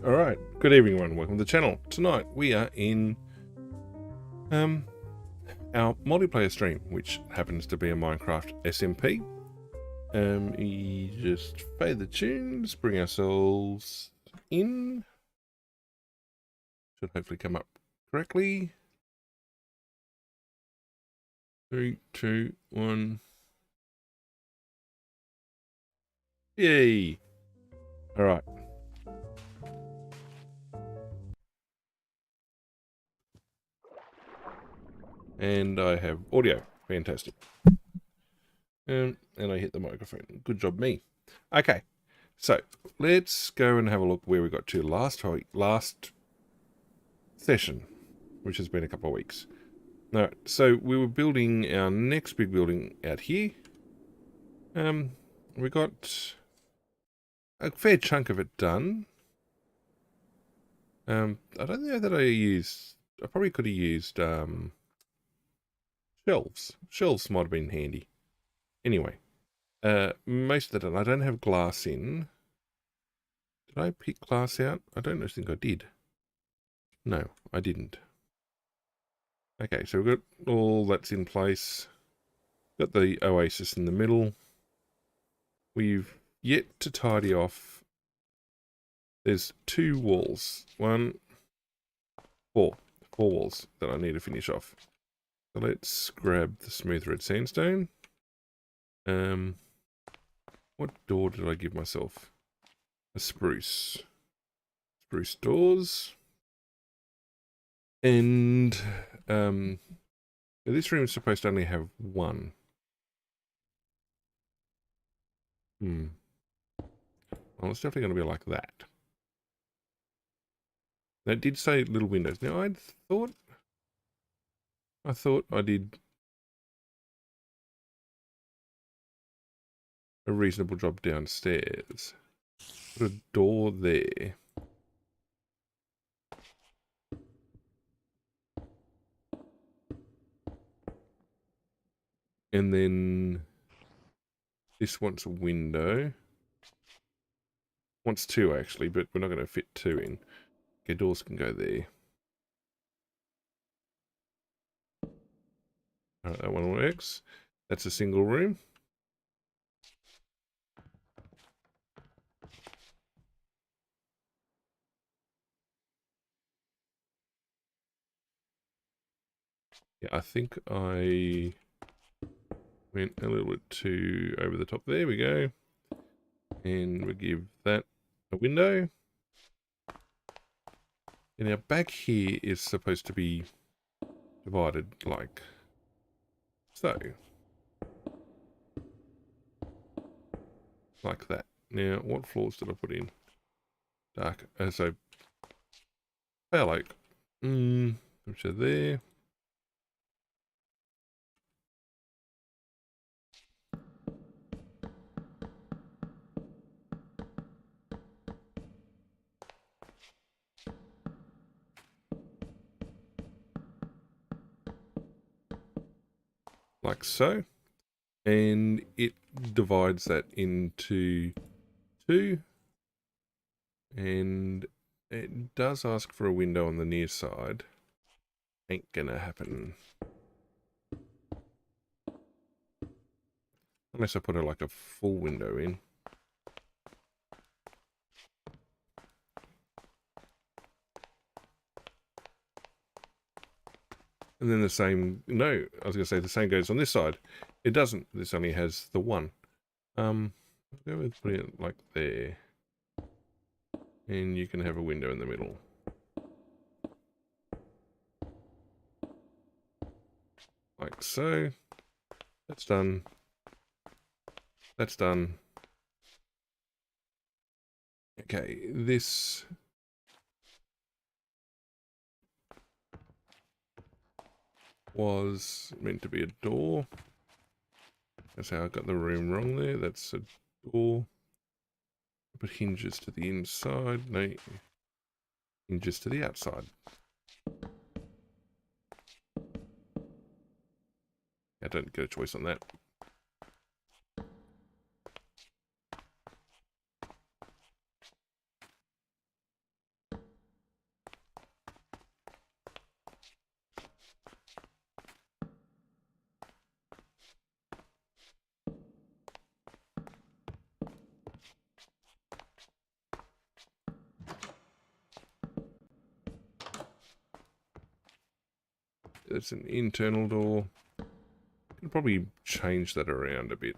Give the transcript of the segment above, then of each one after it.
Alright, good evening everyone, welcome to the channel. Tonight we are in our multiplayer stream, which happens to be a Minecraft SMP. We just fade the tunes, bring ourselves in. Should hopefully come up correctly. 3, 2, 1. Yay! Alright. And I have audio. Fantastic. And I hit the microphone. Good job, me. Okay, so let's go and have a look where we got to last session, which has been a couple of weeks. Alright, so we were building our next big building out here. We got a fair chunk of it done. I don't know that I probably could have used shelves. Shelves might have been handy. Anyway, most of it done. I don't have glass in. Did I pick glass out? I don't think I did. No, I didn't. Okay, so we've got all that's in place. Got the oasis in the middle. We've yet to tidy off. There's 2 walls. 4 walls that I need to finish off. So let's grab the smooth red sandstone. What door did I give myself? A spruce. Spruce doors. And this room is supposed to only have 1. Well, it's definitely going to be like that. Now, it did say little windows. Now, I thought I did a reasonable job downstairs. Put a door there. And then this wants a window. Wants 2 actually, but we're not going to fit 2 in. Okay, doors can go there. Alright, that one works. That's a single room. Yeah, I think I went a little bit too over the top. There we go. And we give that a window. And now back here is supposed to be divided like so. Like that. Now, what floors did I put in? Dark. So, pale oak. Which are there. Like so. And it divides that into 2. And it does ask for a window on the near side. Ain't gonna happen. Unless I put like a full window in. And then the same, no, I was going to say the same goes on this side. It doesn't. This only has the 1. I'll go with putting it like there. And you can have a window in the middle. Like so. That's done. That's done. Okay, this was meant to be a door. That's how I got the room wrong there. That's a door. But hinges to the inside. No, hinges to the outside. I don't get a choice on that. That's an internal door. Can probably change that around a bit.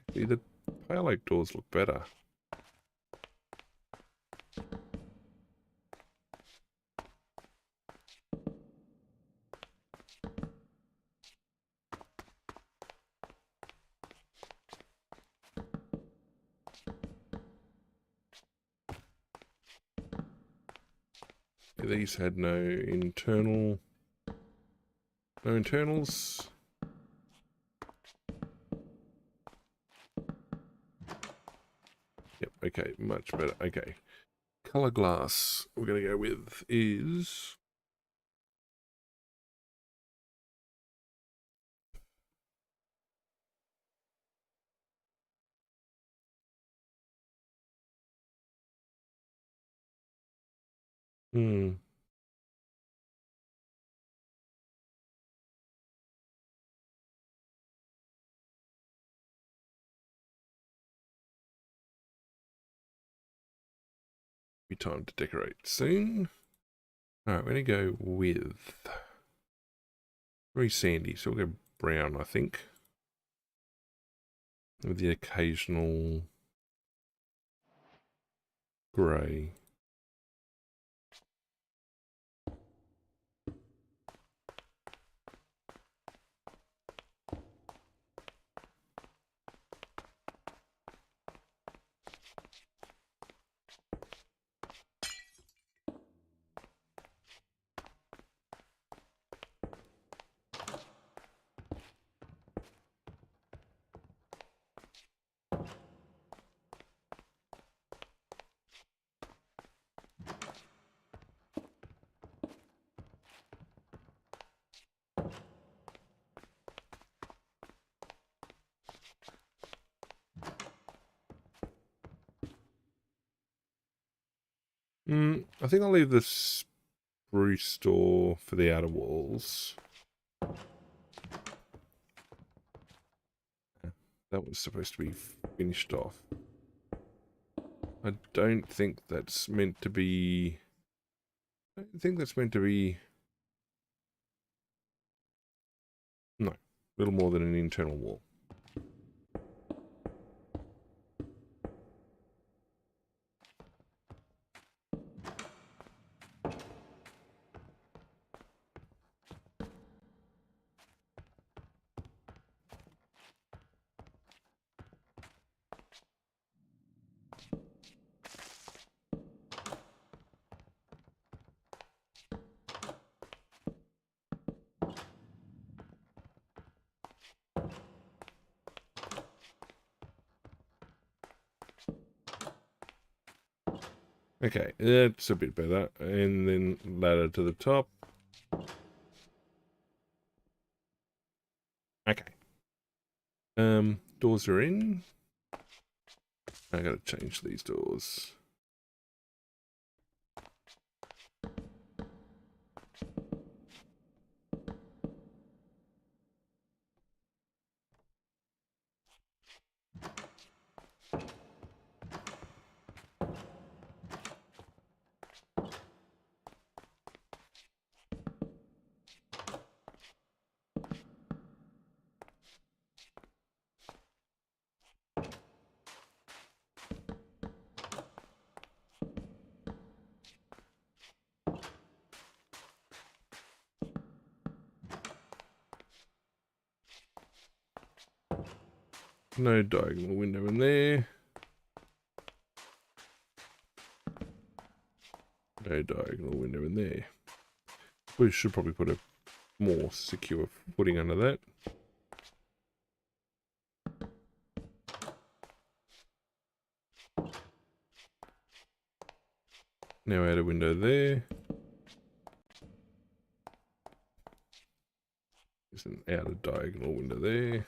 Actually, the pale oak doors look better. These had no internals. Yep, okay, much better. Okay. Color glass we're going to go with is... Be time to decorate soon. Alright, we're going to go with... very sandy, so we'll go brown, I think. With the occasional grey. I think I'll leave the spruce door for the outer walls. That was supposed to be finished off. I don't think that's meant to be... I don't think that's meant to be... No, a little more than an internal wall. Okay, that's a bit better. And then ladder to the top. Okay. Doors are in. I gotta change these doors. No diagonal window in there. No diagonal window in there. We should probably put a more secure footing under that. Now add a window there. There's an outer diagonal window there.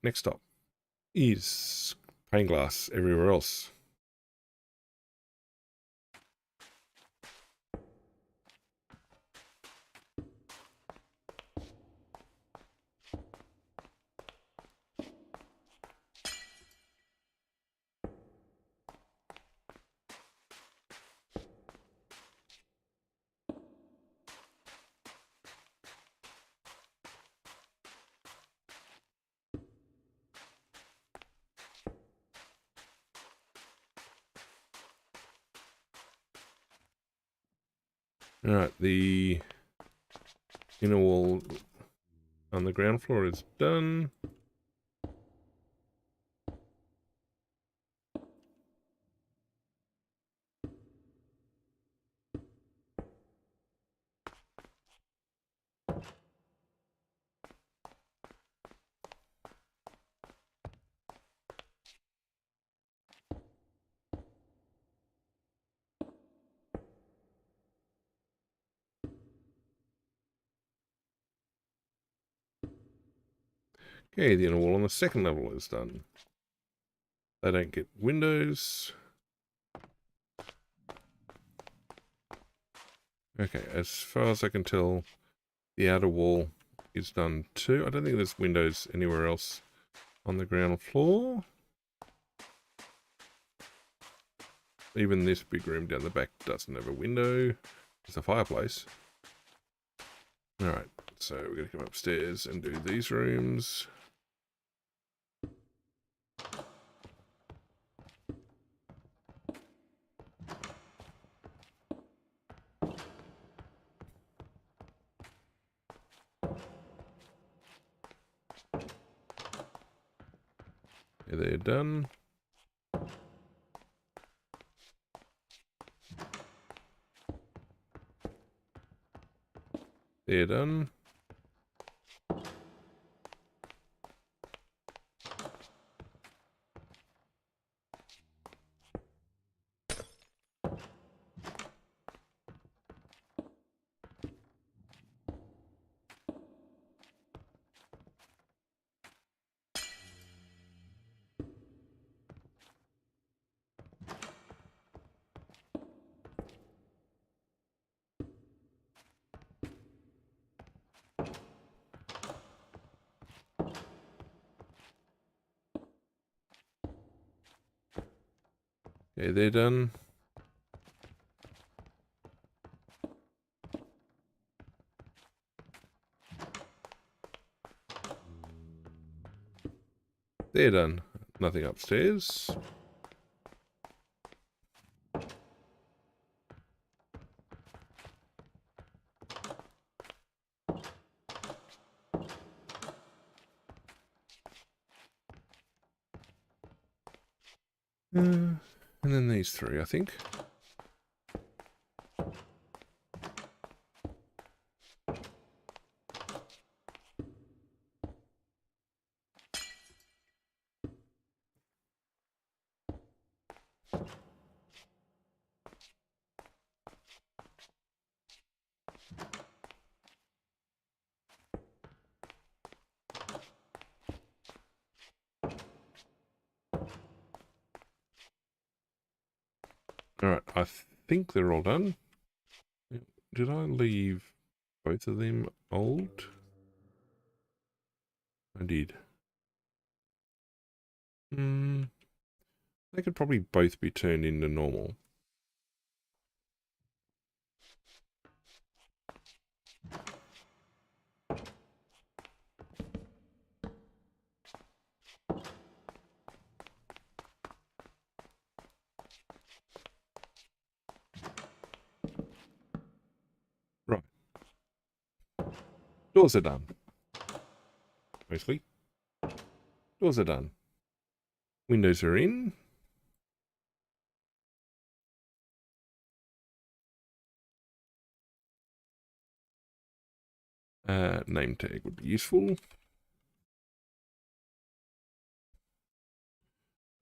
next stop is pane glass everywhere else. Alright, the inner wall on the ground floor is done. Okay, the inner wall on the second level is done. They don't get windows. Okay, as far as I can tell, the outer wall is done too. I don't think there's windows anywhere else on the ground floor. Even this big room down the back doesn't have a window. It's a fireplace. Alright, so we're going to come upstairs and do these rooms. Yeah, they're done. They're done. Okay, they're done. They're done. Nothing upstairs. And then these three, I think. Alright, I think they're all done. Did I leave both of them old? I did. They could probably both be turned into normal. Right. Doors are done. Mostly. Doors are done. Windows are in. Name tag would be useful.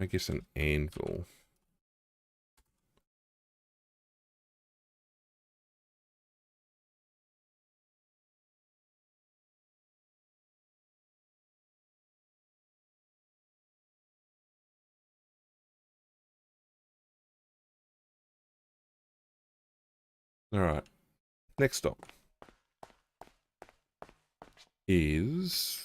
I guess an anvil. All right. Next stop is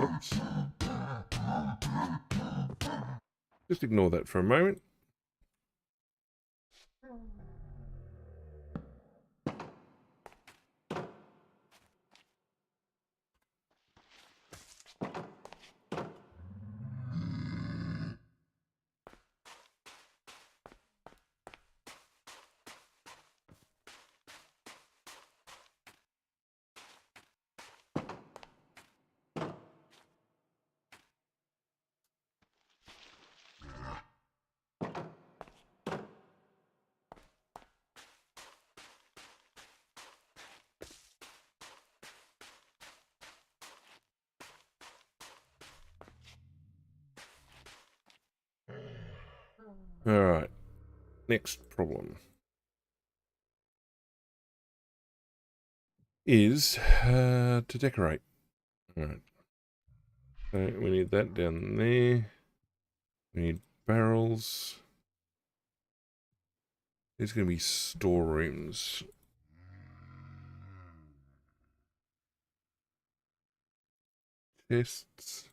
oops. Just ignore that for a moment. All right. Next problem is to decorate. All right. So we need that down there. We need barrels. There's going to be storerooms. Chests.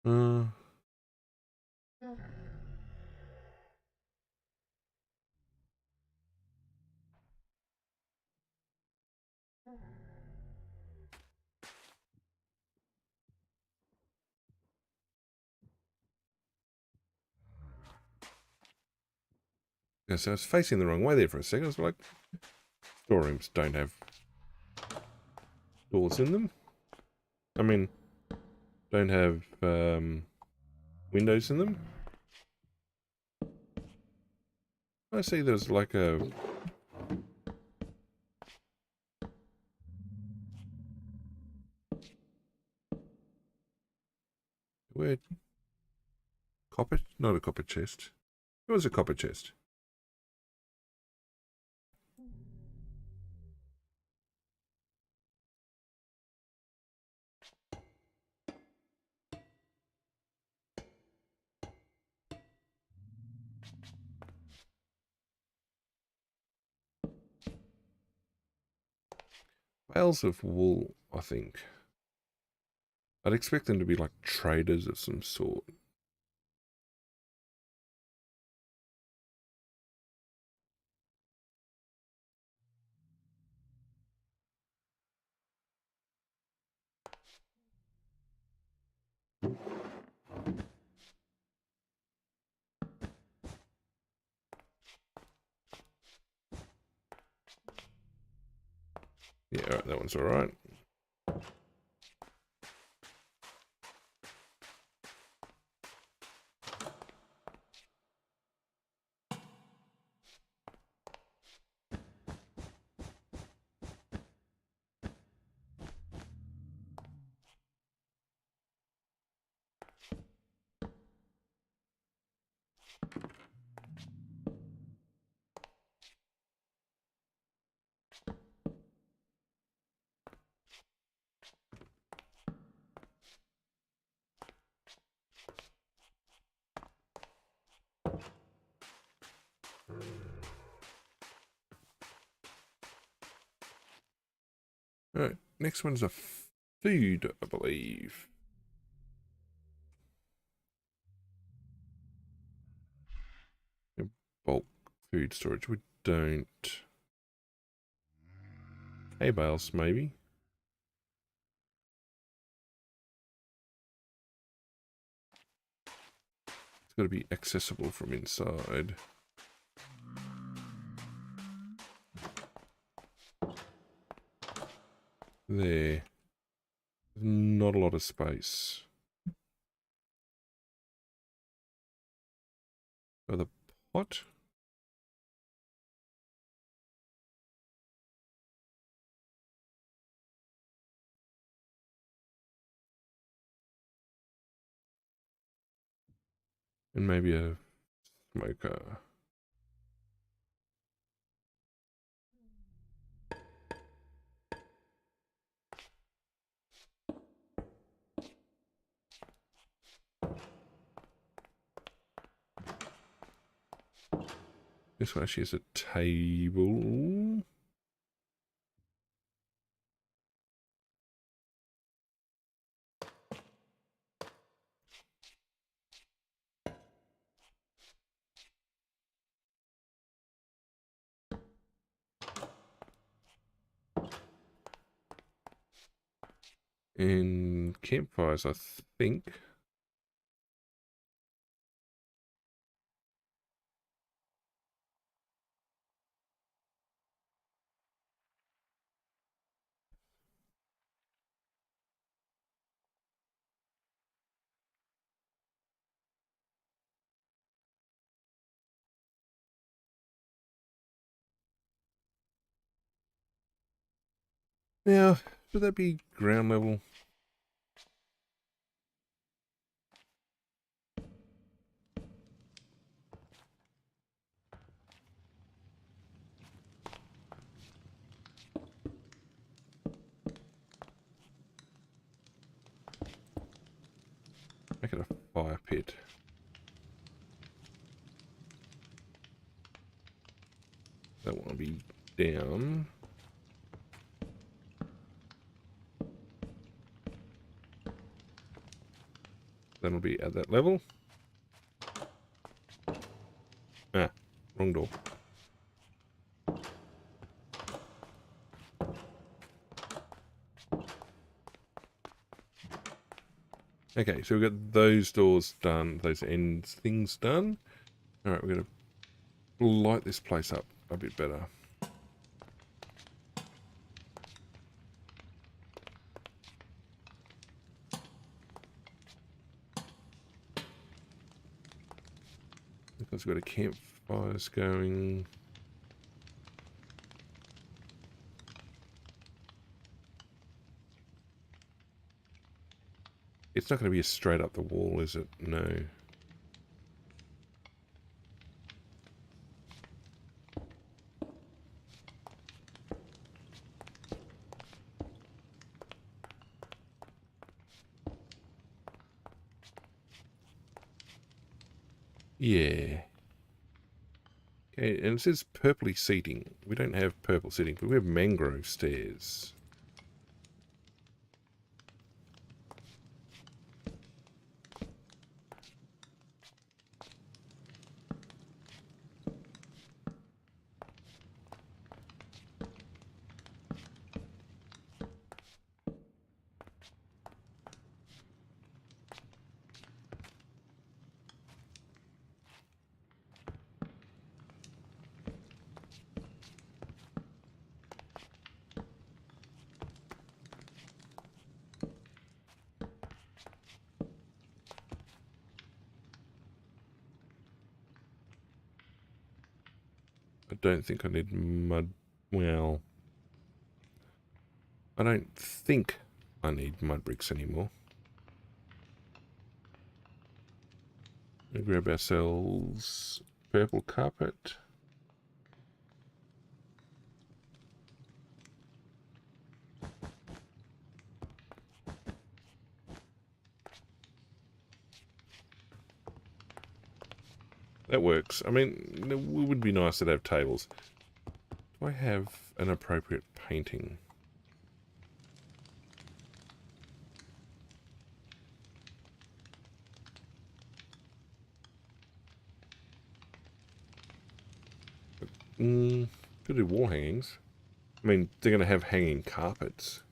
Uh, yeah, so I was facing the wrong way there for a second. I was like, storerooms don't have doors in them. I mean, don't have windows in them. I see there's like a... Where? Copper? Not a copper chest. It was a copper chest. Bales of wool, I think. I'd expect them to be like traders of some sort. Yeah, alright, that one's alright. Alright, next one's a food, I believe. Bulk food storage, we don't. Hay bales, maybe. It's got to be accessible from inside. There. Not a lot of space. Oh, the pot? And maybe a smoker. This one actually has a table. And campfires, I think. Now, should that be ground level? Make it a fire pit. That one will be down. That'll be at that level. Ah, wrong door. Okay, so we've got those doors done, those ends things done. Alright, we're going to light this place up a bit better. Because we've got a campfires going. It's not going to be a straight up the wall, is it? No. Yeah. Okay, and it says purpley seating. We don't have purple seating, but we have mangrove stairs. I don't think I need mud. Well, I don't think I need mud bricks anymore. We'll grab ourselves purple carpet. That works. I mean, it would be nice to have tables. Do I have an appropriate painting? Could do wall hangings. I mean, they're going to have hanging carpets.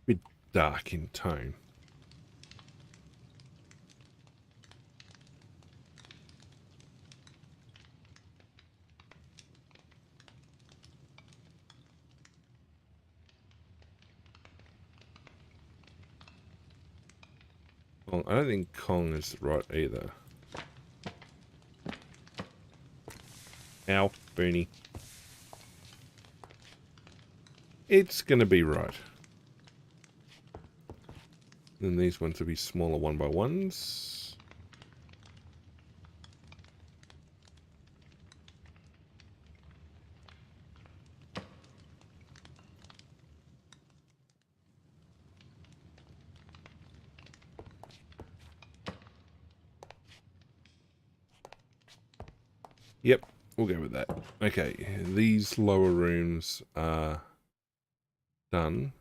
Bit dark in tone. Well, I don't think Kong is right either. Ow, Bernie. It's going to be right. Then these ones will be smaller 1x1s. Yep, we'll go with that. Okay, these lower rooms are done.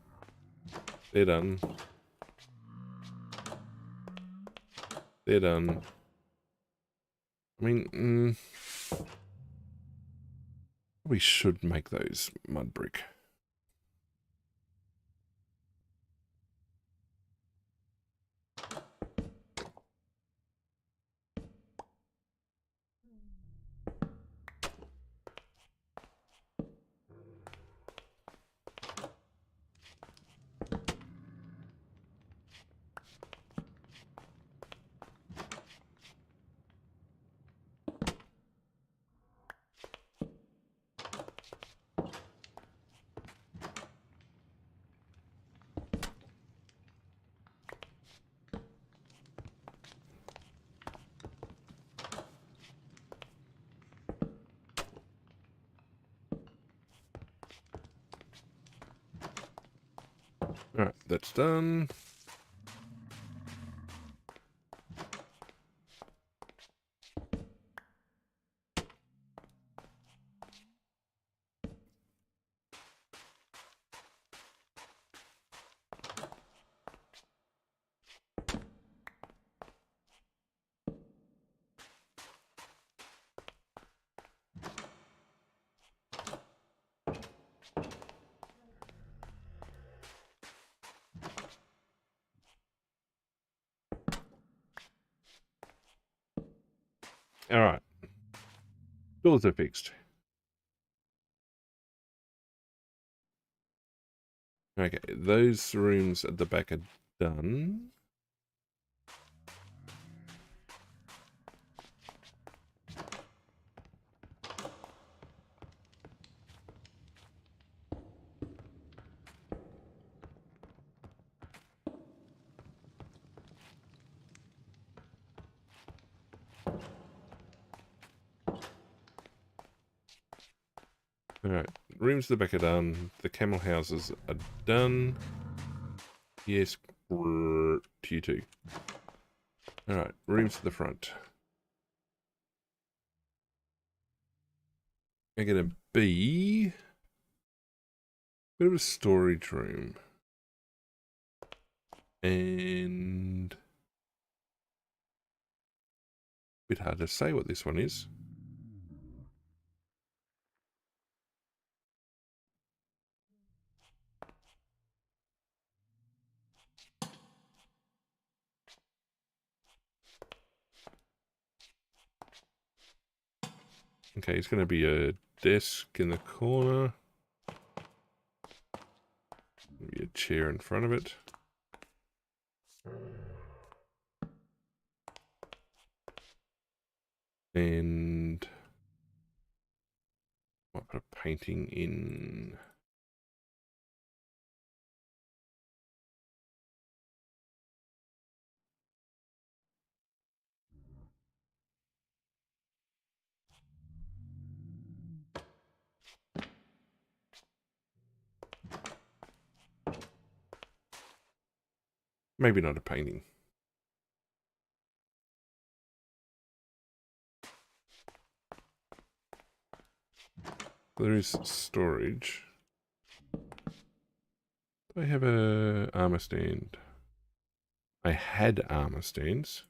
They're done. They're done. I mean, we should make those mud brick. Alright, that's done. Alright. Doors are fixed. Okay, those rooms at the back are done. Alright, rooms at the back are done. The camel houses are done. Yes, to you too. Alright, rooms at the front. They're going to be a bit of a storage room. And a bit hard to say what this one is. Okay, it's going to be a desk in the corner. Maybe a chair in front of it. And might put a painting in. Maybe not a painting. There is storage. Do I have a armor stand? I had armor stands.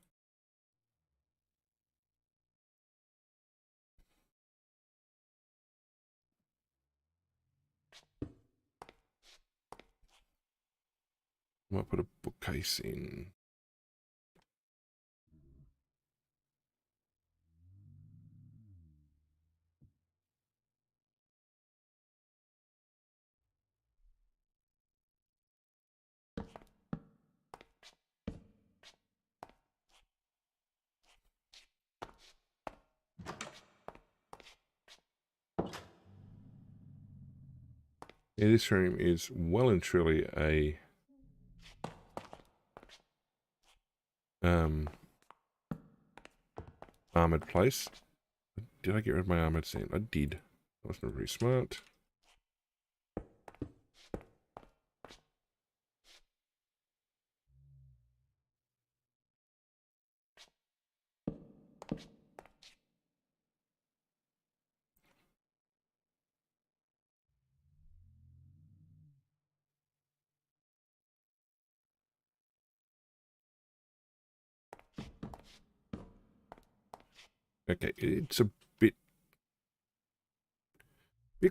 I might put a bookcase in. Yeah, this room is well and truly a armored place. Did I get rid of my armored stand? I did. I was not very smart. Okay, it's a bit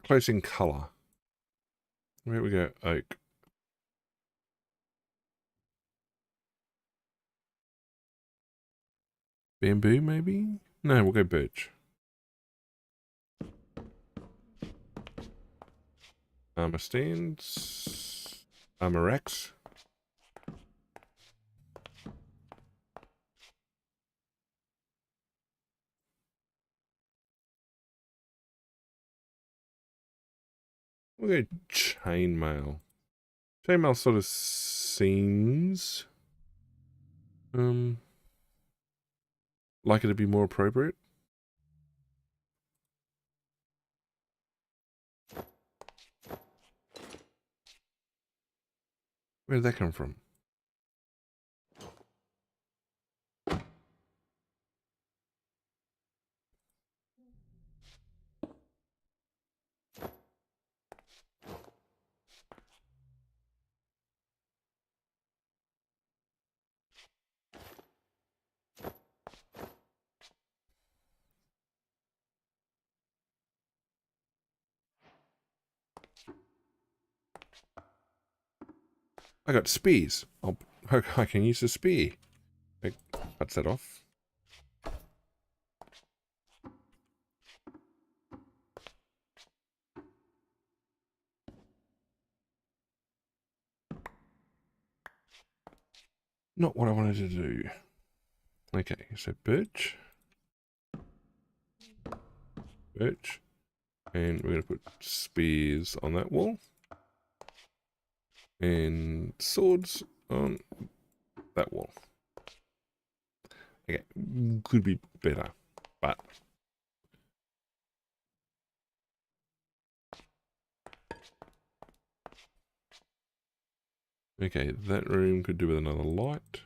close in colour. Where we go? Oak. Bamboo, maybe? No, we'll go birch. Armor stands. Armor racks. We'll go chainmail. Chainmail sort of seems like it'd be more appropriate. Where did that come from? I got spears. I can use a spear. It cuts that off. Not what I wanted to do. Okay, so birch. Birch. And we're going to put spears on that wall. And swords on that wall. Okay, could be better, but Okay, that room could do with another light.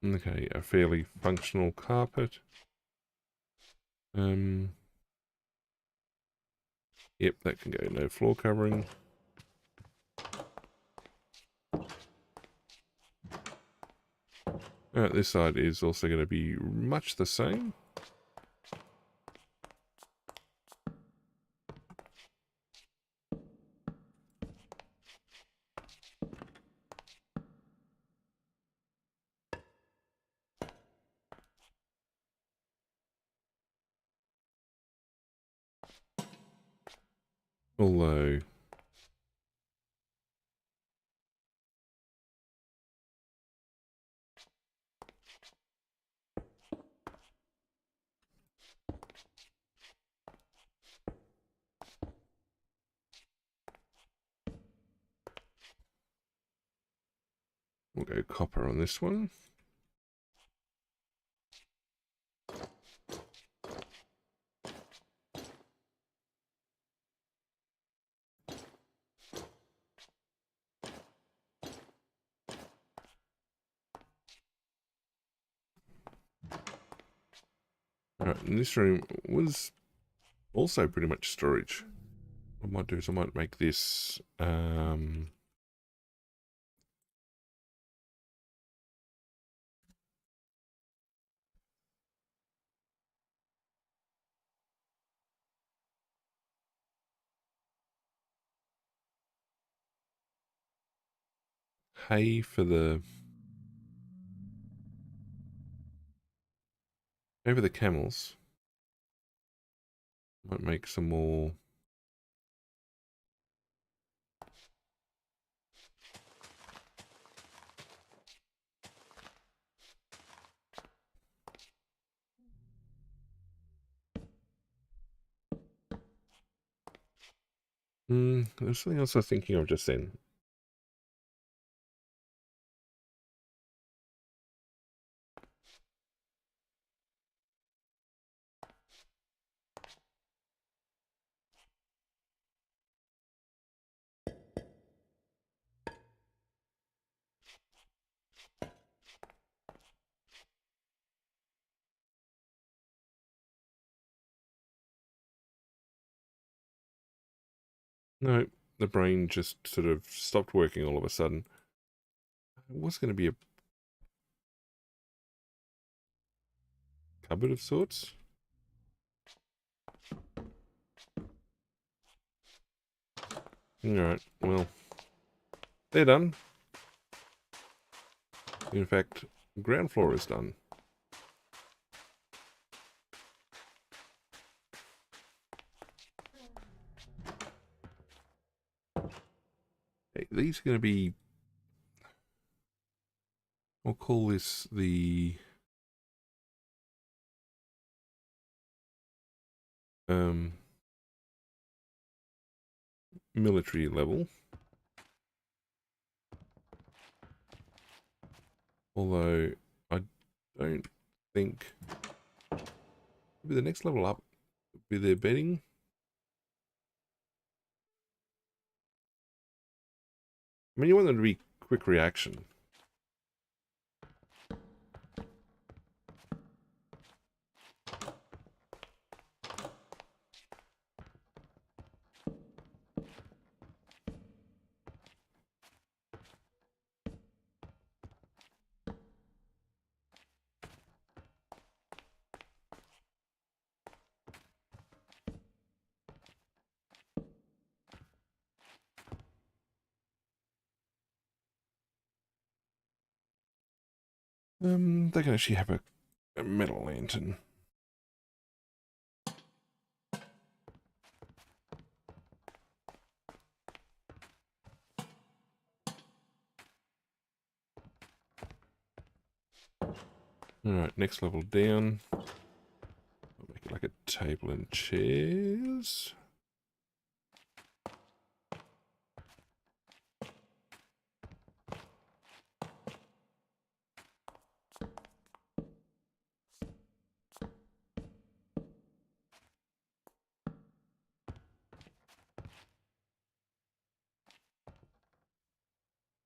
Okay, a fairly functional carpet. Yep, that can go. No floor covering. This side is also going to be much the same. Although, we'll go copper on this one. Alright, and this room was also pretty much storage. What I might do is I might make this hay for the camels. Might make some more. There's something else I was thinking of just then. No, the brain just sort of stopped working all of a sudden. It was going to be a cupboard of sorts. Alright, well, they're done. In fact, ground floor is done. Hey, these are going to be, I'll call this the military level. Although I don't think maybe the next level up would be their bedding. I mean, you want them to be quick reaction. They can actually have a metal lantern. Alright, next level down. I'll make it like a table and chairs.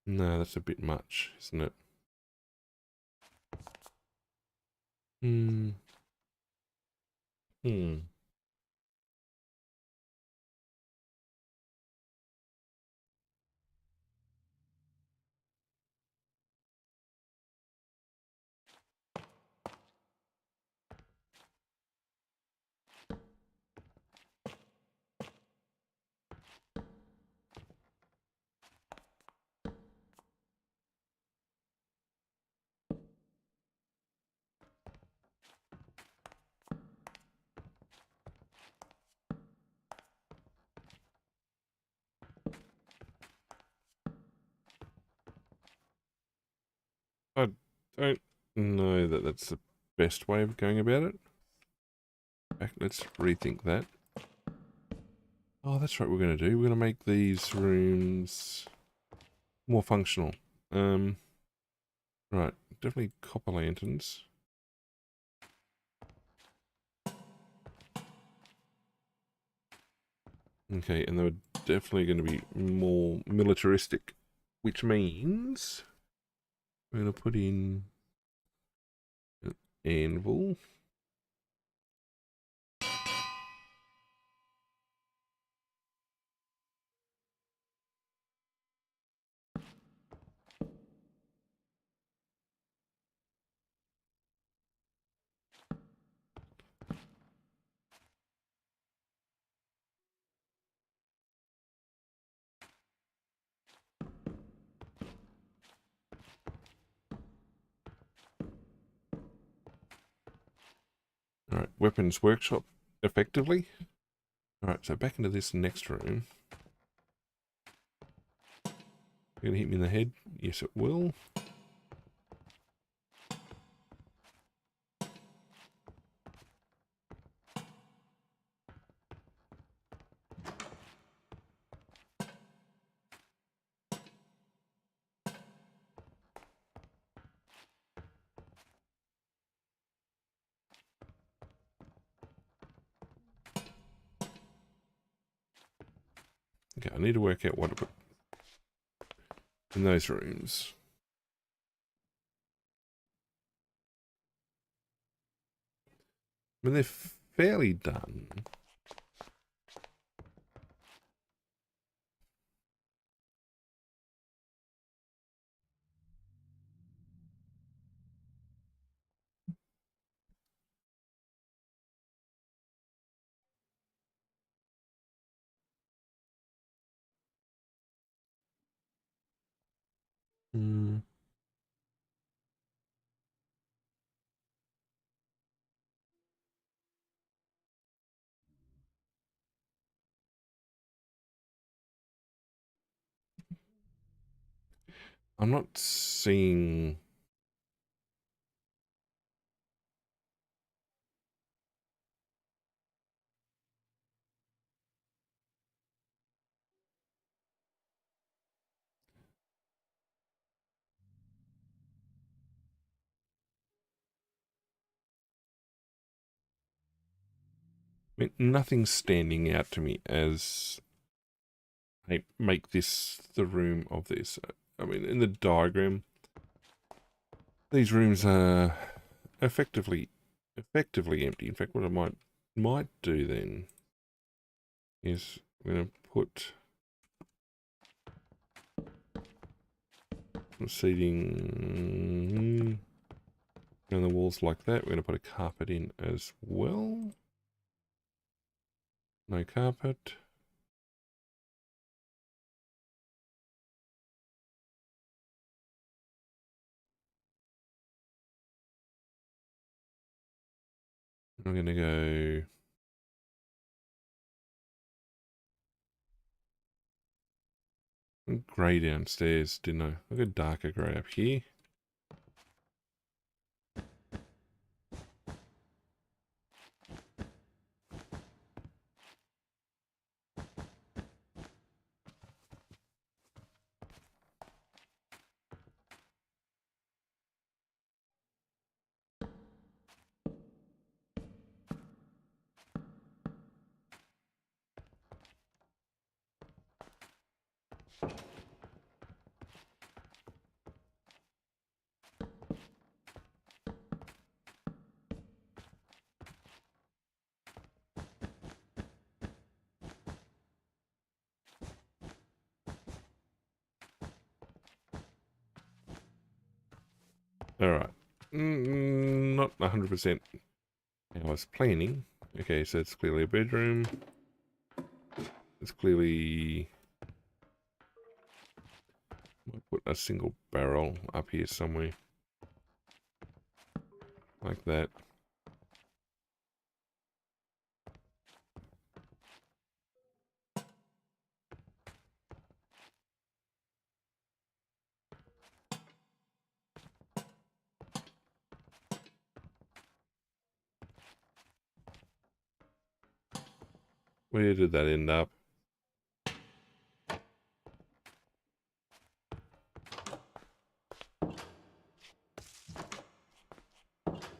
No, that's a bit much, isn't it? Hmm. I don't know that that's the best way of going about it. In fact, let's rethink that. Oh, that's right, we're going to do. We're going to make these rooms more functional. Right, definitely copper lanterns. Okay, and they're definitely going to be more militaristic, which means we're going to put in an anvil. Alright, weapons workshop effectively. Alright, so back into this next room. Going to hit me in the head? Yes, it will. Okay, I need to work out what to put in those rooms. I mean, they're fairly done. Hmm. I'm not seeing... I mean, nothing's standing out to me as I make this the room of this. I mean, in the diagram, these rooms are effectively empty. In fact, what I might do then is I'm going to put some seating on the walls like that. We're going to put a carpet in as well. No carpet. I'm going to go... grey downstairs, didn't I? I'll go darker grey up here. Alright. Not 100% how I was planning. Okay, so it's clearly a bedroom. It's clearly... Might put a single barrel up here somewhere. Like that. Where did that end up?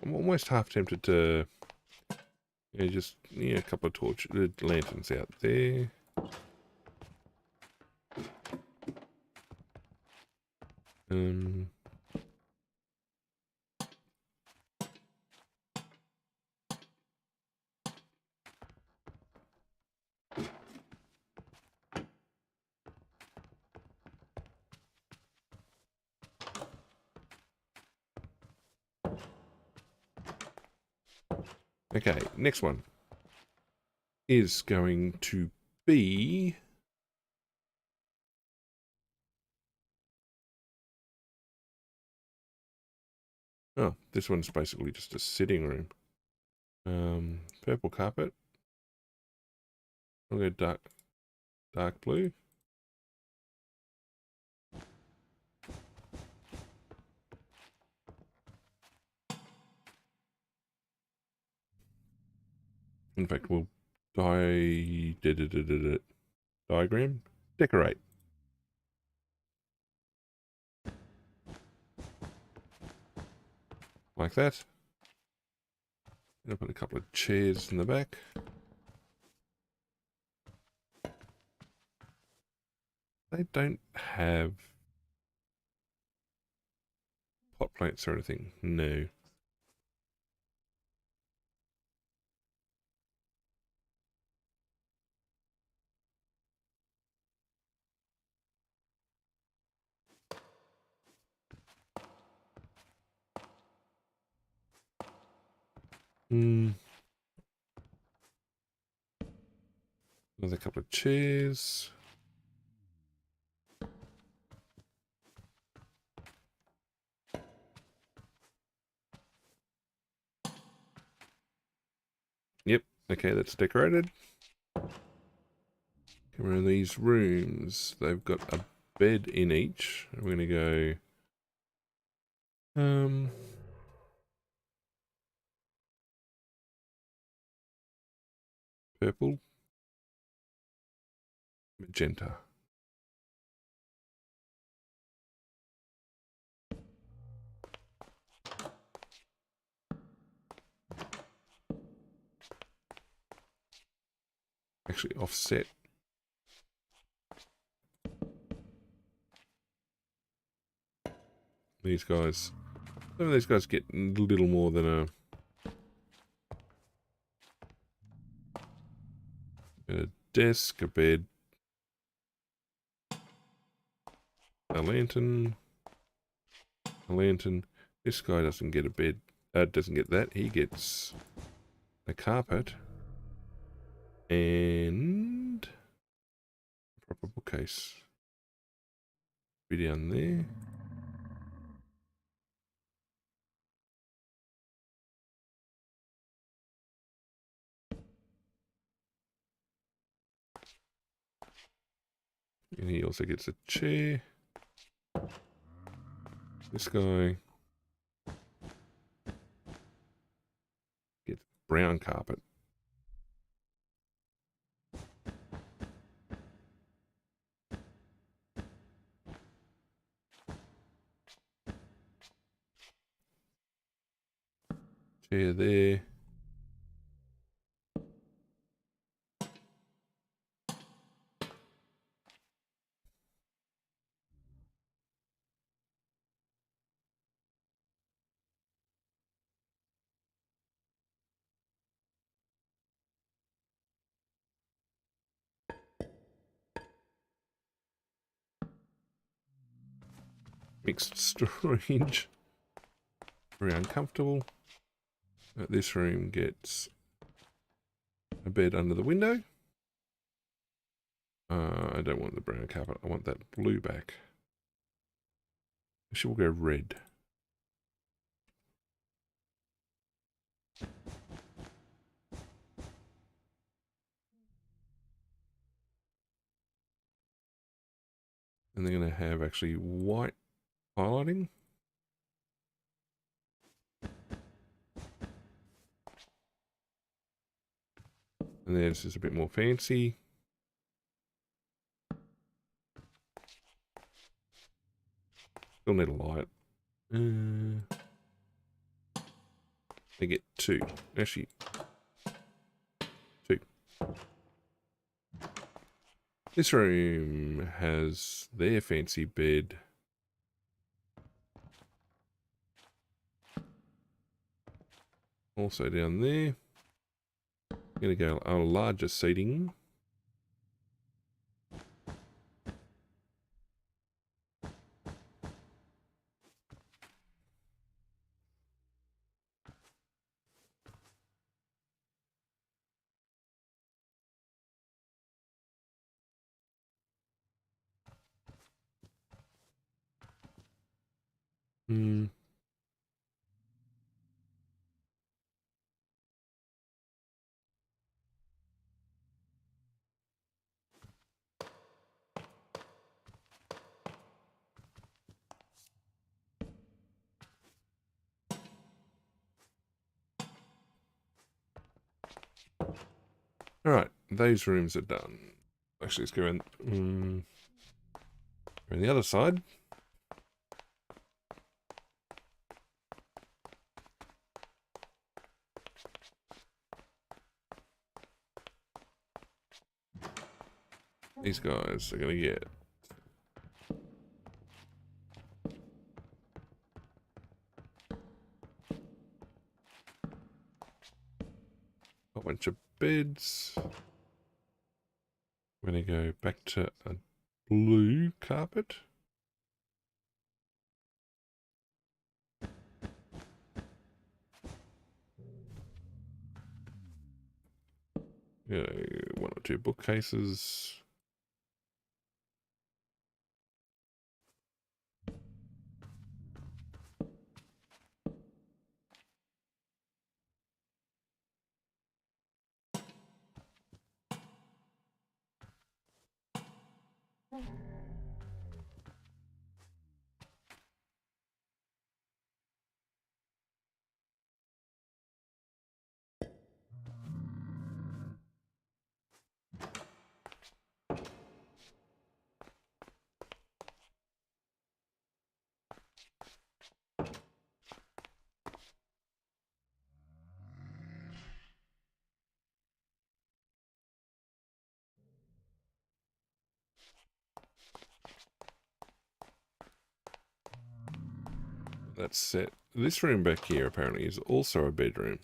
I'm almost half tempted to just a couple of lanterns out there. Okay, next one is going to be... Oh, this one's basically just a sitting room. Purple carpet. I'll go dark blue. In fact, we'll diagram, decorate. Like that. I'll put a couple of chairs in the back. They don't have pot plants or anything. No. Another couple of chairs. Yep. Okay, that's decorated. Come around these rooms. They've got a bed in each. We're going to go... purple. Magenta. Actually offset. These guys. Some of these guys get a little more than a desk, a bed, a lantern, a lantern. This guy doesn't get a bed. Doesn't get that. He gets a carpet and a proper bookcase. Be down there. And he also gets a chair. This guy gets brown carpet. Chair there. Mixed storage. very uncomfortable. This room gets a bed under the window. I don't want the brown carpet. I want that blue back. Actually, we'll go red. And they're going to have actually white highlighting. And theirs is a bit more fancy. Still need a light. They get 2. Actually, 2. This room has their fancy bed. Also down there. I'm going to go a larger seating. Alright, those rooms are done. Actually, let's go around the other side. These guys are going to get a bunch of beds. We're going to go back to a blue carpet. You know, 1 or 2 bookcases. That's set. This room back here apparently is also a bedroom.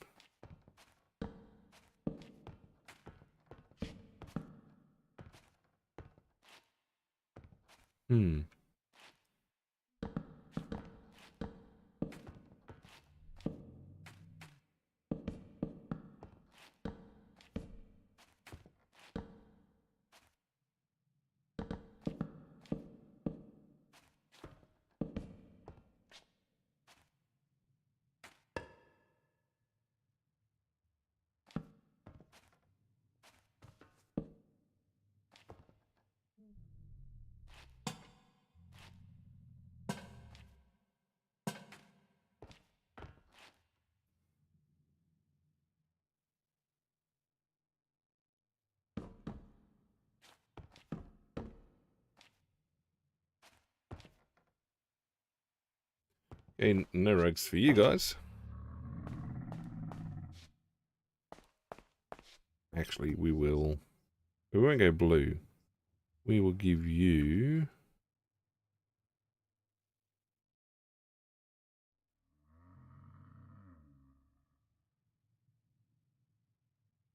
And no rugs for you guys. Actually, we won't go blue. We will give you...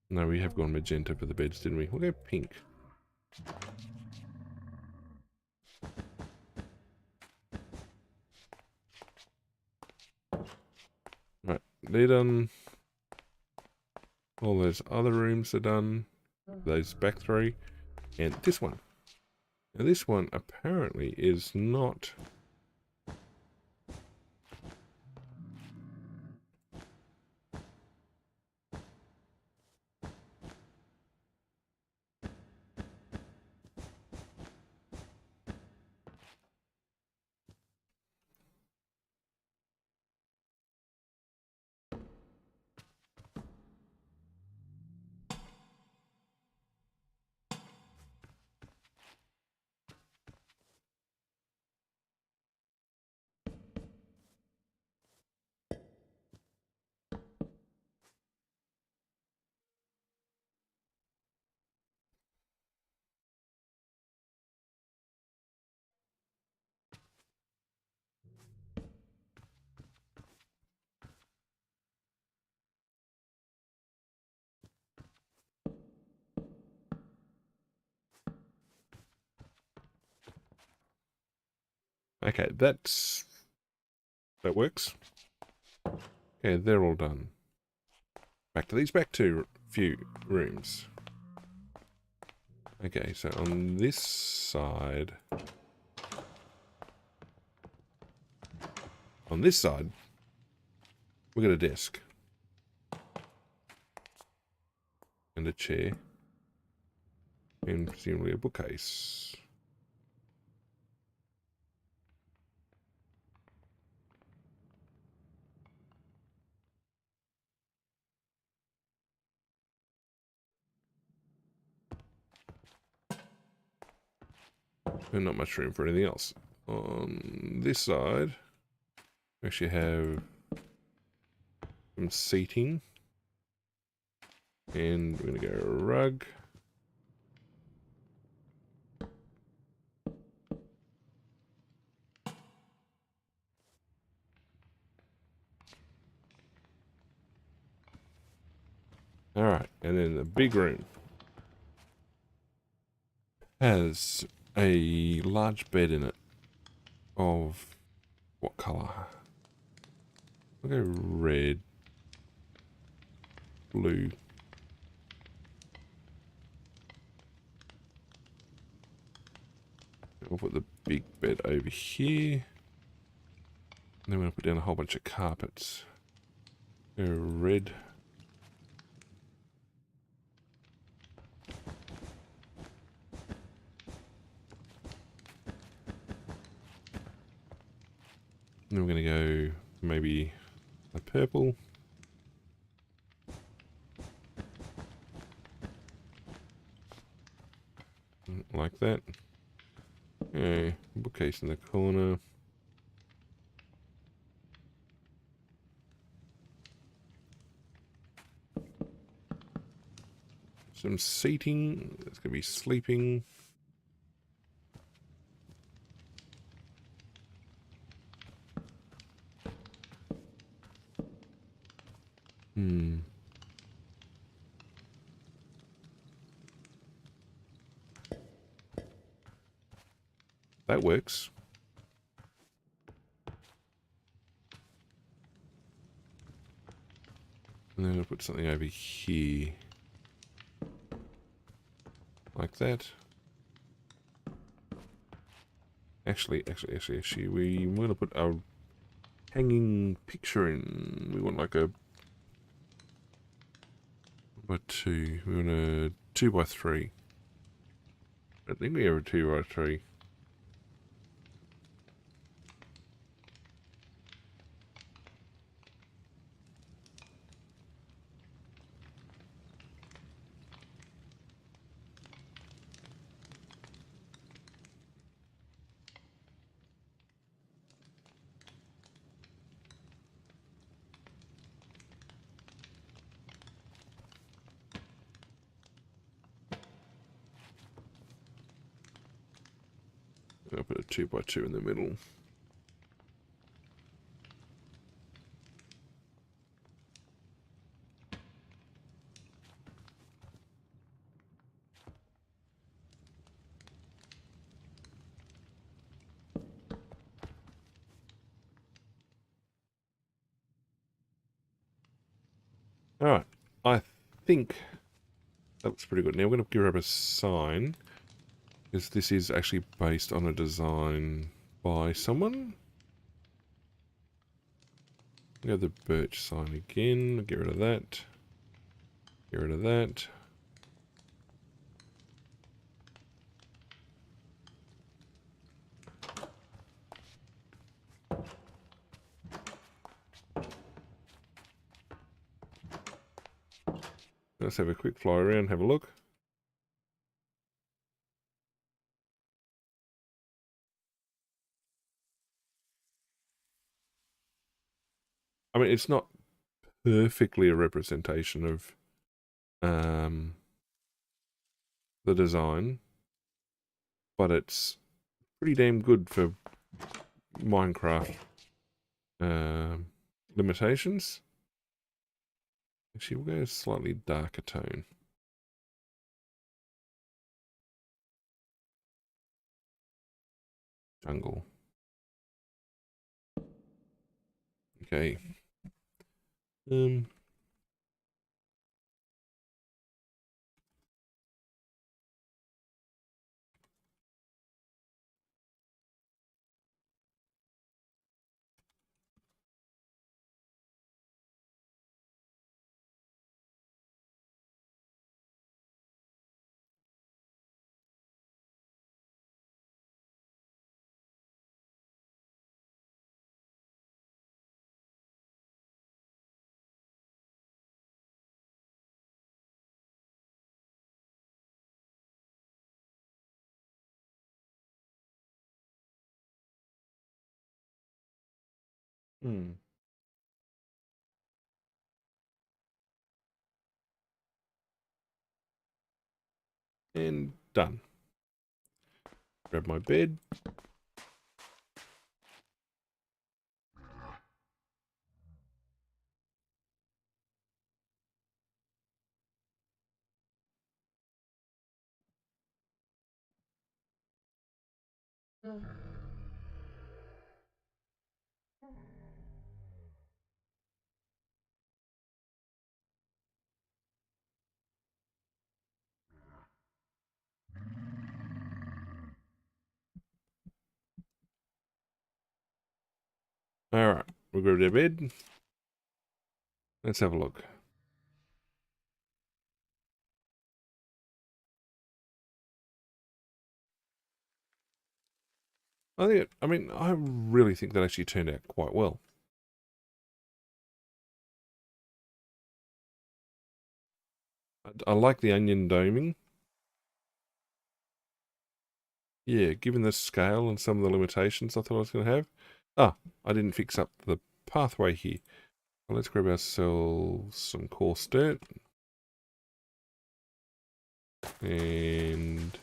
No, we have gone magenta for the beds, didn't we? We'll go pink. they're done. All those other rooms are done. Those back 3. And this one. Now this one apparently is not... Okay, that works. Okay, they're all done. Back to these back 2 few rooms. Okay, so on this side... On this side, we got a desk. And a chair. And presumably a bookcase. And not much room for anything else. On this side, we actually have some seating. And we're going to go rug. Alright, and then the big room has a large bed in it of what colour? I'll go red, blue. We'll put the big bed over here. And then we're going to put down a whole bunch of carpets. Go red. And then we're going to go maybe a purple. Like that. Yeah, bookcase in the corner. Some seating. It's going to be sleeping. That works. And then I'll put something over here. Like that. Actually, we want to put a hanging picture in. We want like a... What 2? We want a 2x3. I think we have a 2x3. I'll put a 2x2 in the middle. Alright, I think that looks pretty good. Now we're going to grab a sign, because this is actually based on a design by someone. Go the birch sign again, get rid of that, get rid of that. Let's have a quick fly around, have a look. I mean, it's not perfectly a representation of the design, but it's pretty damn good for Minecraft limitations. Actually, we'll go a slightly darker tone. Jungle. Okay. And done. Grab my bed. Alright, we'll go to bed. Let's have a look. I really think that actually turned out quite well. I like the onion doming. Yeah, given the scale and some of the limitations I thought I was going to have. Ah, I didn't fix up the pathway here. Well, let's grab ourselves some coarse dirt. And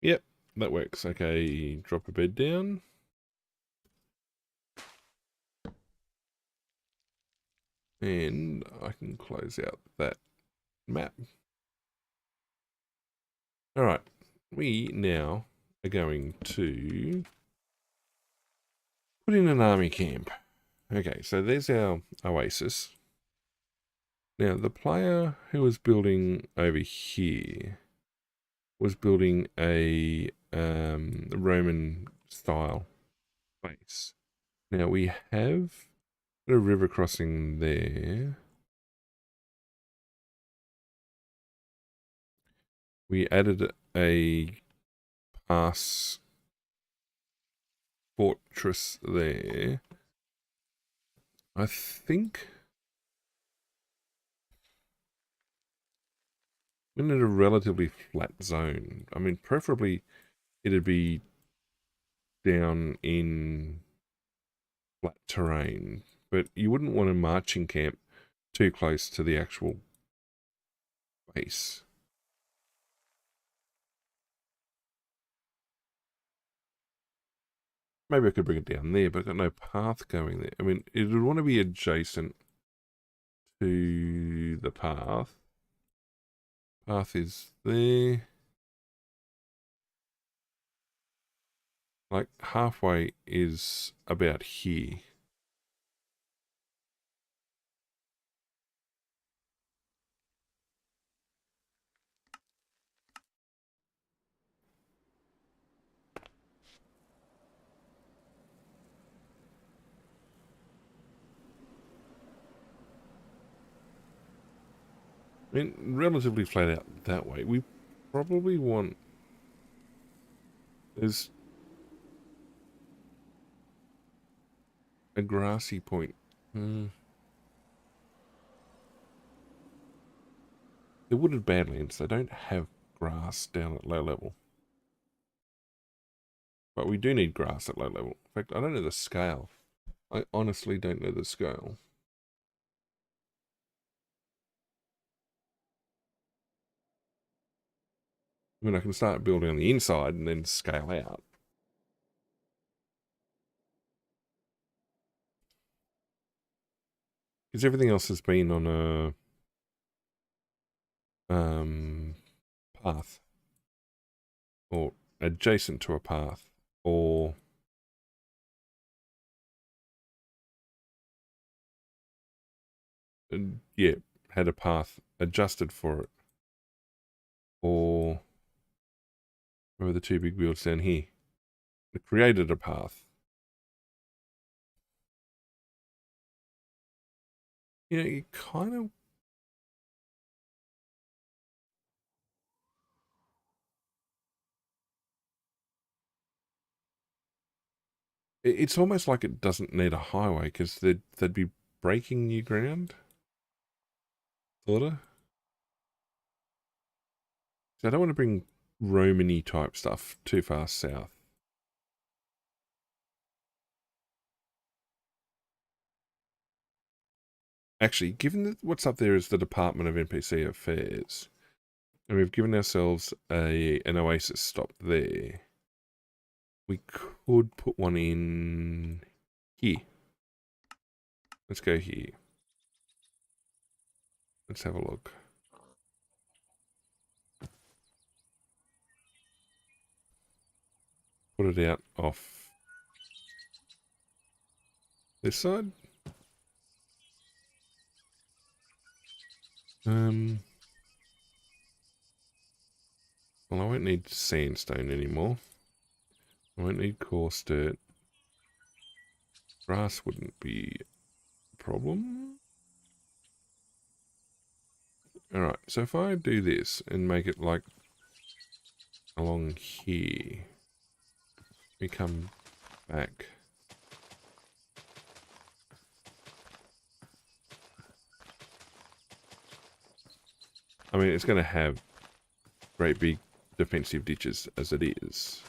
yep, that works. Okay, drop a bed down. And I can close out that map. Alright, we now are going to put in an army camp. Okay, so there's our oasis. Now, the player who was building over here was building a Roman style base. Now we have a river crossing there. We added a pass fortress there. I think we're in a relatively flat zone. I mean, preferably it'd be down in flat terrain, but you wouldn't want a marching camp too close to the actual base. Maybe I could bring it down there, but I've got no path going there. I mean, it would want to be adjacent to the path. Path is there. Like halfway is about here. I mean, relatively flat out that way. We probably want... There's a grassy point. The wooded badlands, they don't have grass down at low level. But we do need grass at low level. In fact, I don't know the scale. I honestly don't know the scale. I mean, I can start building on the inside and then scale out. Because everything else has been on a path. Or adjacent to a path. Or... yeah, had a path adjusted for it. Or... where are the two big builds down here? It created a path. You know, you kind of... It's almost like it doesn't need a highway, because they'd be breaking new ground. Sorta. So I don't want to bring Romany type stuff too far south. Actually, given that what's up there is the Department of NPC Affairs, and we've given ourselves an oasis stop there, we could put one in here. Let's go here. Let's have a look. Put it out off this side. Well, I won't need sandstone anymore. I won't need coarse dirt. Grass wouldn't be a problem. Alright, so if I do this and make it like along here, we come back. I mean, it's going to have great big defensive ditches as it is.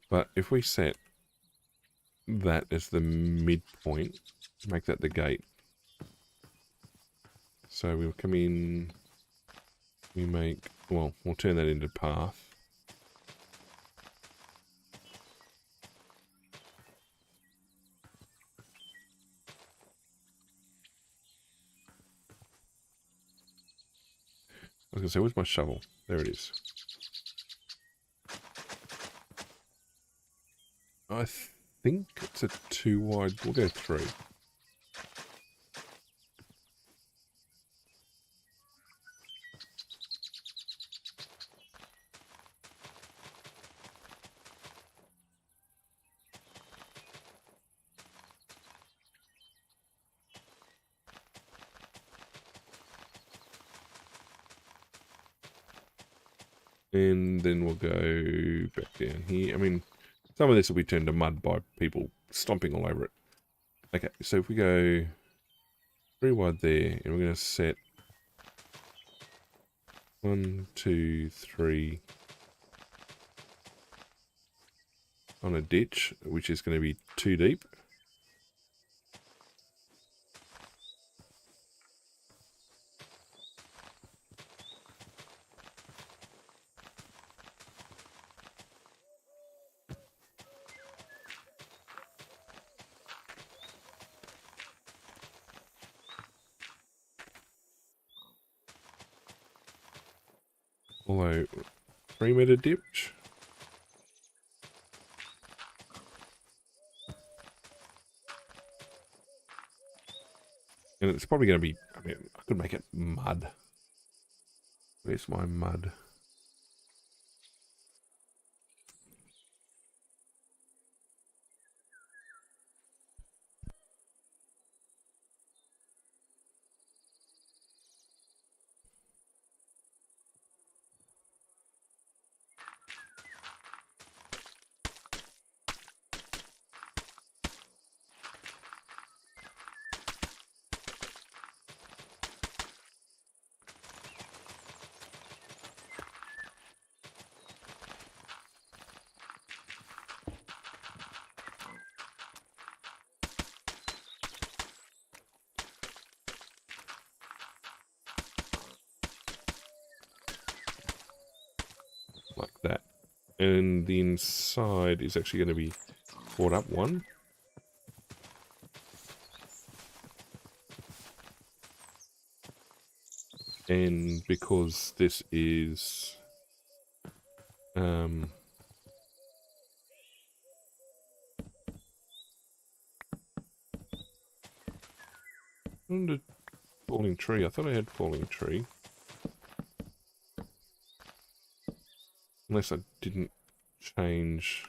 But if we set that as the midpoint, make that the gate. So we'll come in, we make, well, we'll turn that into path. I was going to say, where's my shovel? There it is. I think it's a 2 wide. We'll go 3. And then we'll go back down here. I mean, some of this will be turned to mud by people stomping all over it. Okay, so if we go 3 wide there, and we're going to set 1, 2, 3 on a ditch, which is going to be 2 deep. Although 3 meter ditch. And it's probably going to be, I mean, I could make it mud. Where's my mud? Like that. And the inside is actually going to be brought up 1. And because this is under falling tree. I thought I had falling tree. Unless I didn't change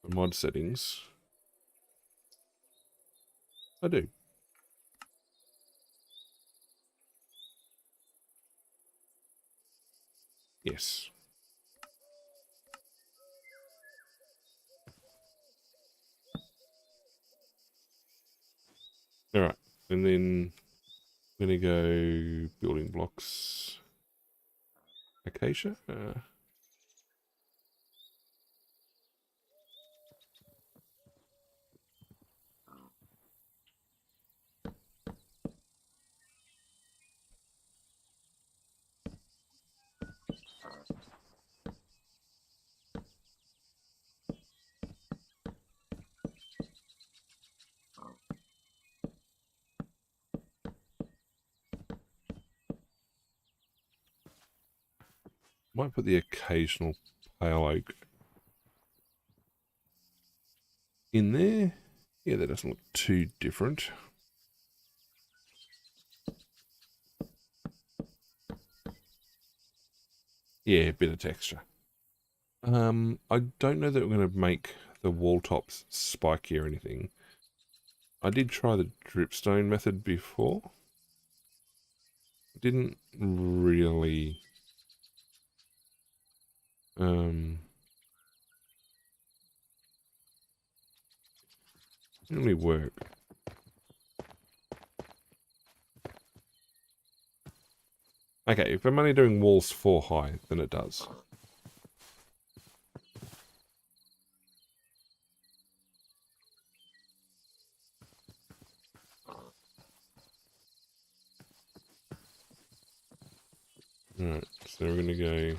the mod settings. I do. Yes. Alright, and then I'm going to go building blocks. Acacia? Might put the occasional pale oak in there. Yeah, that doesn't look too different. Yeah, a bit of texture. I don't know that we're going to make the wall tops spiky or anything. I did try the dripstone method before. Didn't really didn't really work. Okay, if I'm only doing walls 4 high, then it does. Alright, so we're going to go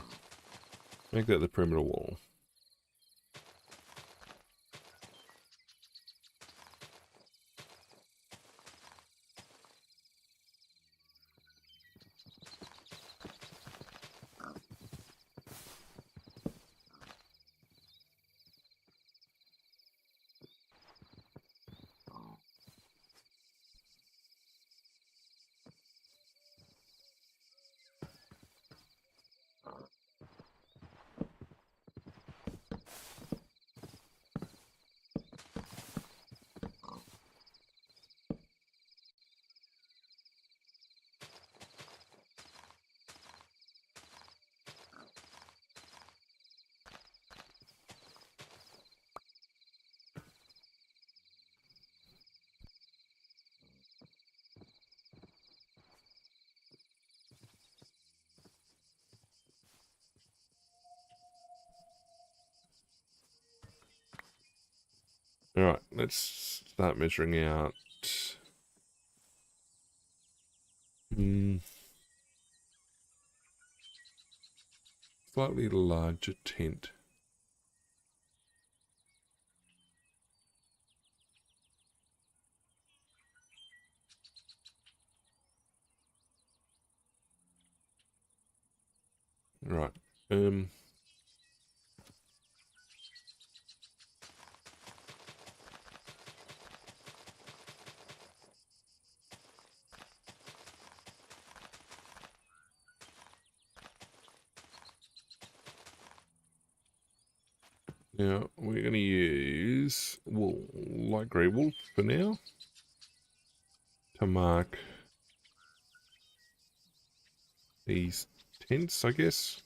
make that the perimeter wall. Alright, let's start measuring out. Slightly larger tent. Right. Now, we're going to use wool, light grey wool for now, to mark these tents, I guess.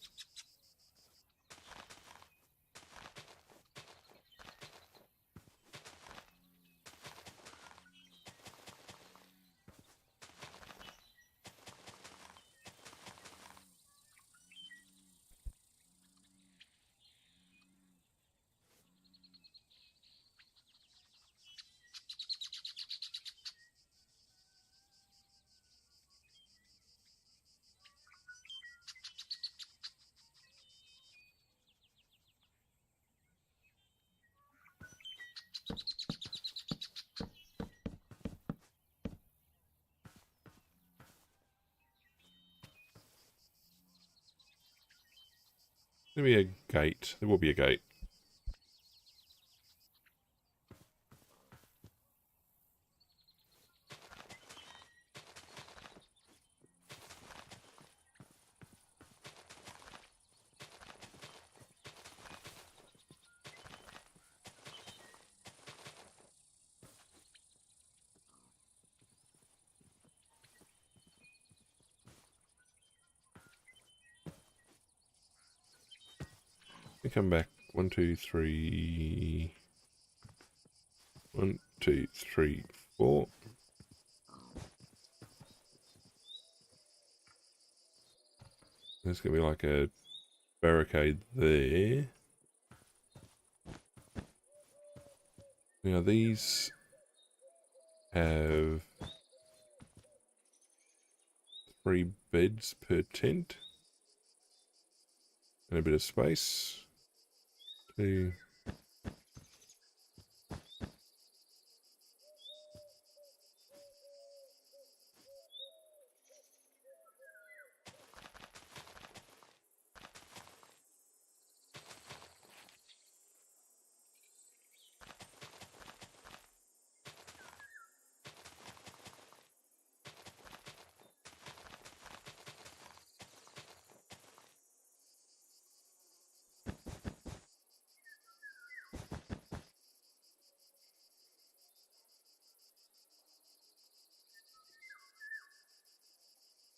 There'll be a gate. There will be a gate. We come back. 1, 2, 3. 1, 2, 3, 4. There's going to be like a barricade there. Now these have 3 beds per tent. And a bit of space. 2.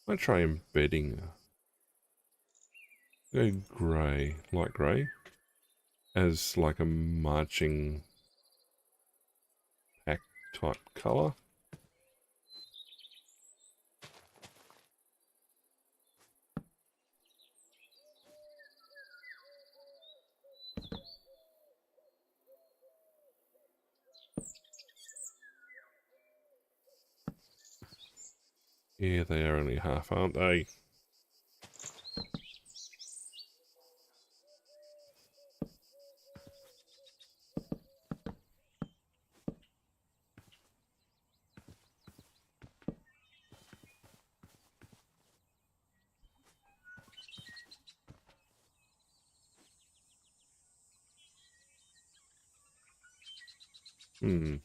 I'll try embedding. Go grey, light grey, as like a marching pack type colour. Yeah, they are only half, aren't they? Hmm.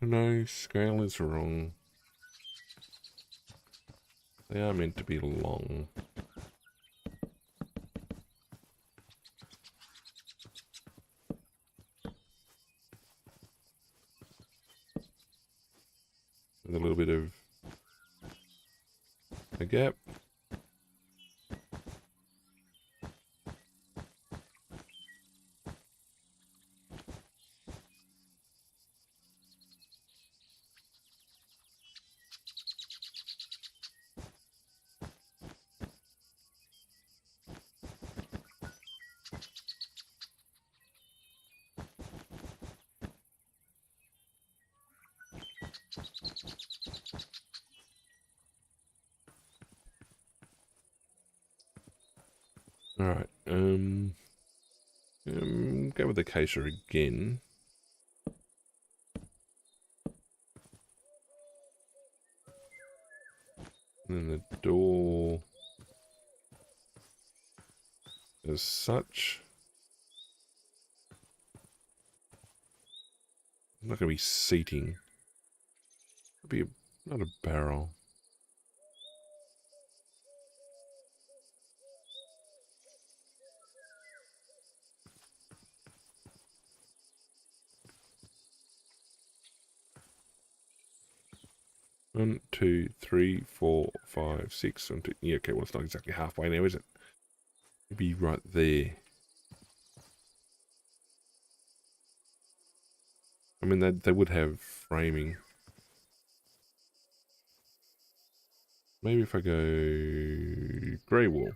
No, scale is wrong. They are meant to be long. bit of a gap. Alright, go with the acacia again. And then the door as such. I'm not going to be seating. It'll be not a barrel. One, two, three, 4, 5, 6. One, two. Yeah, okay, well, it's not exactly halfway now, is it? It'd be right there. I mean, they would have framing. Maybe if I go grey wool.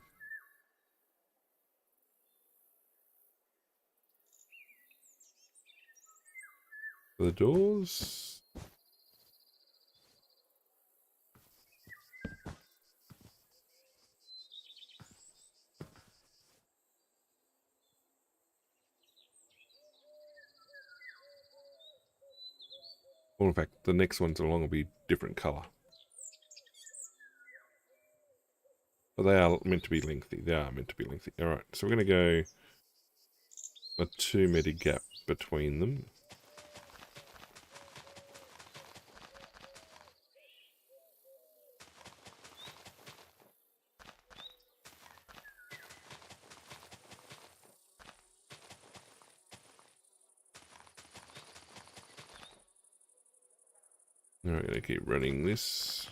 For the doors. Or in fact, the next ones along will be different colour. But they are meant to be lengthy. They are meant to be lengthy. Alright, so we're going to go a 2 metre gap between them. Now we're going to keep running this.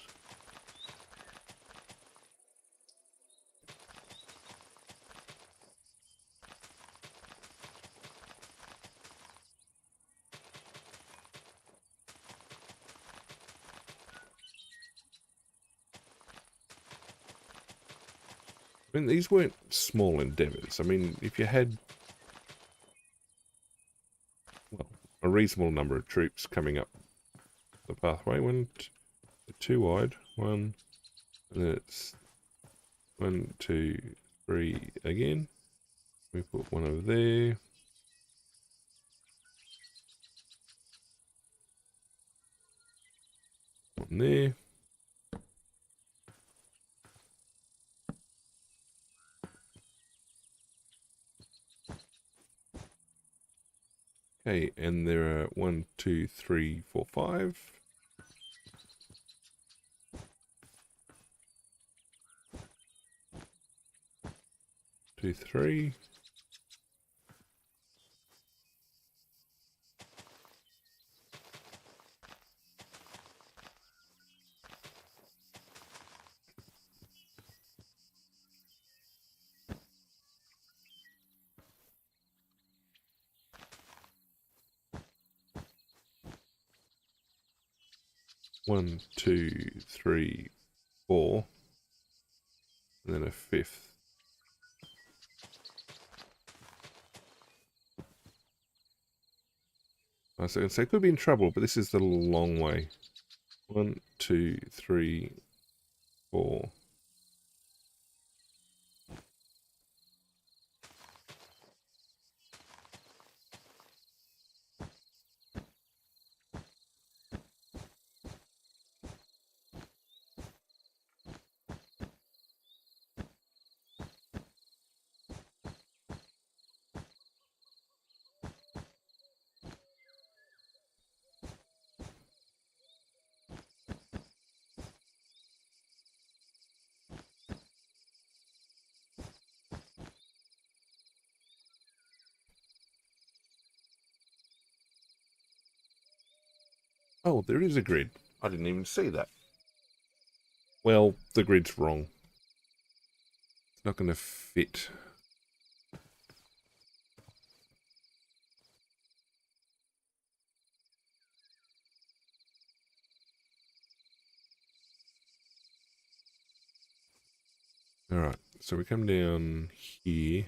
I mean, these weren't small endeavours. I mean, if you had, well, a reasonable number of troops coming up the pathway, 2 wide, 1, and then it's 1, 2, 3 again. We put 1 over there. One there. Okay, and there are 1, 2, 3, 4, 5. 2, 3. One, 2, 3, 4, and then a 5th. I was going to say, could be in trouble, but this is the long way. 1, 2, 3, 4. Oh, there is a grid. I didn't even see that. Well, the grid's wrong. It's not going to fit. Alright, so we come down here.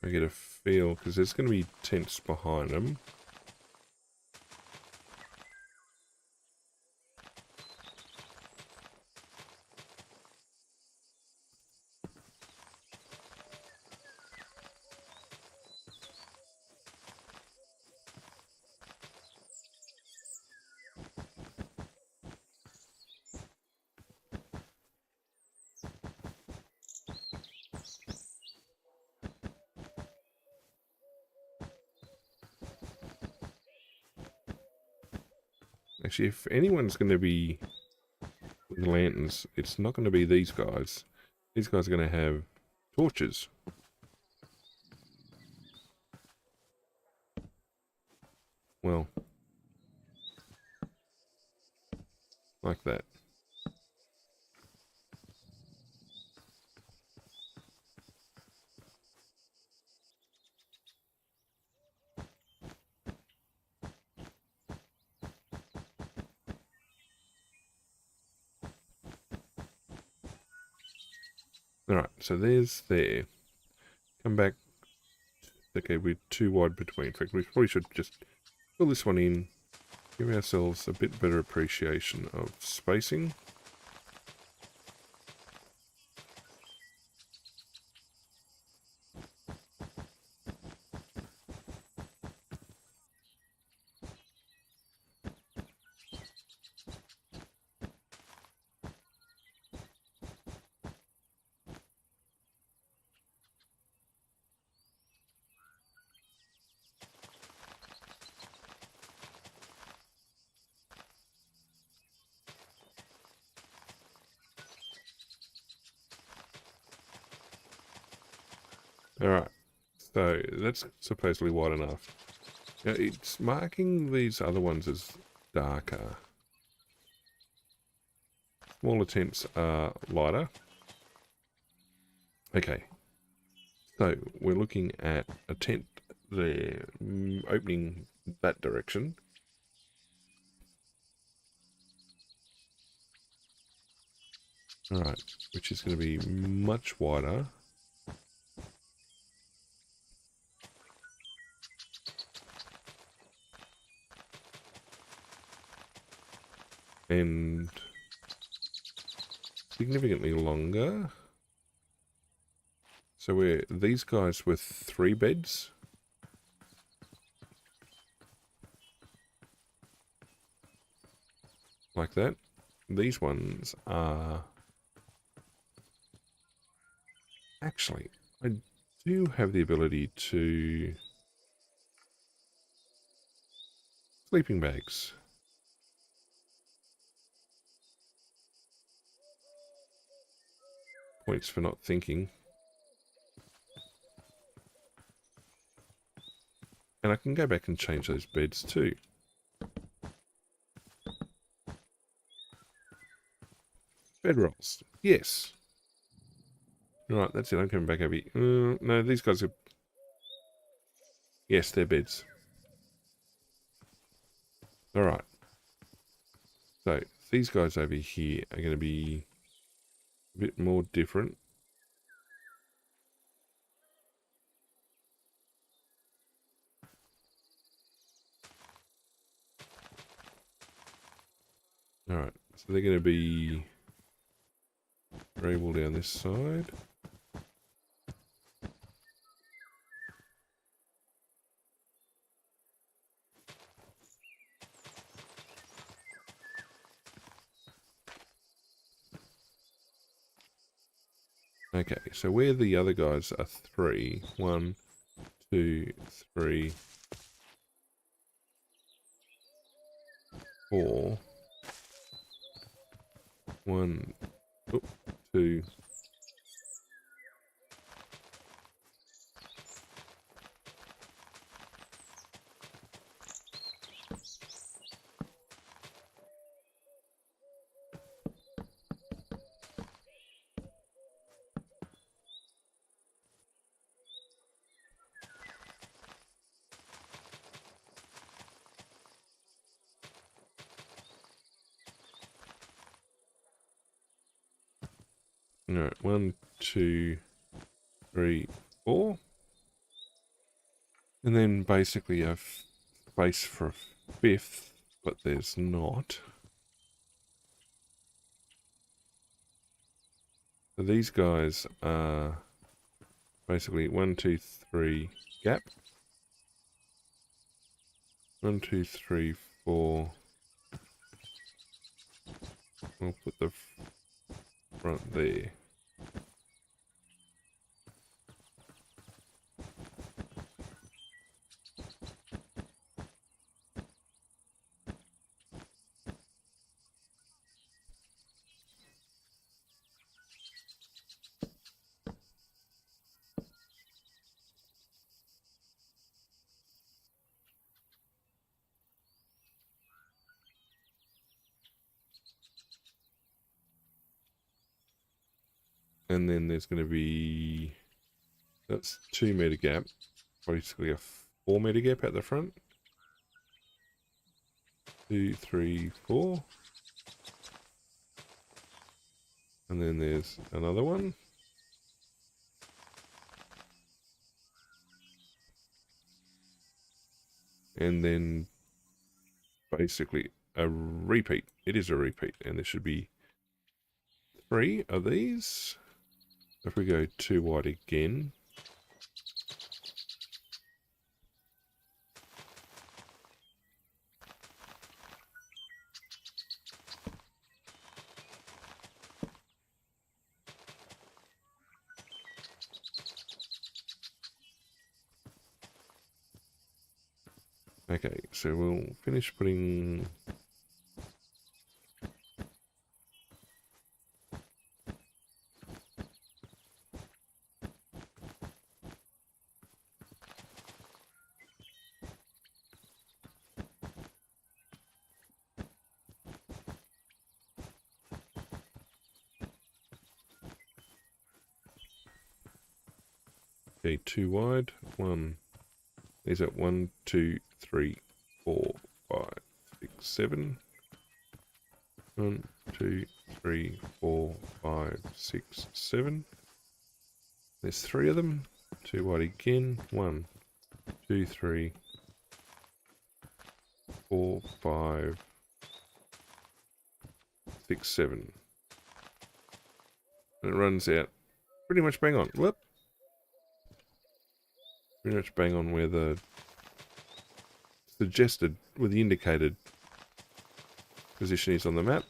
I get a feel, because there's going to be tents behind them. Actually, if anyone's going to be with lanterns, it's not going to be these guys. These guys are going to have torches. Well, like that. Alright, so there's there. Come back. Okay, we're too wide between. In fact, we probably should just fill this one in. Give ourselves a bit better appreciation of spacing. Alright, so that's supposedly wide enough. Now, it's marking these other ones as darker. Smaller tents are lighter. Okay, so we're looking at a tent there, opening that direction. Alright, which is going to be much wider. And significantly longer. So we're these guys with 3 beds. Like that. These ones are... Actually, I do have the ability to... Sleeping bags. Points for not thinking. And I can go back and change those beds too. Bedrolls. Yes. Right, that's it. I'm coming back over here. No, these guys are... Yes, they're beds. Alright. So, these guys over here are going to be a bit more different. Alright, so they're going to be variable down this side. Okay, so where the other guys are 3, 1, 2, 3, 4. 1, 2. Alright, 1, 2, 3, 4. And then basically a space for a fifth, but there's not. So these guys are basically 1, 2, 3 gap. 1, 2, 3, 4. We'll put the front there. And then there's going to be, that's 2 meter gap, basically a 4 meter gap at the front. 2, 3, 4. And then there's another one. And then basically a repeat. It is a repeat, and there should be 3 of these. If we go too wide again, okay, so we'll finish putting okay, too wide. These at 1, 2, 3, 4, 5, 6, 7. 1, 2, 3, 4, 5, 6, 7. There's 3 of them. Too wide again. 1, 2, 3, 4, 5, 6, 7. And it runs out pretty much bang on. Whoop. Pretty much bang on where the suggested, where the indicated position is on the map.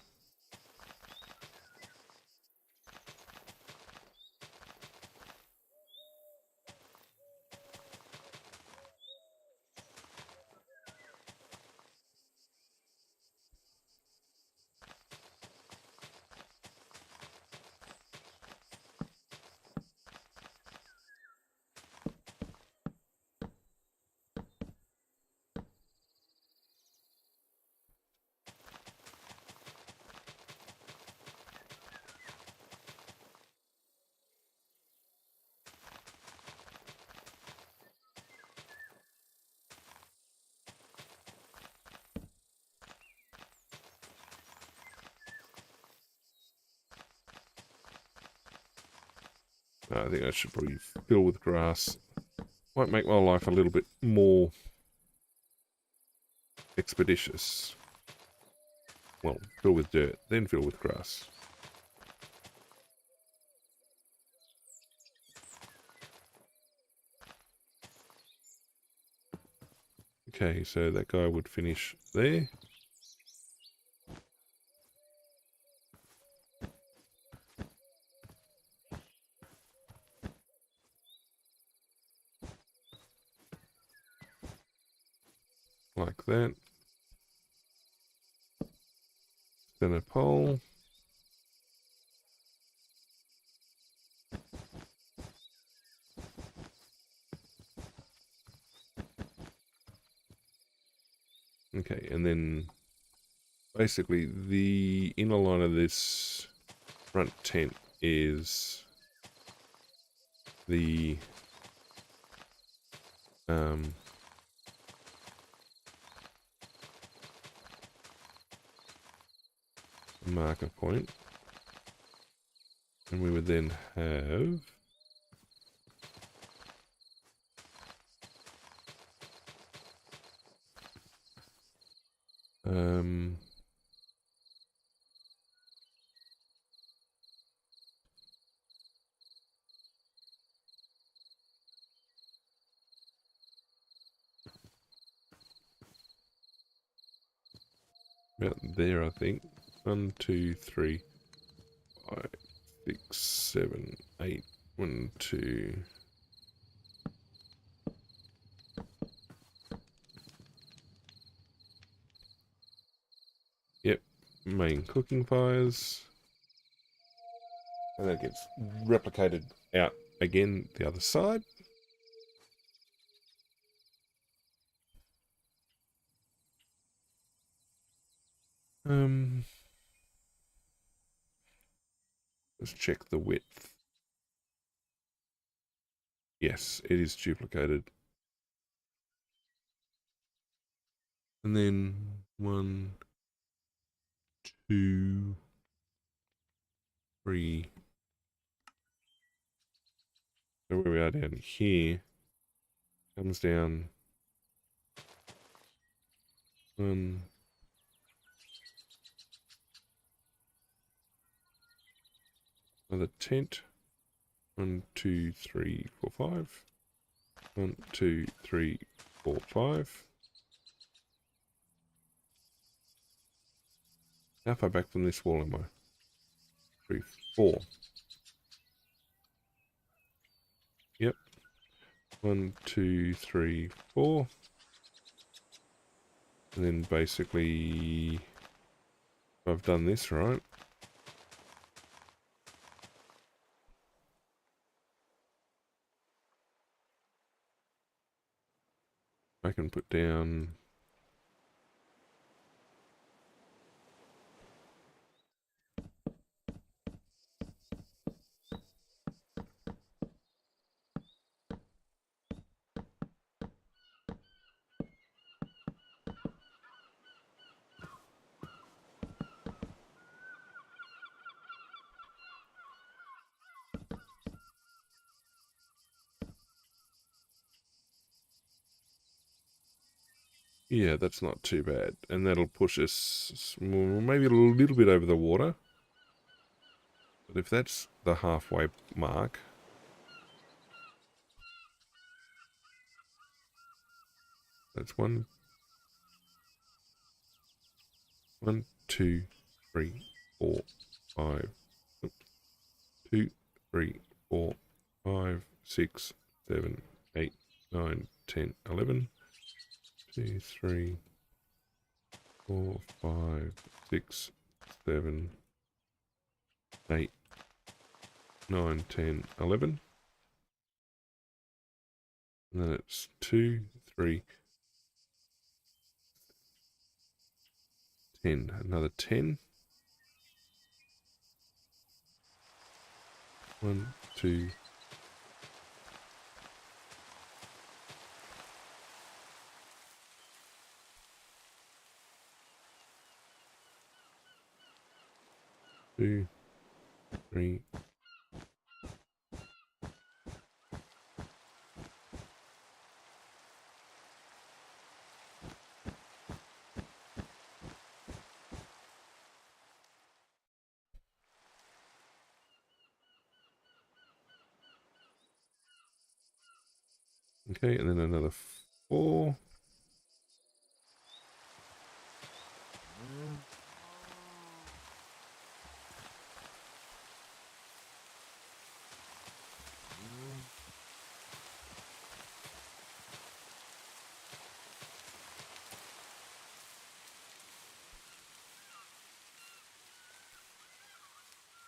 I think I should probably fill with grass. Might make my life a little bit more expeditious. Well, fill with dirt, then fill with grass. Okay, so that guy would finish there. Like that. Then a pole. Okay, and then basically the inner line of this front tent is the marker point, and we would then have about there, I think. 1, 2, 3, 5, 6, 7, 8. 1, 2. Yep, main cooking fires. And that gets replicated out again the other side. Let's check the width. Yes, it is duplicated. And then 1, 2, 3. So where we are down here comes down 1, another tent. 1, 2, 3, 4, 5. 1, 2, 3, 4, 5. How far back from this wall am I? 3, 4. Yep. 1, 2, 3, 4. And then basically, if I've done this right, I can put down yeah, that's not too bad. And that'll push us maybe a little bit over the water. But if that's the halfway mark, that's 1, 2, 3, 4, 5. 2, 3, 4, 5, 6, 7, 8, 9, 10, 11. 2, 3, 4, 5, 6, 7, 8, 9, 10, 11. And then it's 2, 3, 10. Another 10. 1, 2, 2, 3. Okay, and then another 4.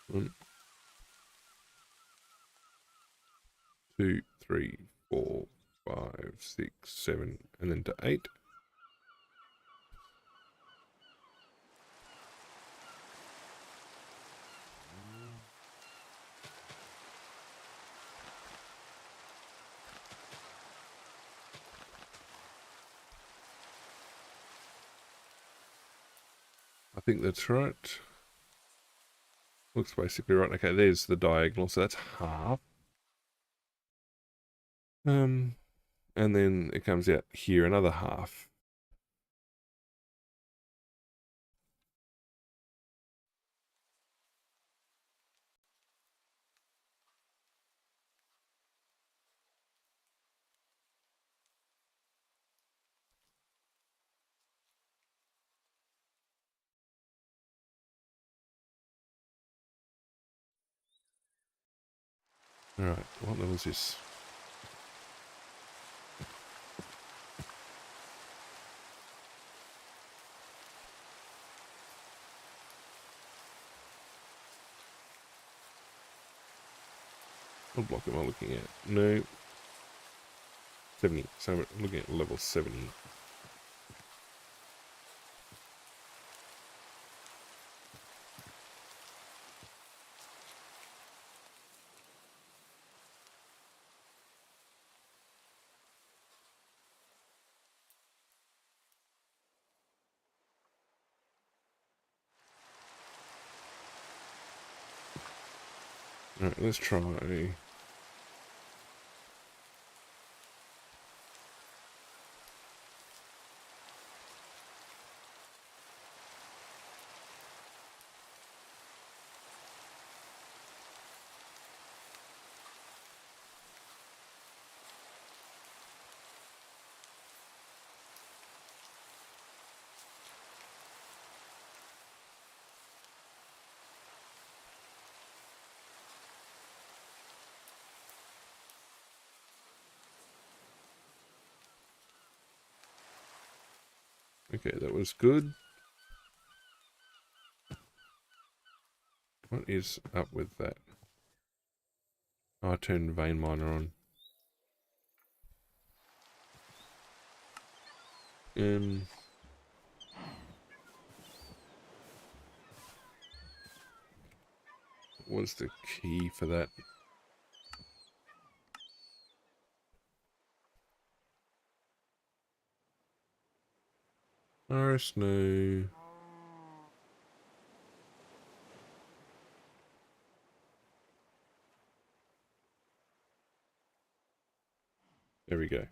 One, 2, 3, 4, 5, 6, 7, and then to 8. I think that's right. Looks basically right. Okay, there's the diagonal, so that's half. And then it comes out here another half. Alright, what level is this? What block am I looking at? No. 70. So I'm looking at level 70. Alright, let's try. Okay, that was good. What is up with that? Oh, I turned vein miner on. What's the key for that? RS, no. There we go.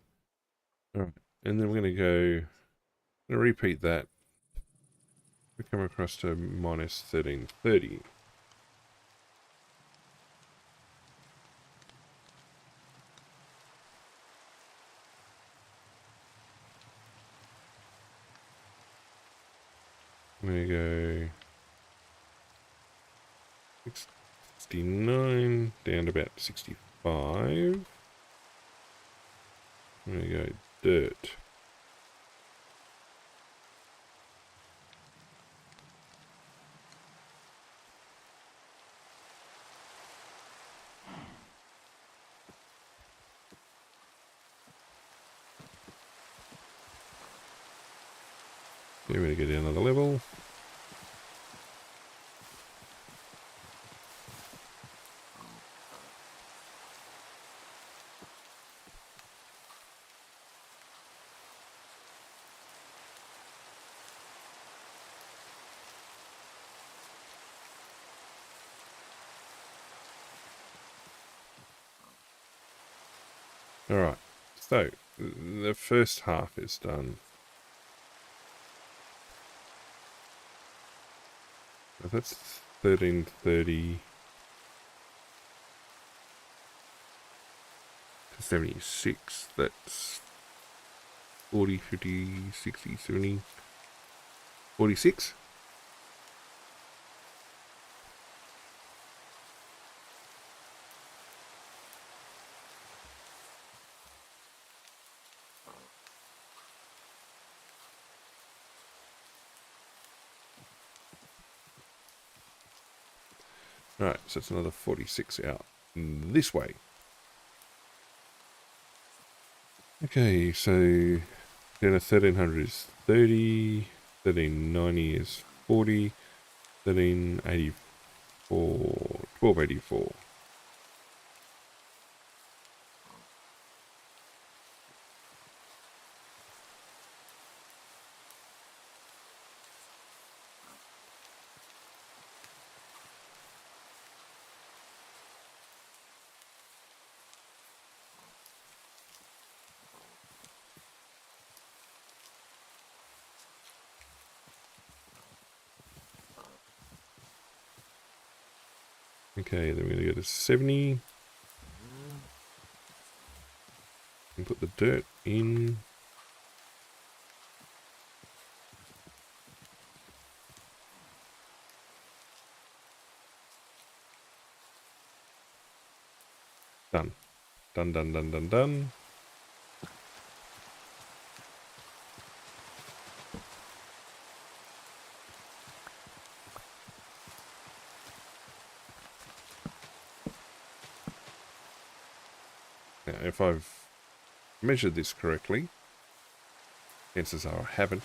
Alright, and then we're going to go, repeat that. We come across to minus 1330. I'm going to go 69 down to about 65. I'm going to go dirt. We're going to go down another level. Alright, so the first half is done. So that's 1330 to 76. That's 40, 50, 60, 70, 46. Alright, so it's another 46 out this way. Okay, so then a 1300 is 30, 1390 is 40, 1384, 1284. Okay, then we're going to go to 70. And put the dirt in. Done. Done, done, done, done, done. Now, if I've measured this correctly, chances are I haven't.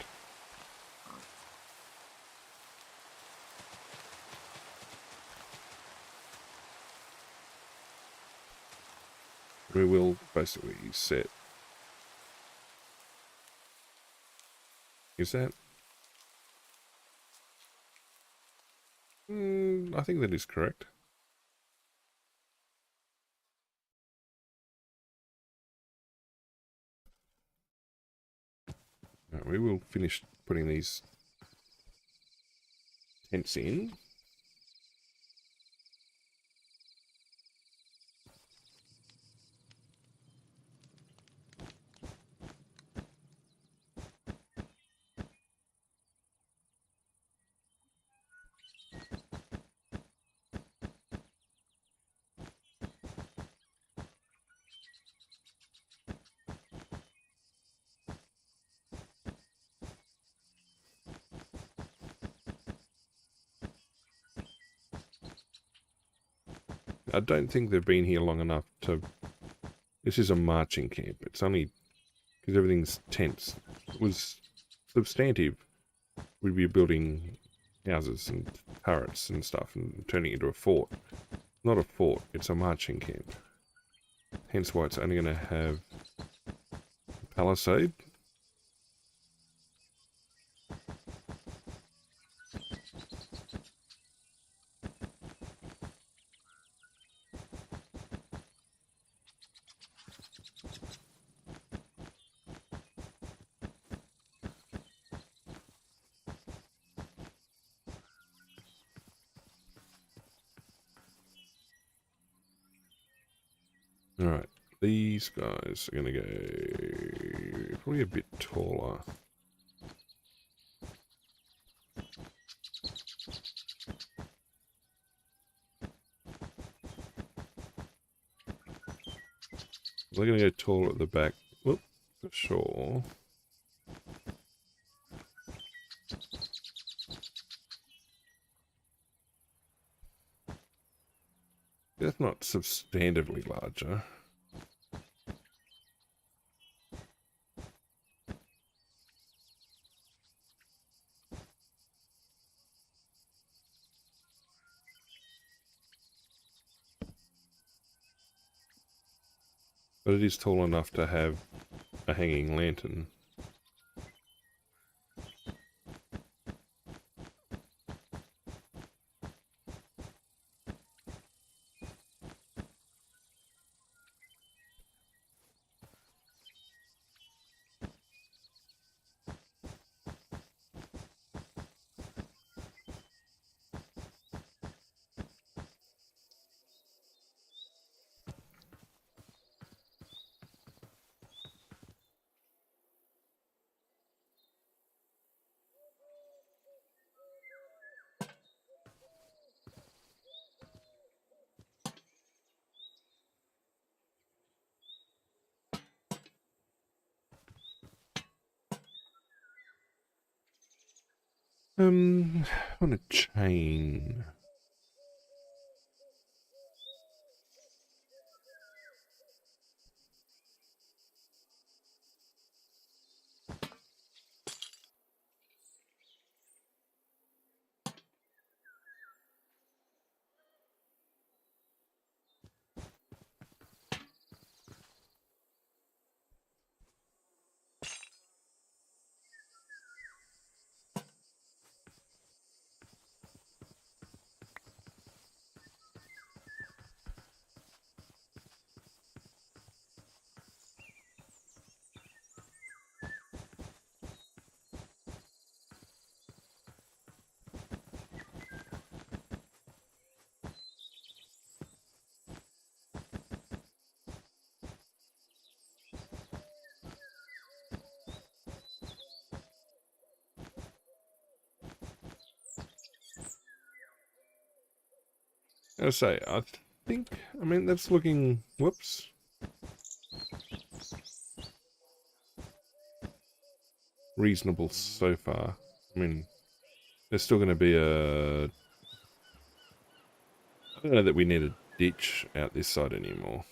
We will basically set. Is that? I think that is correct. Right, we will finish putting these tents in. I don't think they've been here long enough to... This is a marching camp. It's only because everything's tents. If it was substantive, we'd be building houses and turrets and stuff and turning it into a fort. Not a fort, it's a marching camp. Hence why it's only going to have a palisade. Alright, these guys are going to go probably a bit taller. They're going to go taller at the back. Whoop, for sure. That's not substantively larger. But it is tall enough to have a hanging lantern. On a chain. I say, I think, I mean, that's looking, whoops. Reasonable so far. I mean, there's still going to be a... I don't know that we need a ditch out this side anymore.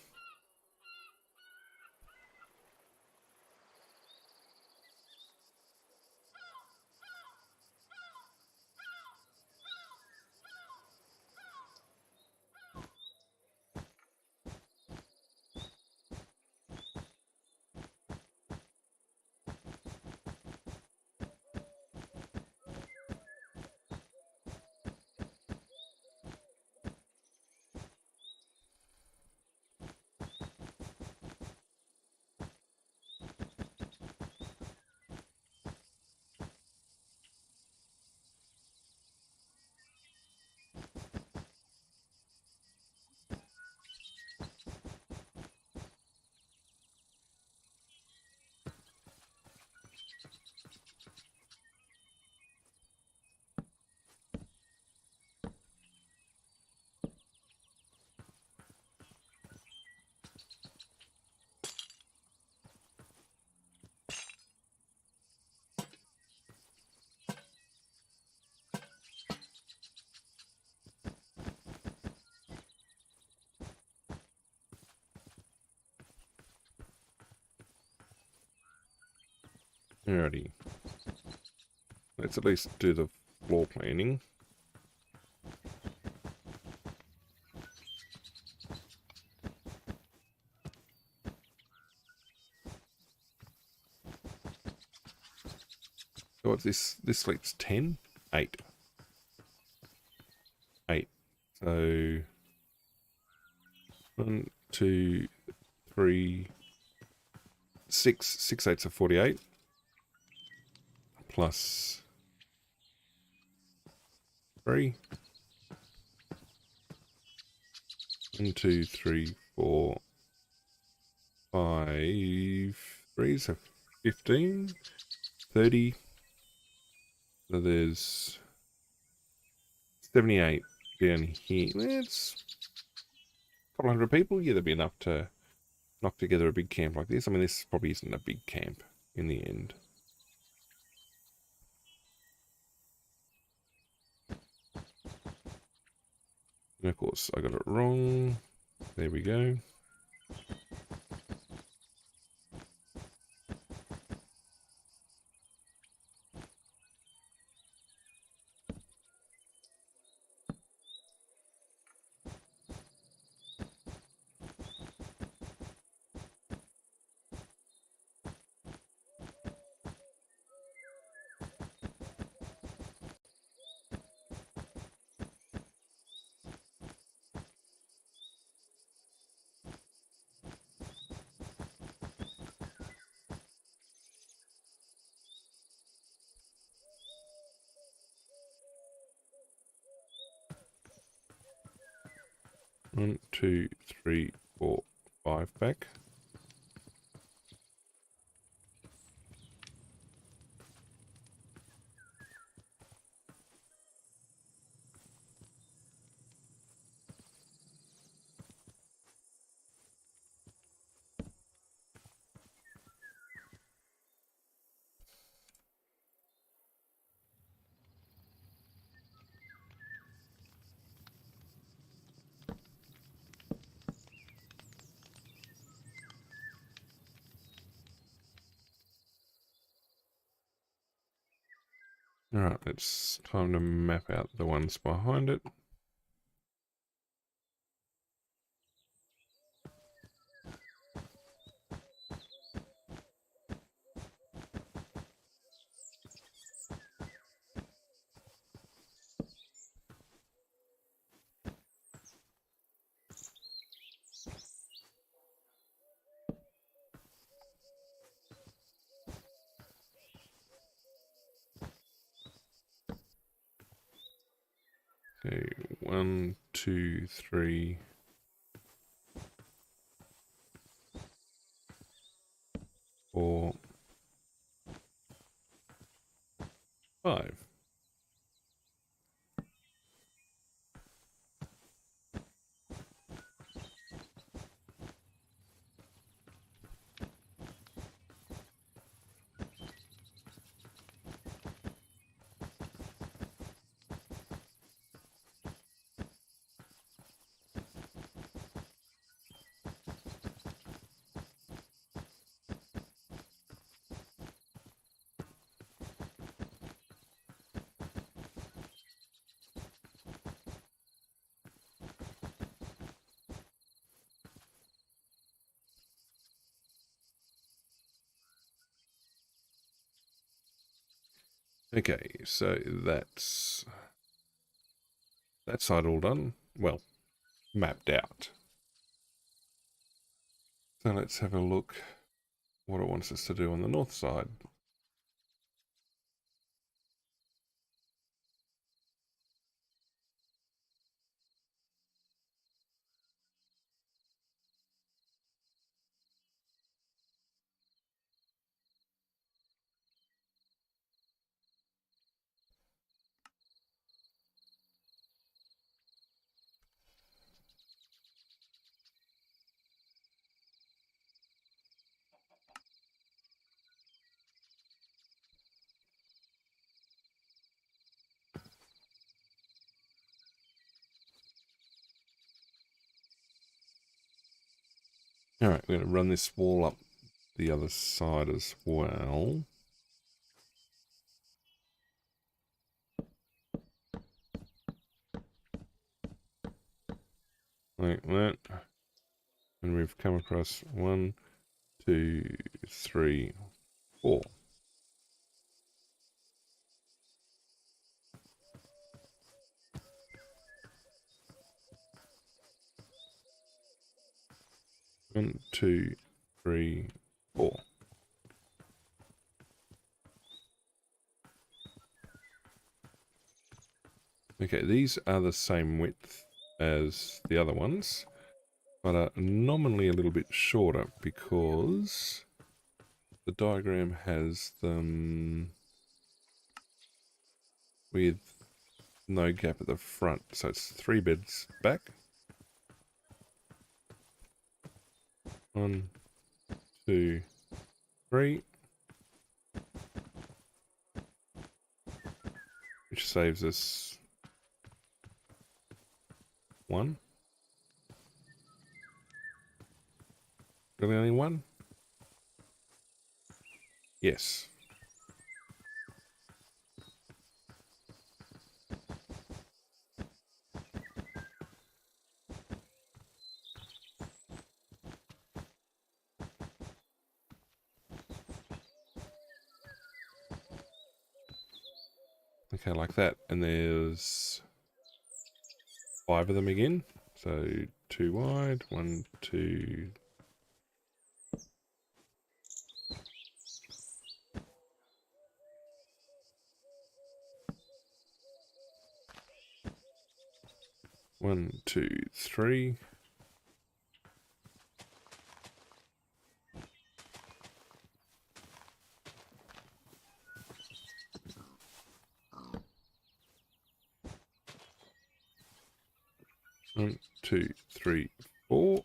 Alrighty. Let's at least do the floor planning. So what's this? This sleeps 10? 8. 8. So 1, 2, 3, 6. 6 eights are 48. Plus 3. 1, 2, 3, 4, 5. 3 so 15. 30. So there's 78 down here. That's a couple hundred people. Yeah, that'd be enough to knock together a big camp like this. I mean, this probably isn't a big camp in the end. And of course, I got it wrong. There we go. One, 2, 3, 4, 5 back. Alright, it's time to map out the ones behind it. Okay, 1, 2, 3, 4, 5. Okay, so that's that side all done. Well, mapped out. So let's have a look what it wants us to do on the north side. Alright, we're going to run this wall up the other side as well. Like that. And we've come across 1, 2, 3, 4. One, two, three, 4. Okay, these are the same width as the other ones, but are nominally a little bit shorter because the diagram has them with no gap at the front. So it's 3 beds back. 1, 2, 3. Which saves us 1. Really only 1? Yes. Okay, like that. And there's 5 of them again. So 2 wide, 1, 2. One, two, 3. One, two, 3, 4.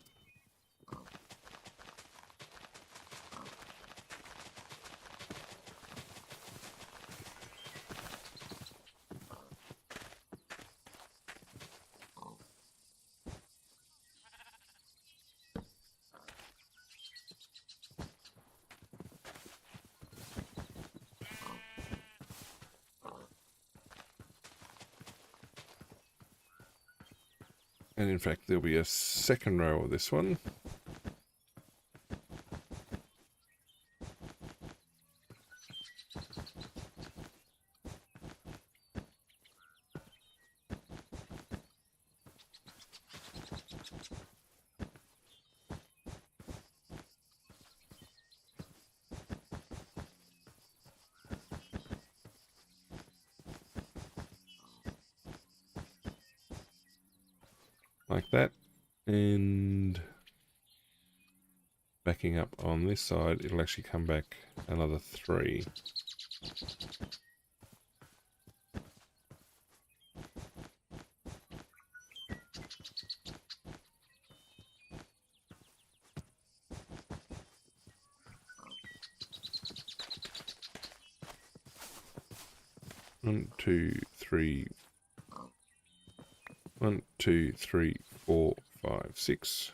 And in fact, there'll be a second row of this one. Like that. And backing up on this side, it'll actually come back another 3. One, two, 3. 1, 2, 3, 4, 5, 6.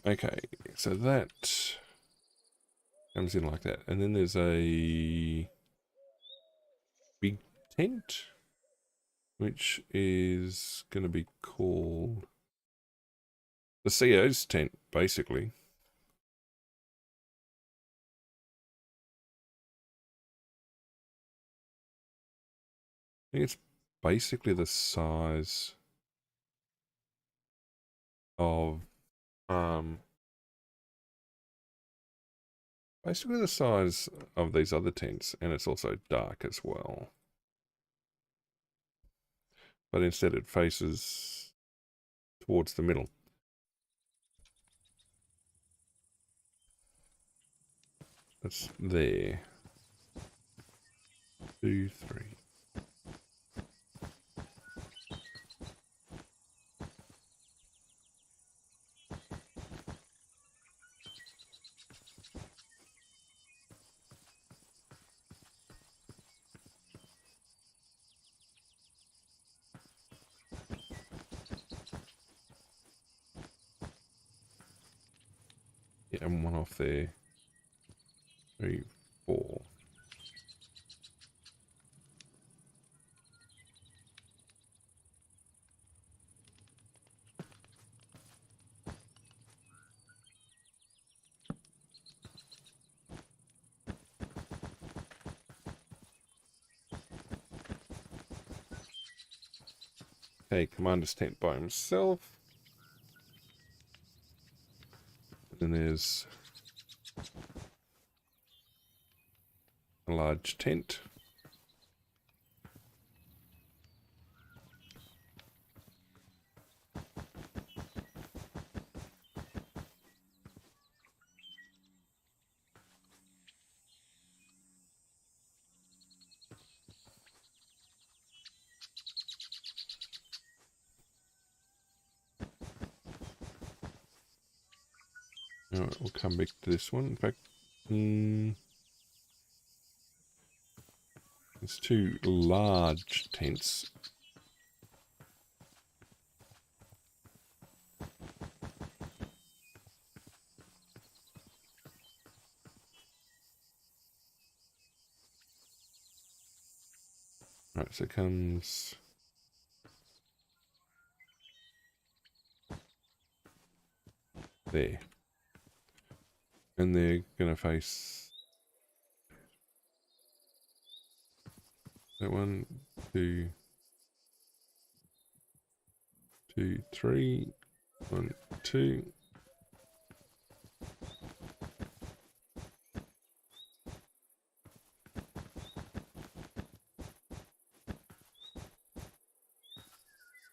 Okay, so that comes in like that. And then there's a big tent, which is going to be called the CO's tent, basically. I think it's basically the size of basically the size of these other tents, and it's also dark as well. But instead it faces towards the middle. That's there. 2, 3. Yeah, and one off there. 3, 4. Okay, Commander's tent by himself. And then there's a large tent. Alright, we'll come back to this one. In fact, there's 2 large tents. Right, so it comes there. And they're going to face that 1, 2, 2, 3, 1, 2.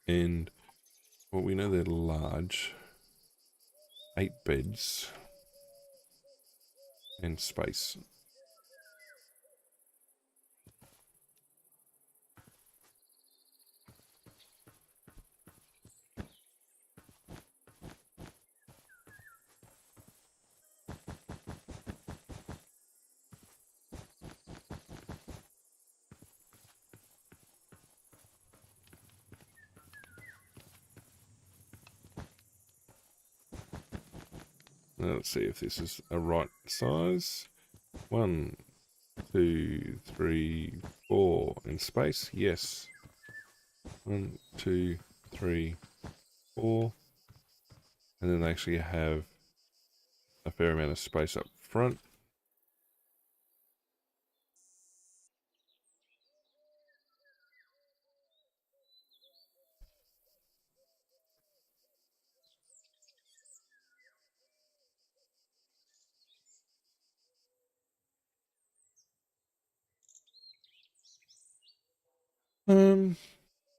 And well, we know they're large. 8 beds and space. Now let's see if this is a right size. 1, 2, 3, 4 in space. Yes. 1, 2, 3, 4. And then they actually have a fair amount of space up front. And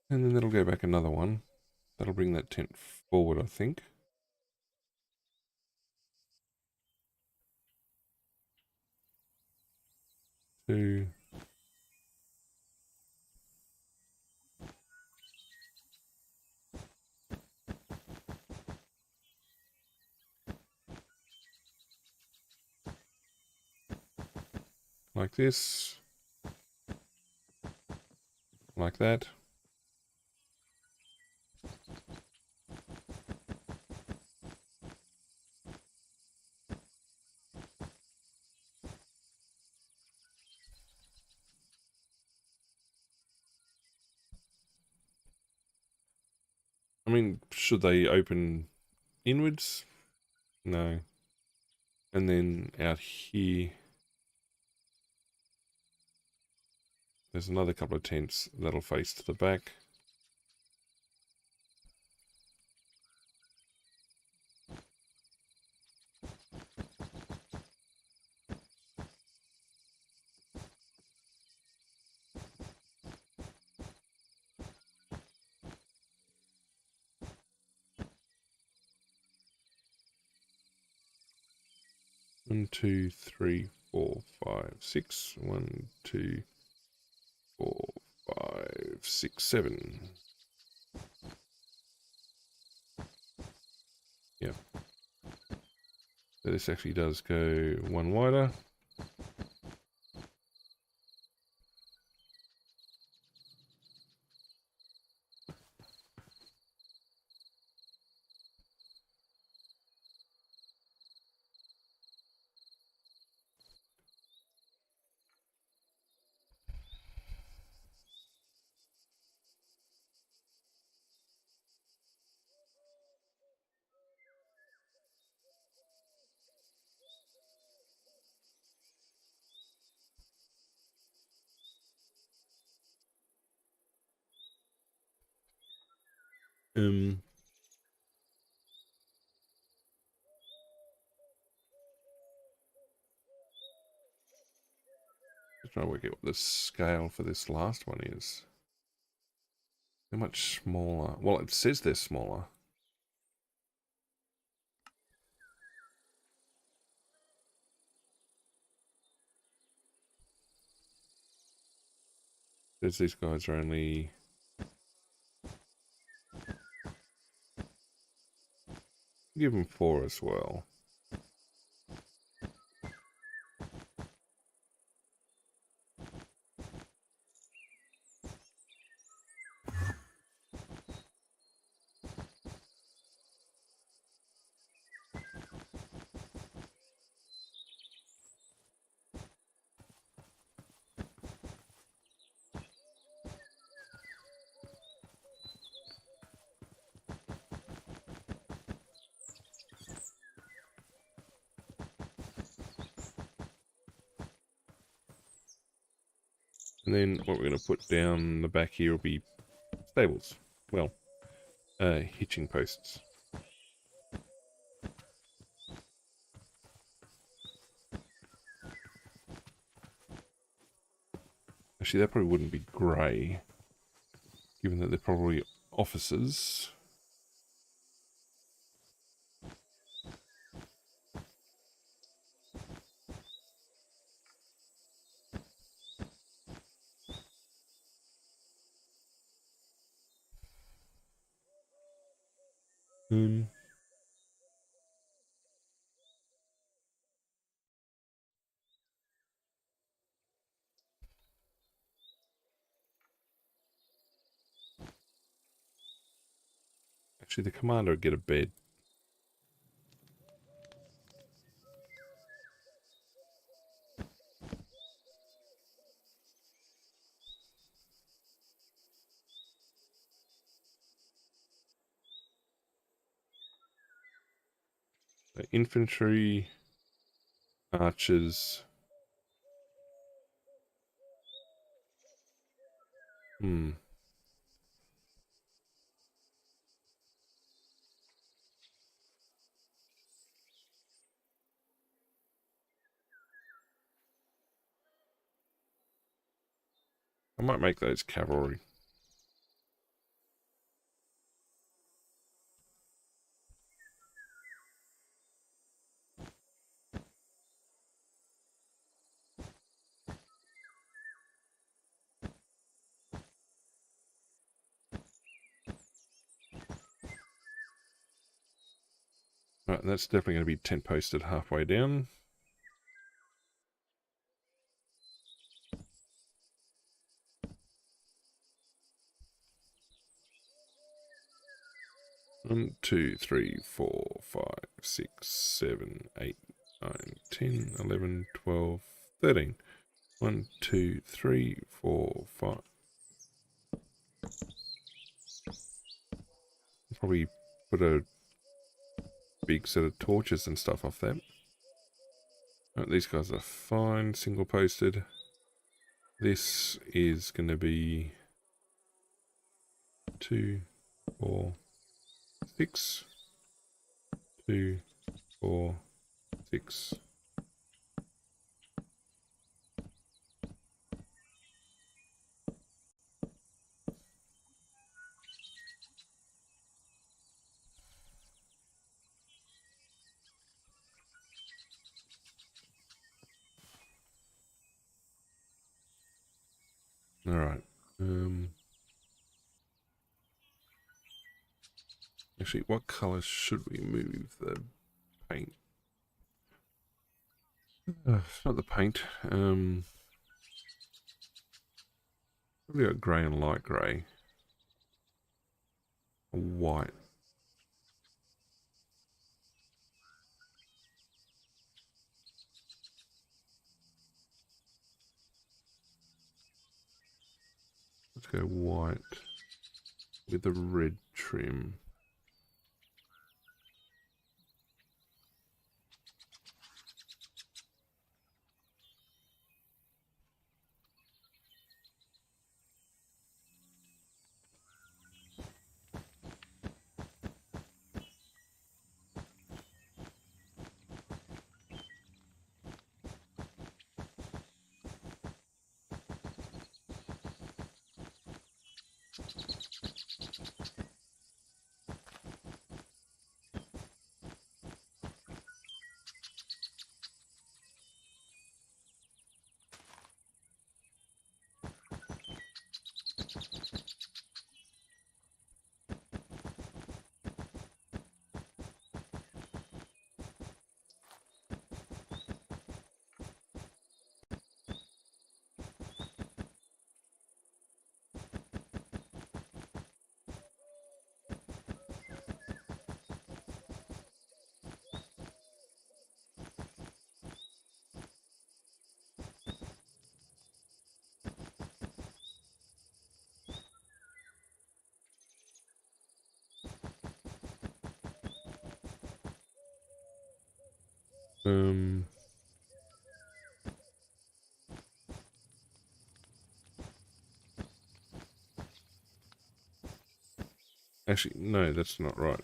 then that'll go back another one. That'll bring that tent forward, I think. Two. Like this. Like that. mean, should they open inwards? No. And then out here, there's another couple of tents that'll face to the back. One, two, three, 4, 5, 6. 1, 2, 4, 5, 6, 7. Yep. So this actually does go one wider. Just trying to work out what the scale for this last one is. They're much smaller. Well, it says they're smaller. Says these guys are only... Give them 4 as well. And then what we're going to put down the back here will be stables. Well, hitching posts. Actually, that probably wouldn't be grey, given that they're probably offices. Actually, the commander would get a bed. The infantry, archers. I might make those cavalry. Right, that's definitely going to be tent posted halfway down. One, 2, 3, 4, 5, 6, 7, 8, 9, 10, 11, 12, 13. 1, 2, 3, 4, 5. probably put a big set of torches and stuff off them. Right, these guys are fine, single posted. This is going to be 2, 4, 6. 2, 4, 6. All right. Actually, what colors should we move the paint? Not the paint. Probably got grey and light grey. White. Let's go white with the red trim. Actually, no, that's not right.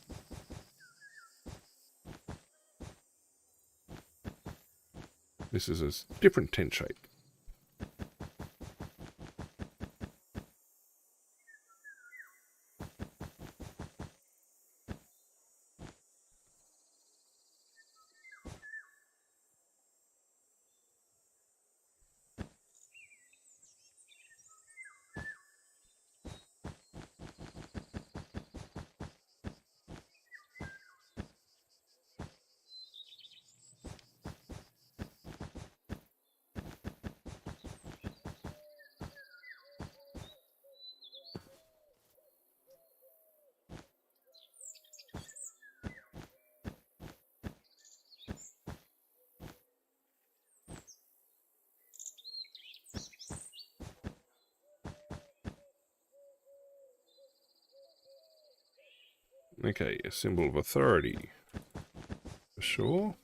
This is a different tent shape. Okay, a symbol of authority. For sure.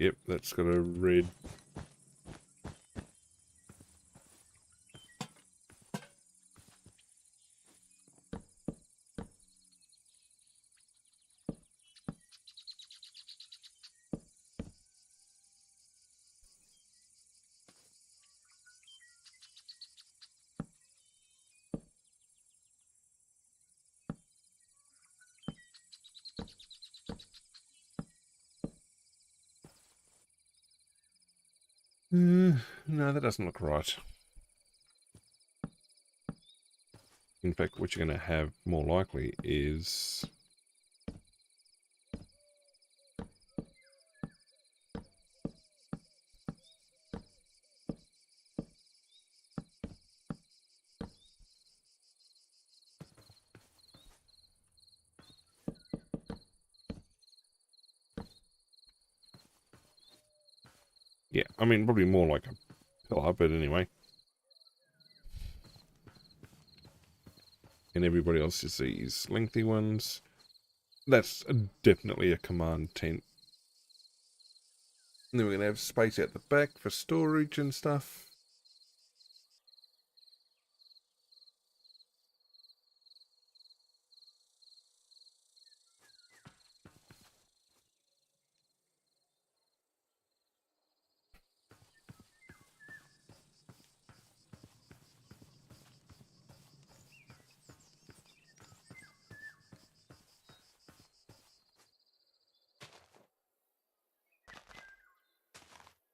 yep, that's got a red. No, that doesn't look right. In fact, what you're going to have more likely is... yeah, I mean, probably more like a pillar, but anyway. And everybody else is these lengthy ones. That's definitely a command tent. And then we're going to have space out the back for storage and stuff.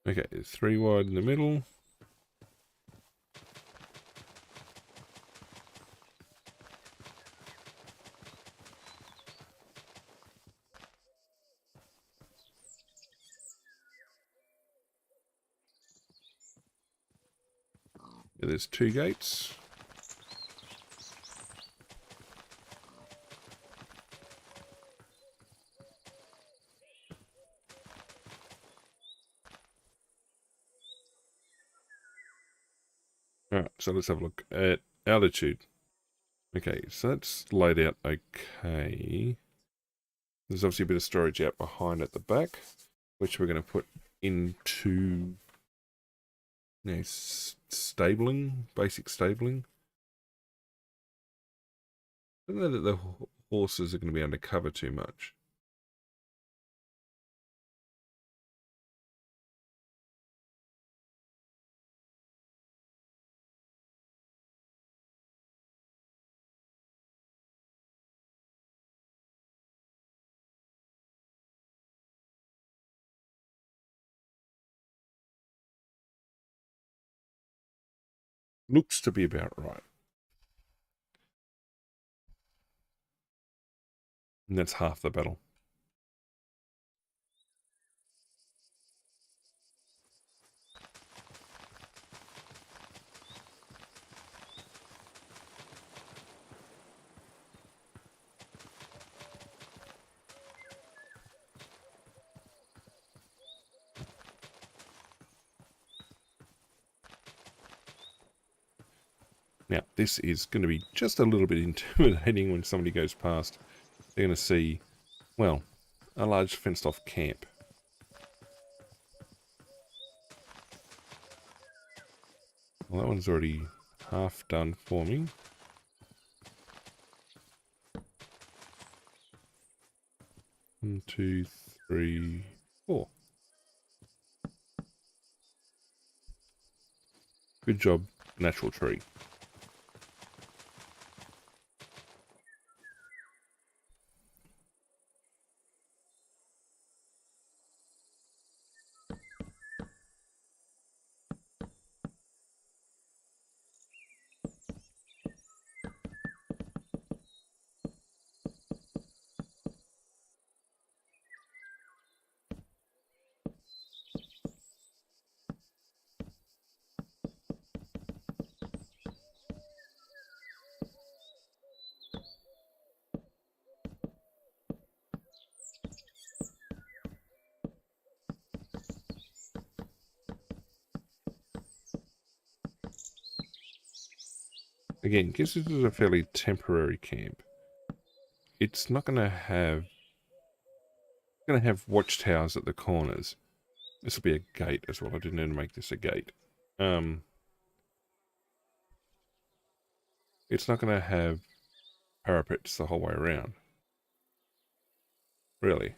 Okay, 3 wide in the middle. There's 2 gates. Alright, so let's have a look at altitude. Okay, so that's laid out okay. There's obviously a bit of storage out behind at the back, which we're going to put into stabling, basic stabling. I don't know that the horses are going to be undercover too much. Looks to be about right. And that's half the battle. Now, this is going to be just a little bit intimidating when somebody goes past. They're going to see, well, a large fenced-off camp. Well, that one's already half done for me. One, 2, 3, 4. Good job, natural tree. Again, because this is a fairly temporary camp, it's not going to have watchtowers at the corners. This will be a gate as well. I didn't even make this a gate. It's not going to have parapets the whole way around. Really.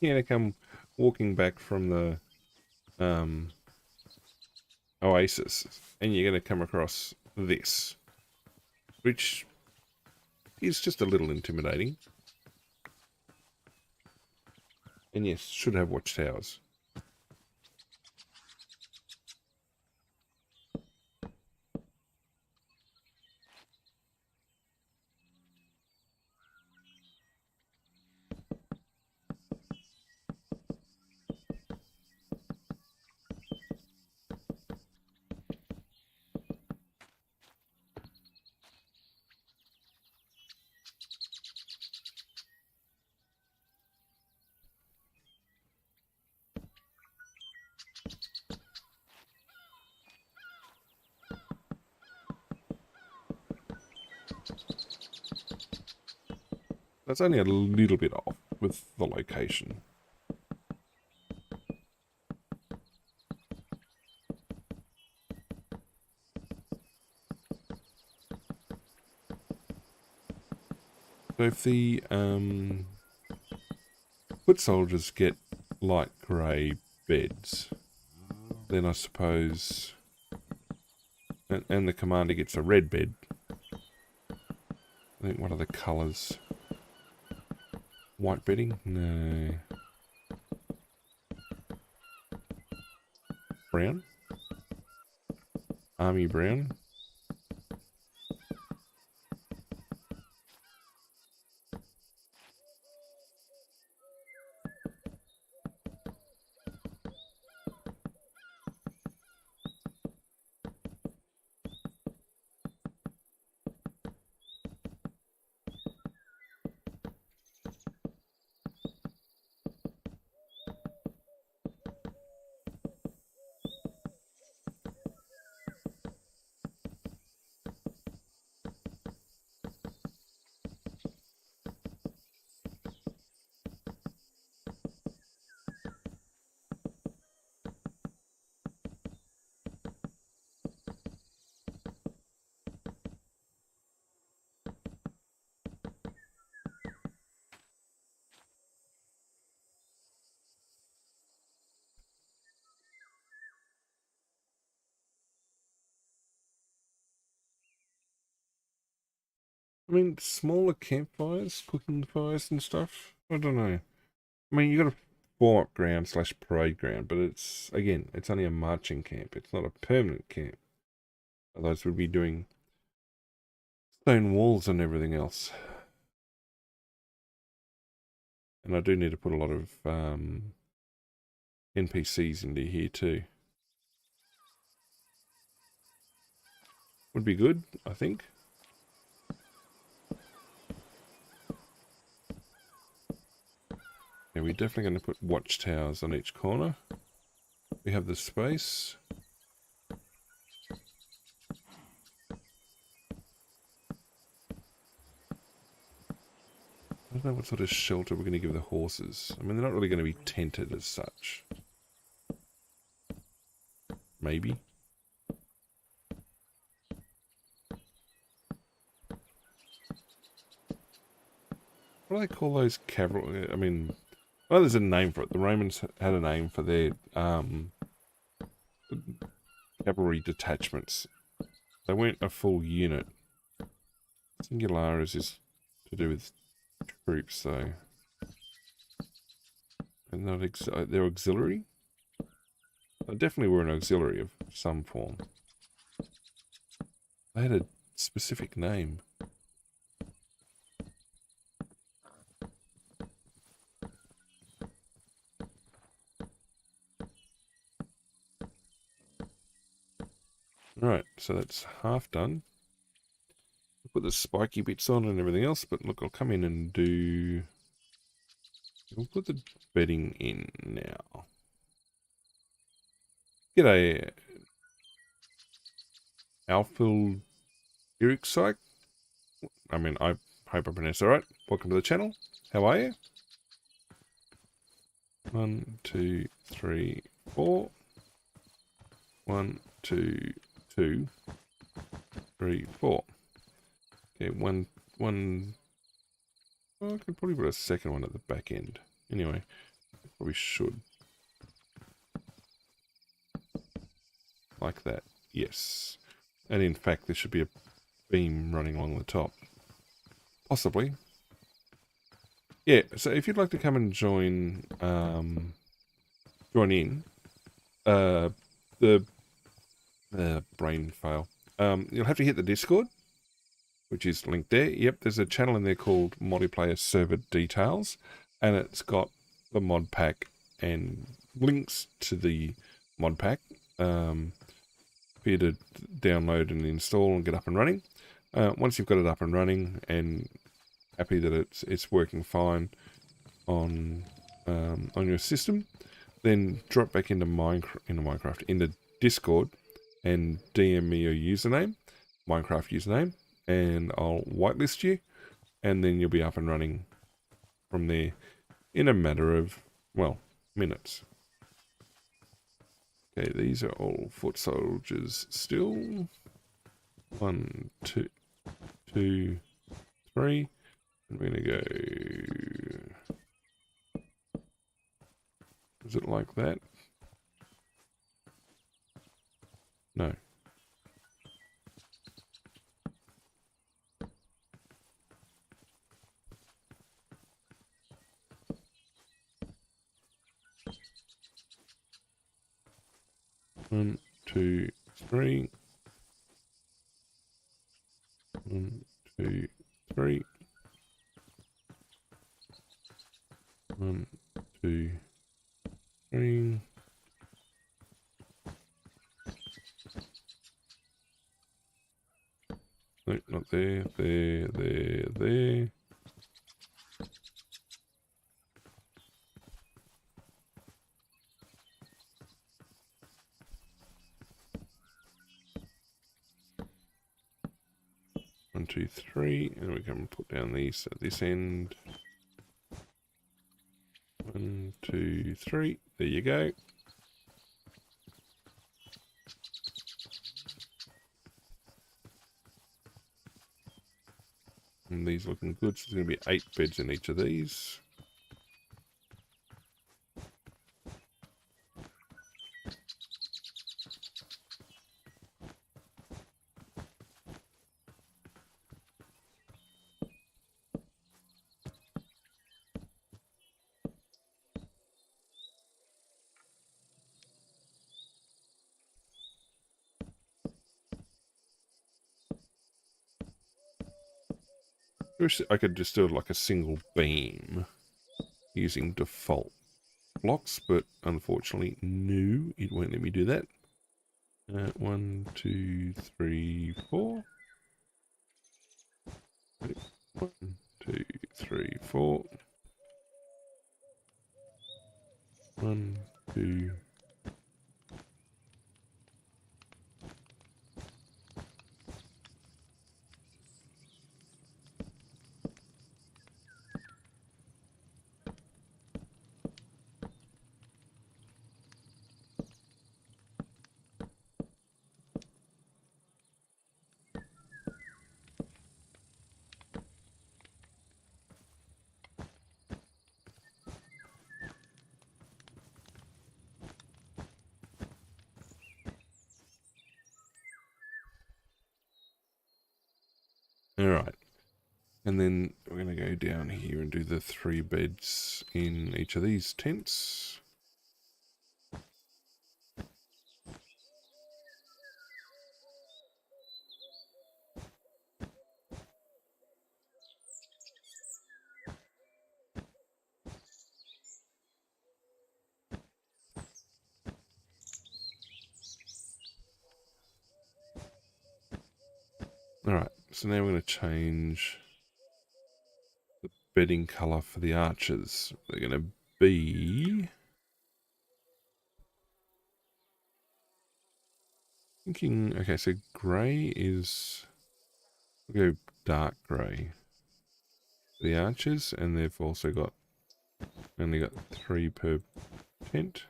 You're going to come walking back from the oasis, and you're going to come across this, which is just a little intimidating. And yes, should have watchtowers. That's only a little bit off with the location. So if the foot soldiers get light grey beds, then I suppose, and the commander gets a red bed. I think one of the colours. White bedding? No. Brown? Army brown? I mean, smaller campfires, cooking fires and stuff. I don't know. I mean, you got a warm-up ground / parade ground, but it's, again, it's only a marching camp. It's not a permanent camp. Otherwise, we'd be doing stone walls and everything else. And I do need to put a lot of NPCs into here too. Would be good, I think. Yeah, we're definitely going to put watchtowers on each corner. We have the space. I don't know what sort of shelter we're going to give the horses. I mean, they're not really going to be tented as such. Maybe. What do they call those cavalry? I mean, well, there's a name for it. The Romans had a name for their cavalry detachments. They weren't a full unit. Singularis is to do with troops, so and not they're auxiliary. They definitely were an auxiliary of some form. They had a specific name. Right, so that's half done. Put the spiky bits on and everything else, but look, I'll come in and do... We'll put the bedding in now. G'day, Alphil Irixike. I mean, I hope I pronounced it right. Welcome to the channel. How are you? 1, 2, 3, 4. 1, 2, 2, 3, 4. Okay, one. Well, I could probably put a second one at the back end. Anyway, probably should. Like that. Yes. And in fact, there should be a beam running along the top. Possibly. Yeah, so if you'd like to come and join in, the brain fail. You'll have to hit the Discord, which is linked there. Yep, there's a channel in there called Multiplayer Server Details, and it's got the mod pack and links to the mod pack for you to download and install and get up and running. Once you've got it up and running and happy that it's working fine on your system, then drop back into into Discord and DM me your username, Minecraft username, and I'll whitelist you, and then you'll be up and running from there in a matter of, well, minutes. Okay, these are all foot soldiers still. 1, 2, 2, 3. And we're going to go... Is it like that? No. One, 2, 3. 1, 2, 3. 1, 2, 3. No, not there. There. 1, 2, 3, and we can put down these at this end. 1, 2, 3. There you go. And these looking good. So there's going to be 8 beds in each of these. Wish I could just do like a single beam using default blocks, but unfortunately, no, it won't let me do that. 1, 2, 3, 4. 1, 2, 3, 4. 1, 2. All right. And then we're going to go down here and do the 3 beds in each of these tents. All right, so now we're going to change the bedding color for the archers. They're going to be... thinking, okay, so grey is... we'll go dark grey for the archers, and they've also got... only got 3 per tent.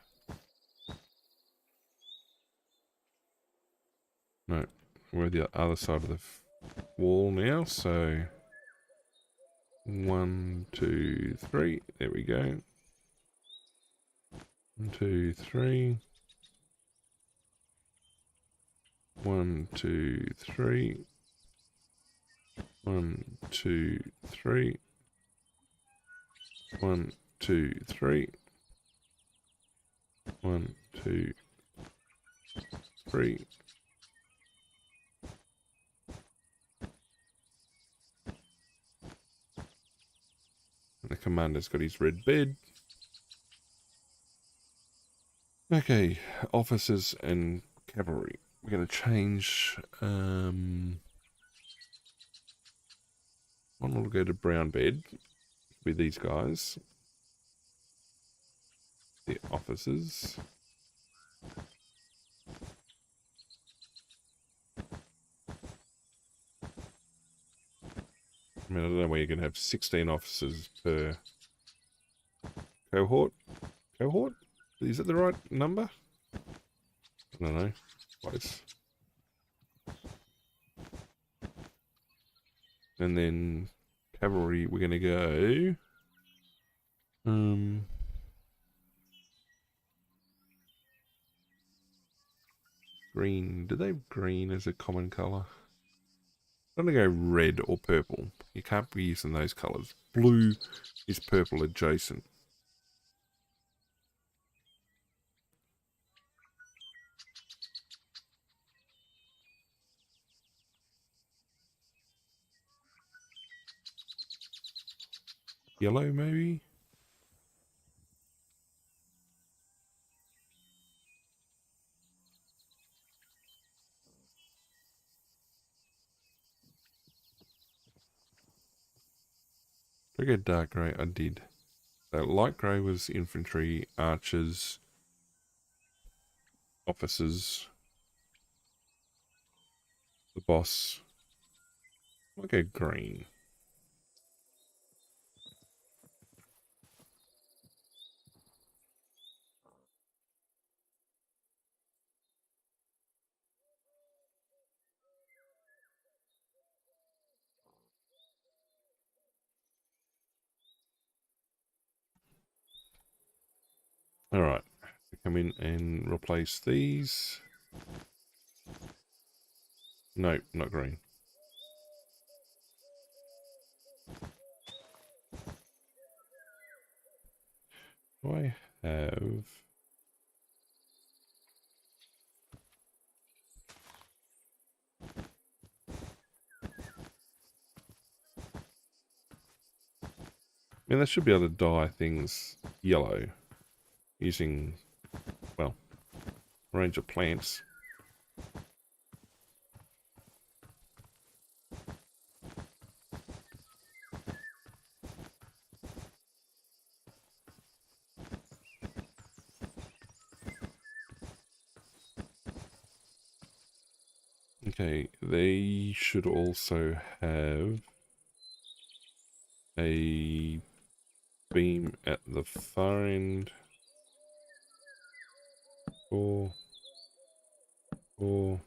No, we're at the other side of the wall now, so 1, 2, 3, there we go. 1, 2, 3. 1, 2, 3. 1, 2, 3. 1, 2, 3. 1, 2, 3. And the commander's got his red bed. Okay, officers and cavalry. We're going to change... one will go to brown bed with these guys. The officers. I mean, I don't know where you're going to have 16 officers per cohort. Cohort? Is that the right number? I don't know. Close. And then cavalry, we're going to go... green. Do they have green as a common colour? I'm going to go red or purple. You can't be using those colours. Blue is purple adjacent. Yellow, maybe? Did I go dark grey? I did. So light grey was infantry, archers, officers, the boss. I'll go green. Alright, come in and replace these. No, not green. Do I have... I mean, they should be able to dye things yellow using, well, a range of plants. Okay, they should also have a beam at the far end. 4, 4,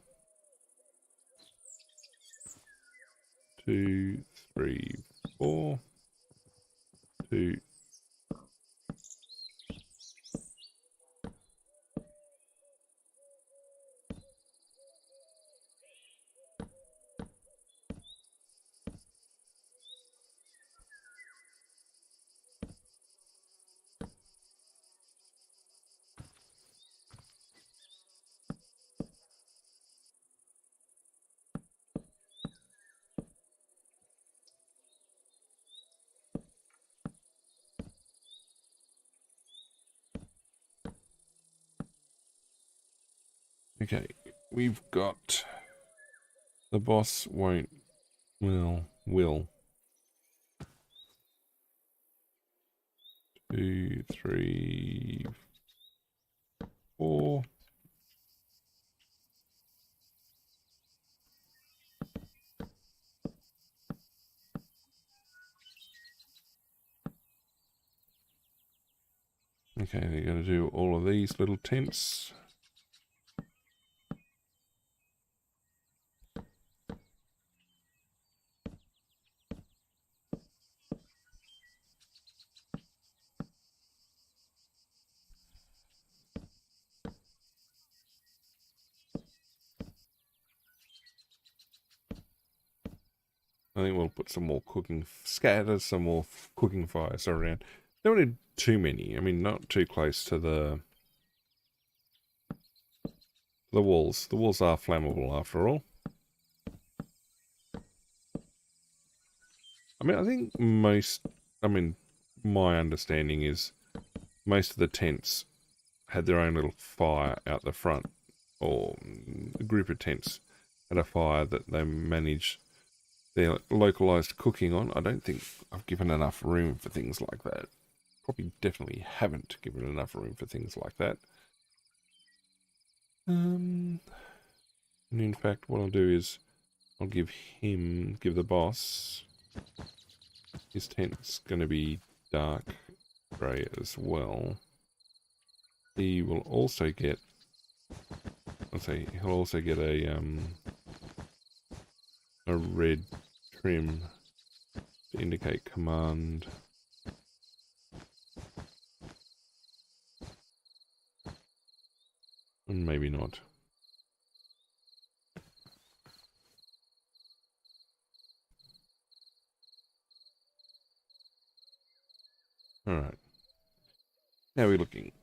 2, 3, 4, 2. Okay, we've got the boss won't, will. 2, 3, 4. Okay, they're going to do all of these little tents. I think we'll put some more scatter some more cooking fires around. Don't need too many. I mean, not too close to the walls. The walls are flammable after all. I mean, I think my understanding is most of the tents had their own little fire out the front, or a group of tents had a fire that they managed their localized cooking on. I don't think I've given enough room for things like that. Probably definitely haven't given enough room for things like that. And in fact, what I'll do is I'll give the boss, his tent's going to be dark grey as well. He will also get, he'll also get a red trim to indicate command. And maybe not. Alright. How are we looking?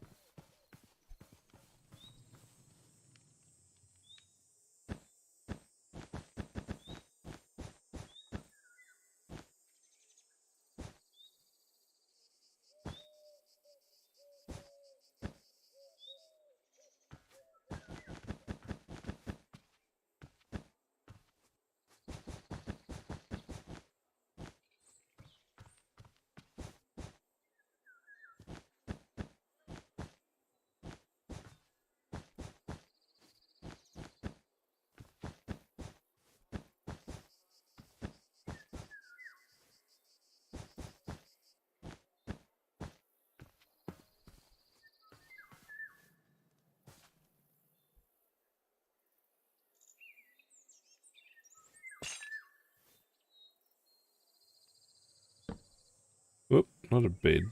Whoop, not a bed.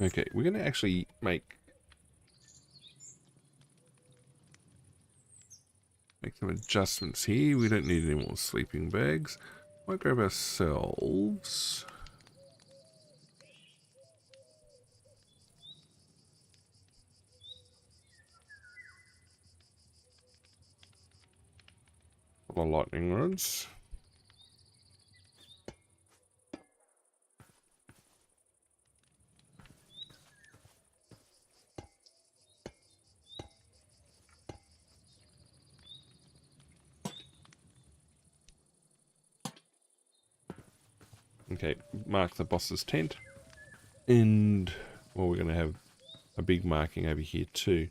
Okay, we're going to actually make some adjustments here. We don't need any more sleeping bags. Might grab ourselves the lightning rods. Okay, mark the boss's tent. And, well, we're going to have a big marking over here too.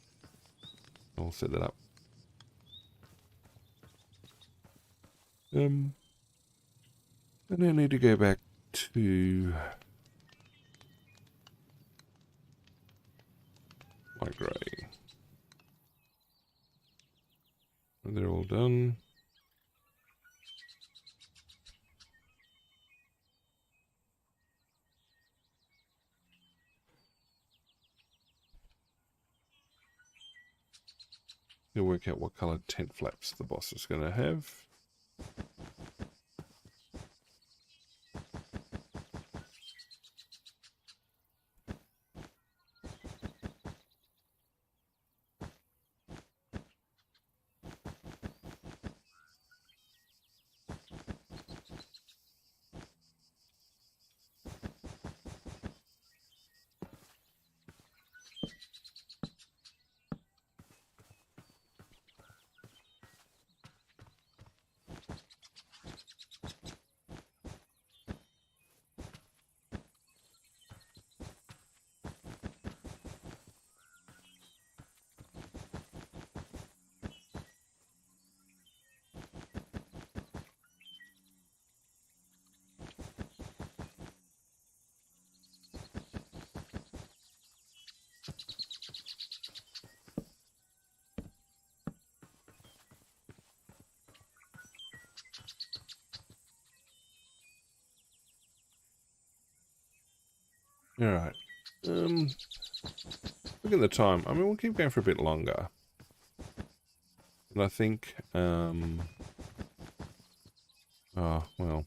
I'll set that up. And I need to go back to light grey. And they're all done. You'll work out what colour tent flaps the boss is going to have. Alright. Look at the time. I mean, we'll keep going for a bit longer. And I think, oh, well,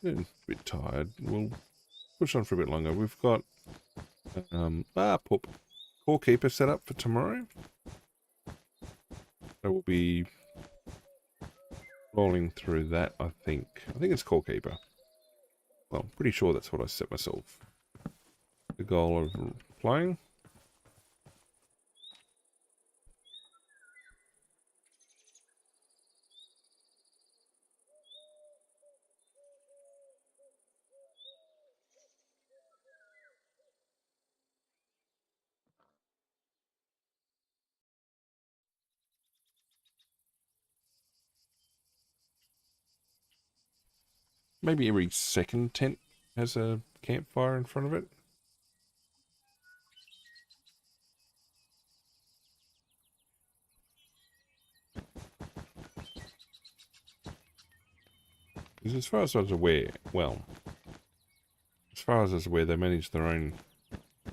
a bit tired. We'll push on for a bit longer. We've got, poop. Core Keeper set up for tomorrow. So we'll be rolling through that, I think. I think it's Core Keeper. Well, I'm pretty sure that's what I set myself the goal of playing. Maybe every second tent has a campfire in front of it. Because as far as I was aware, well, as far as I was aware, they manage their own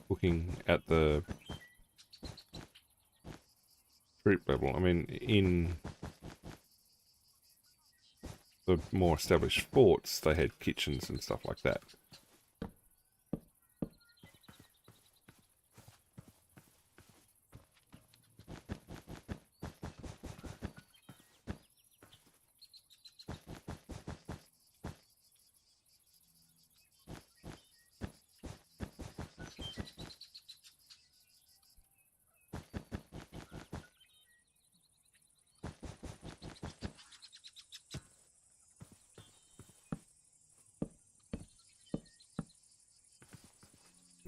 cooking at the troop level. I mean, in the more established forts, they had kitchens and stuff like that.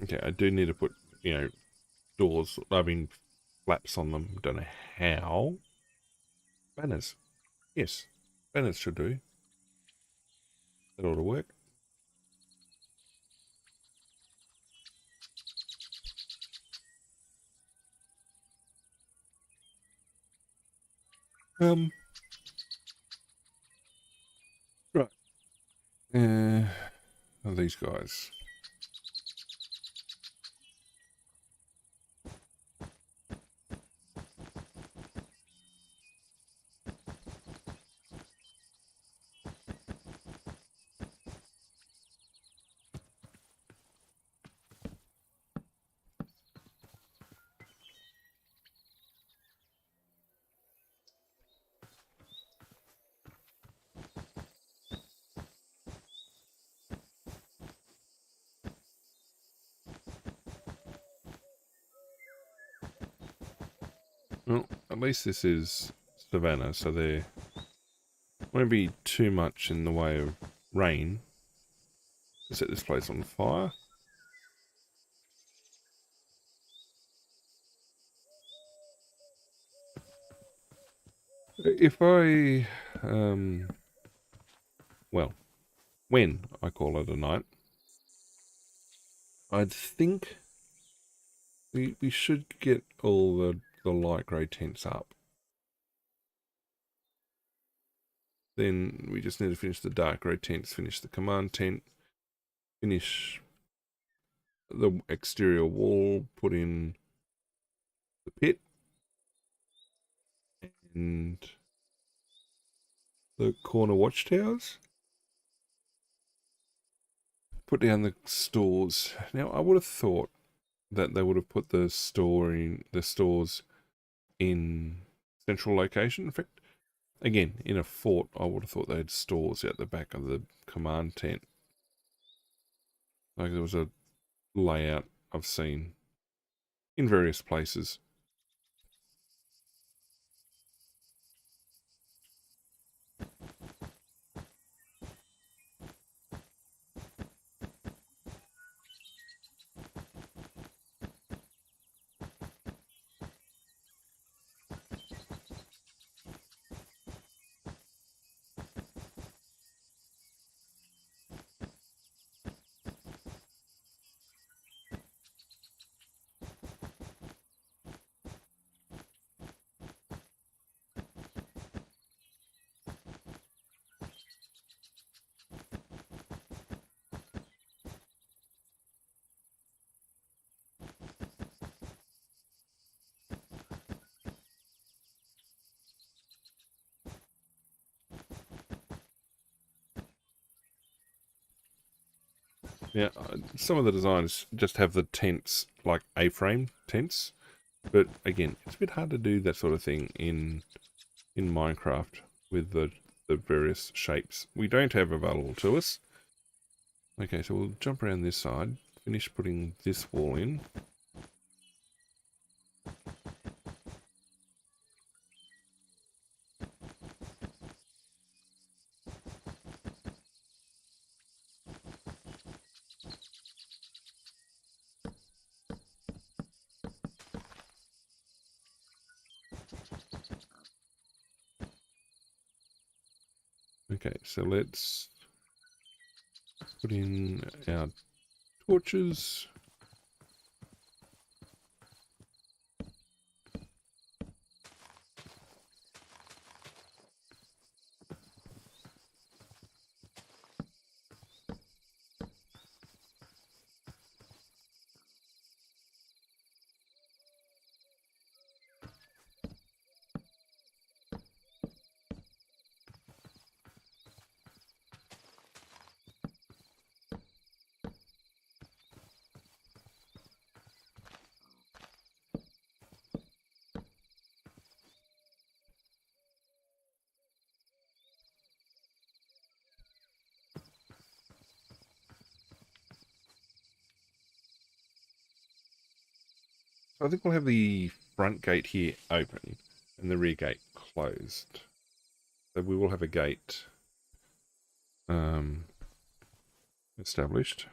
Okay, I do need to put, doors, flaps on them. Don't know how. Banners. Yes, banners should do. That ought to work. Right. These guys. Well, at least this is Savannah, so there won't be too much in the way of rain to set this place on fire. If I, well, when I call it a night, I'd think we should get all the light grey tents up. Then we just need to finish the dark grey tents, finish the command tent, finish the exterior wall, put in the pit, and the corner watchtowers. Put down the stores. Now, I would have thought that they would have put the stores in central location. In fact, again, in a fort, I would have thought they had stores out the back of the command tent. Like there was a layout I've seen in various places. Yeah, some of the designs just have the tents like A-frame tents, but again, it's a bit hard to do that sort of thing in Minecraft with the various shapes we don't have available to us. Okay, so we'll jump around this side, finish putting this wall in. Okay, so let's put in our torches. So I think we'll have the front gate here open and the rear gate closed. So we will have a gate established.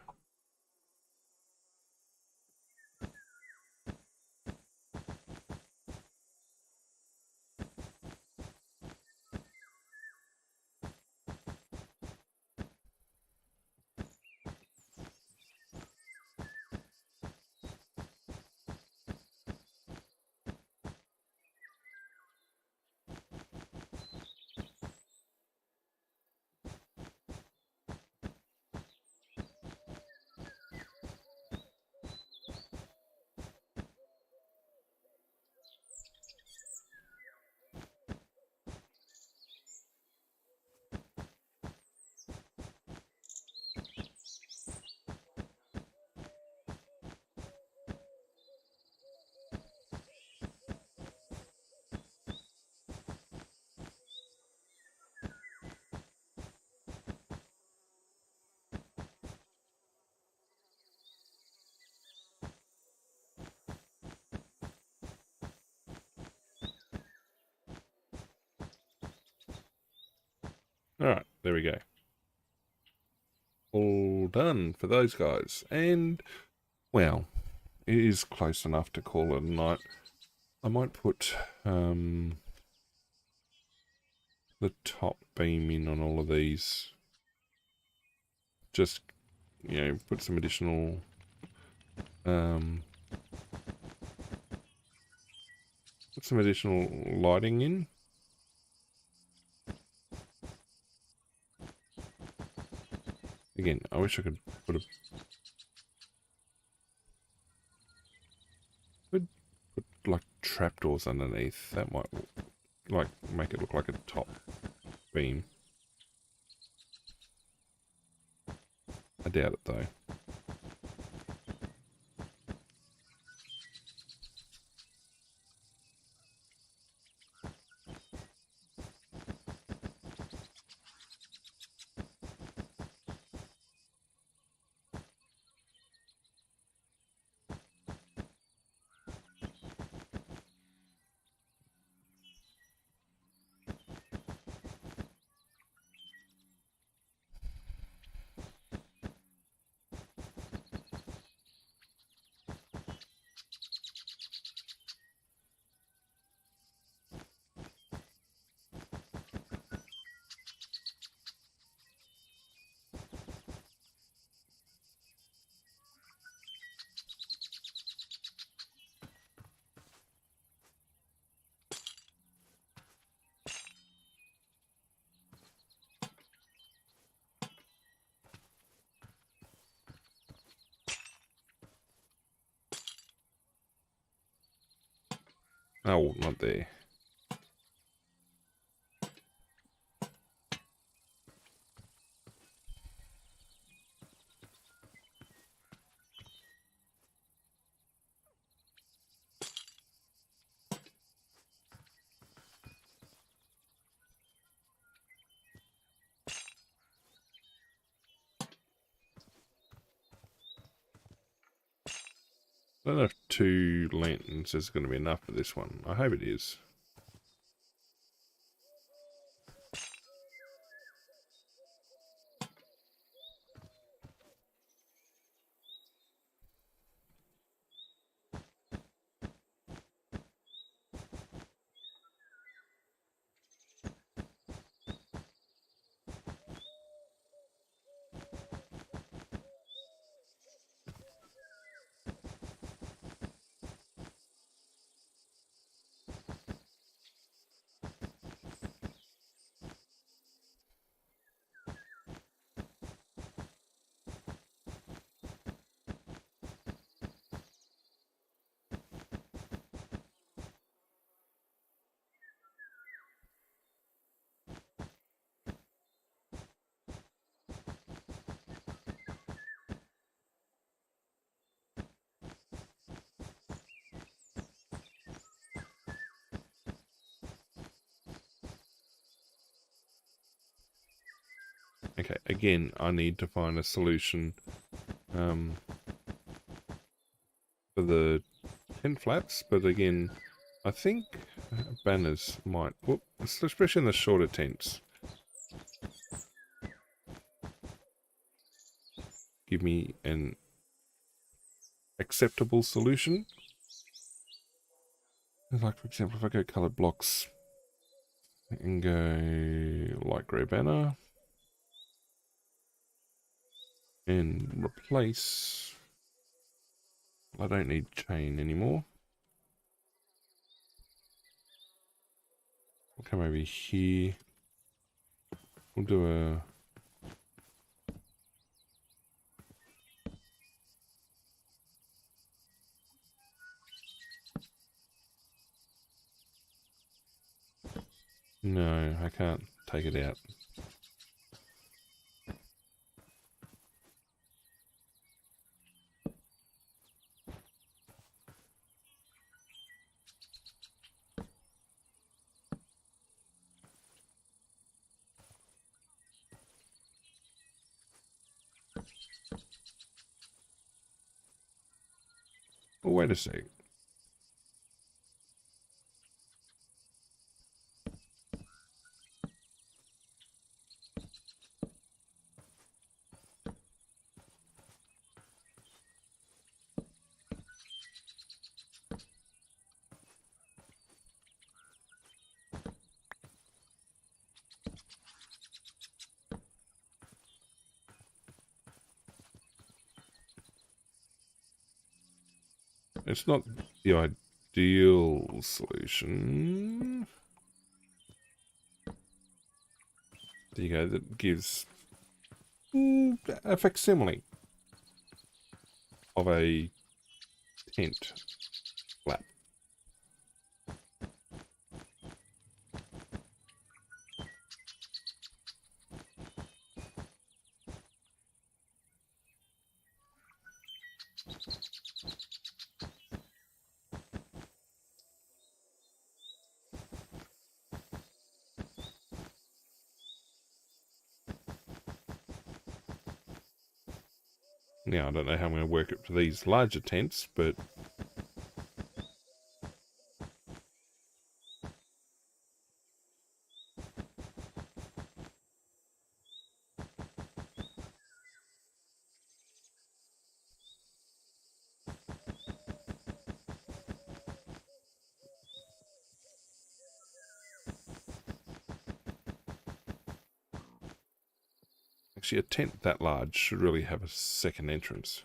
Alright, there we go. All done for those guys. And, well, it is close enough to call it a night. I might put the top beam in on all of these. Just, you know, put some additional lighting in. Again, I wish I could put like trapdoors underneath. That might like make it look like a top beam. I doubt it though. Oh, not there. I don't know if 2 lanterns is going to be enough for this one. I hope it is. Okay, again, I need to find a solution for the tent flaps, but again, I think banners might, whoop, especially in the shorter tents, give me an acceptable solution. Like, for example, if I go colored blocks and go light grey banner and replace, I don't need chain anymore. We'll come over here. We'll do a no, I can't take it out. Oh, wait a sec. It's not the ideal solution. There you go, that gives a facsimile of a tent flap. Now, I don't know how I'm going to work it for these larger tents, but actually a tent that large should really have a second entrance.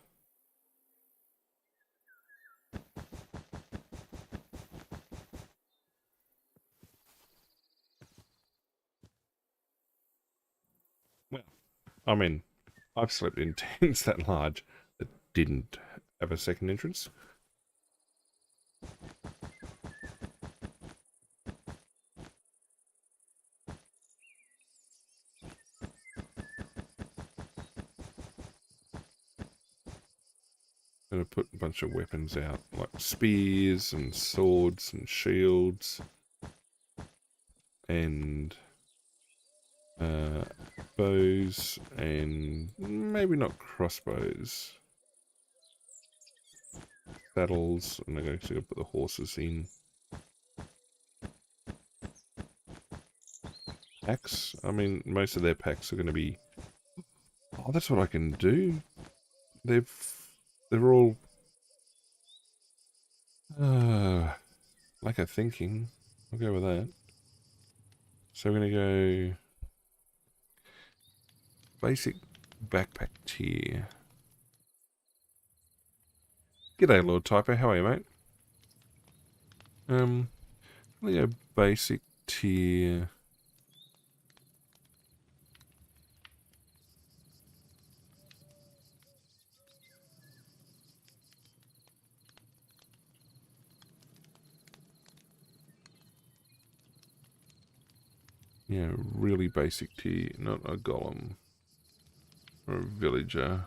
Well, I mean, I've slept in tents that large that didn't have a second entrance. Gonna put a bunch of weapons out, like spears and swords and shields and bows and maybe not crossbows. saddles, and I'm going to put the horses in packs. I mean, most of their packs are going to be... Oh, that's what I can do. They're all like I'm thinking. I'll go with that. So we're going to go basic backpack tier. G'day, Lord Typo. How are you, mate? I'm going to go basic tier. Yeah, really basic tier, not a golem or a villager.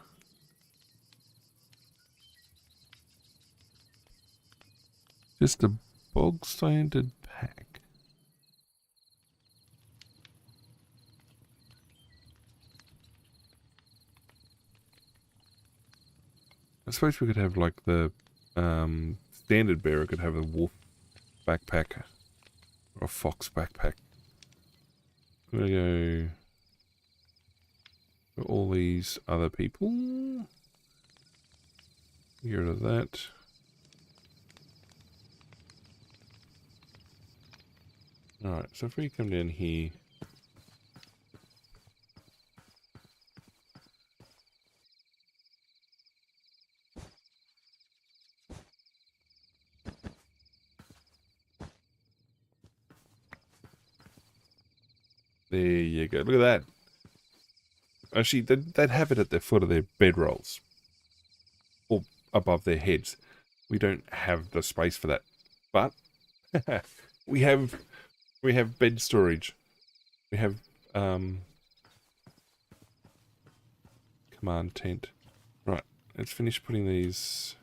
Just a bog standard pack. I suppose we could have like the standard bearer could have a wolf backpack or a fox backpack. I'm gonna go for all these other people. Get rid of that. Alright, so if we come down here. There you go. Look at that. Actually, they'd have it at the foot of their bedrolls. Or above their heads. We don't have the space for that. But we have bed storage. We have command tent. Right, let's finish putting these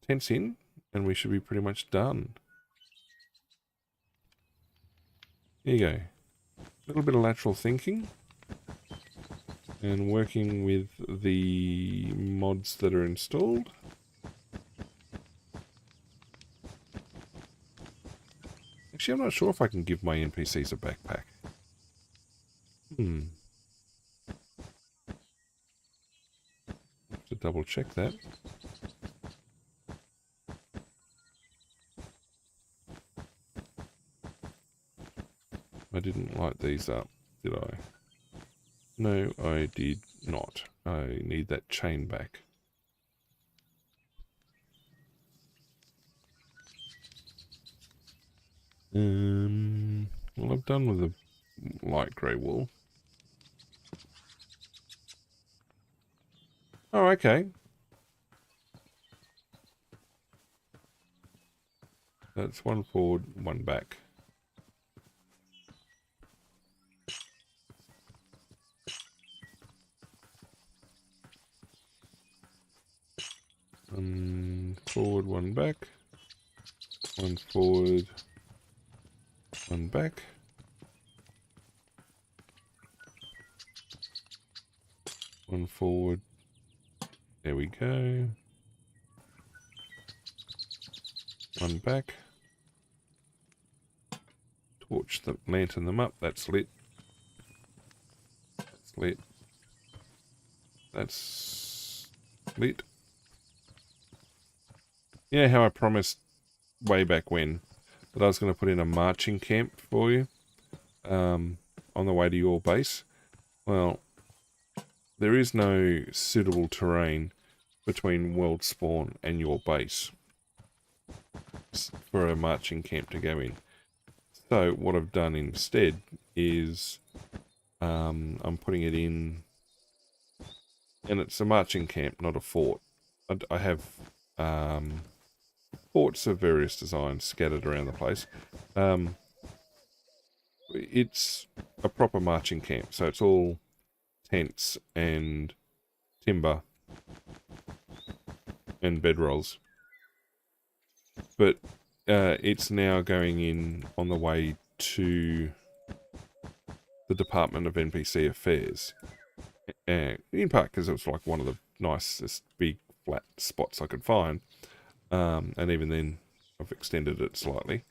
tents in and we should be pretty much done. There you go. A little bit of lateral thinking and working with the mods that are installed. Actually, I'm not sure if I can give my NPCs a backpack. Have to double check that. I didn't light these up, did I? No, I did not. I need that chain back. Well, I've done with the light grey wool. Oh, okay. That's one forward, one back. One forward, one back. One forward, one back. One forward. There we go. One back. Torch the lantern them up. That's lit. That's lit. That's lit. You know how I promised way back when that I was going to put in a marching camp for you on the way to your base? Well, there is no suitable terrain between world spawn and your base for a marching camp to go in. So what I've done instead is I'm putting it in, and it's a marching camp, not a fort. I have forts of various designs scattered around the place. It's a proper marching camp, so it's all tents and timber and bedrolls. But it's now going in on the way to the Department of NPC Affairs. In part because it was like one of the nicest big flat spots I could find. And even then, I've extended it slightly.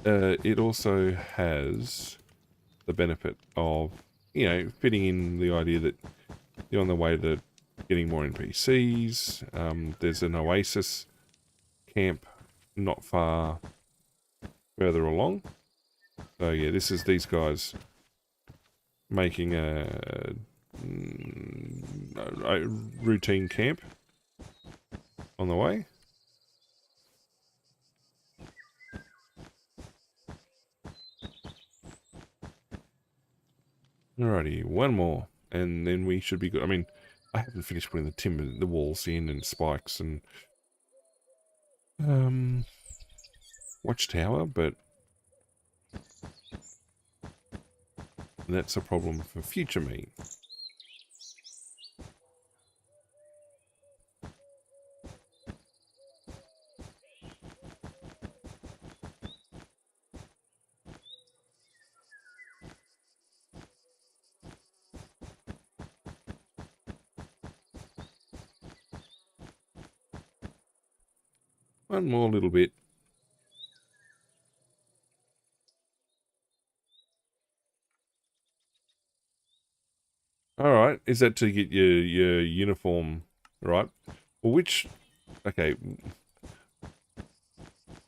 It also has the benefit of, you know, fitting in the idea that you're on the way to getting more NPCs. There's an oasis camp not far further along. So yeah, this is these guys making a routine camp on the way. Alrighty, one more, and then we should be good. I mean, I haven't finished putting the timber, the walls in, and spikes, and watchtower, but that's a problem for future me. One more little bit. Alright, is that to get your uniform right? Well, which... Okay.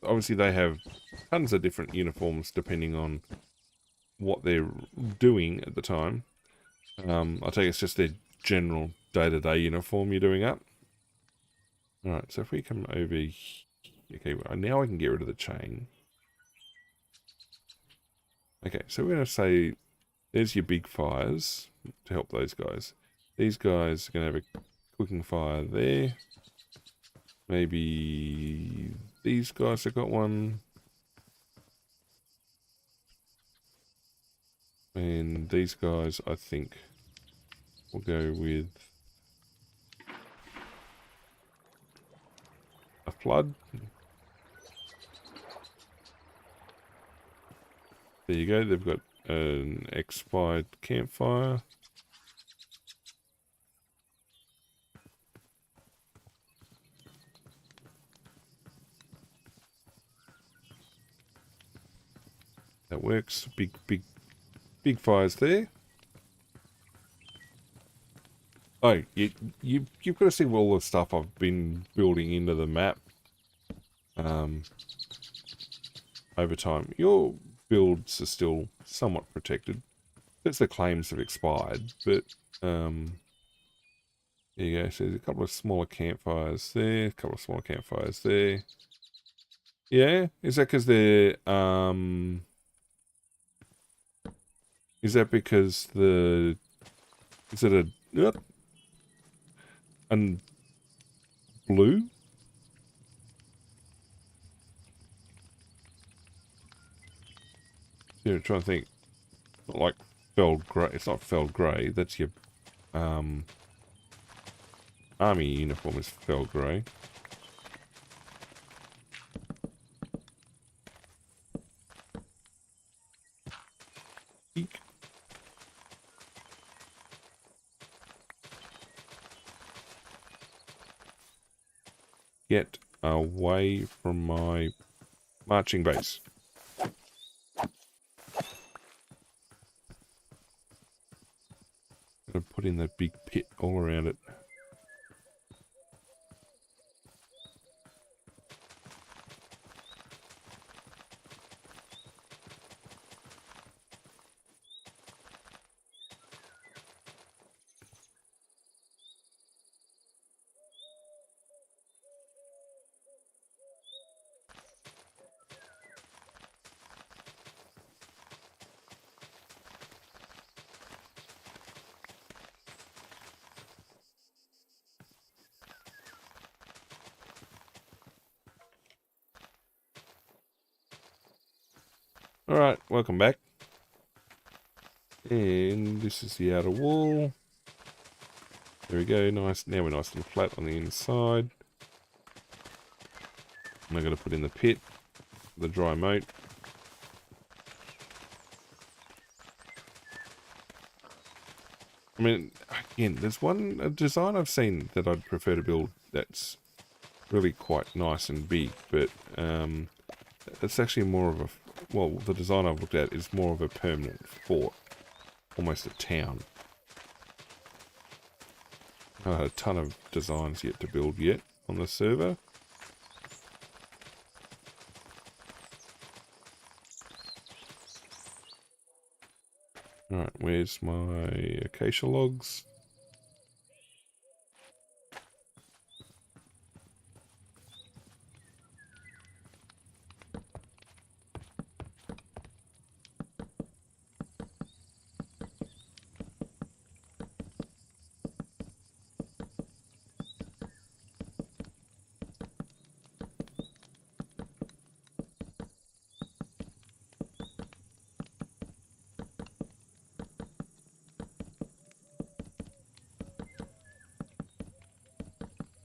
Obviously they have tons of different uniforms depending on what they're doing at the time. I take it's just their general day-to-day uniform you're doing up. Alright, so if we come over here... Okay, well, now I can get rid of the chain. Okay, so we're going to say, there's your big fires to help those guys. These guys are going to have a cooking fire there. Maybe these guys have got one. And these guys, I think, will go with a flood. There you go, they've got an expired campfire. That works. Big fires there. Oh, you've got to see all the stuff I've been building into the map over time. Your builds are still somewhat protected. Because the claims have expired, but there you go. So there's a couple of smaller campfires there, a couple of smaller campfires there. Yeah, is that because they're is that because the is it a and blue? Yeah, trying to think. Not like felled grey. It's not felled grey. That's your army uniform is felled grey. Eek. Get away from my marching base. Gotta put in that big pit all around it. Alright, welcome back. And this is the outer wall. There we go, nice. Now we're nice and flat on the inside. And I'm going to put in the pit, the dry moat. I mean, again, there's a design I've seen that I'd prefer to build that's really quite nice and big, but it's actually more of a, well, the design I've looked at is more of a permanent fort, almost a town. I had a ton of designs yet to build yet on the server. Alright, where's my acacia logs?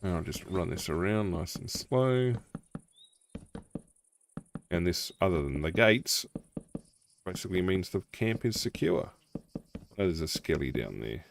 And I'll just run this around nice and slow. And this, other than the gates, basically means the camp is secure. Oh, there's a skelly down there.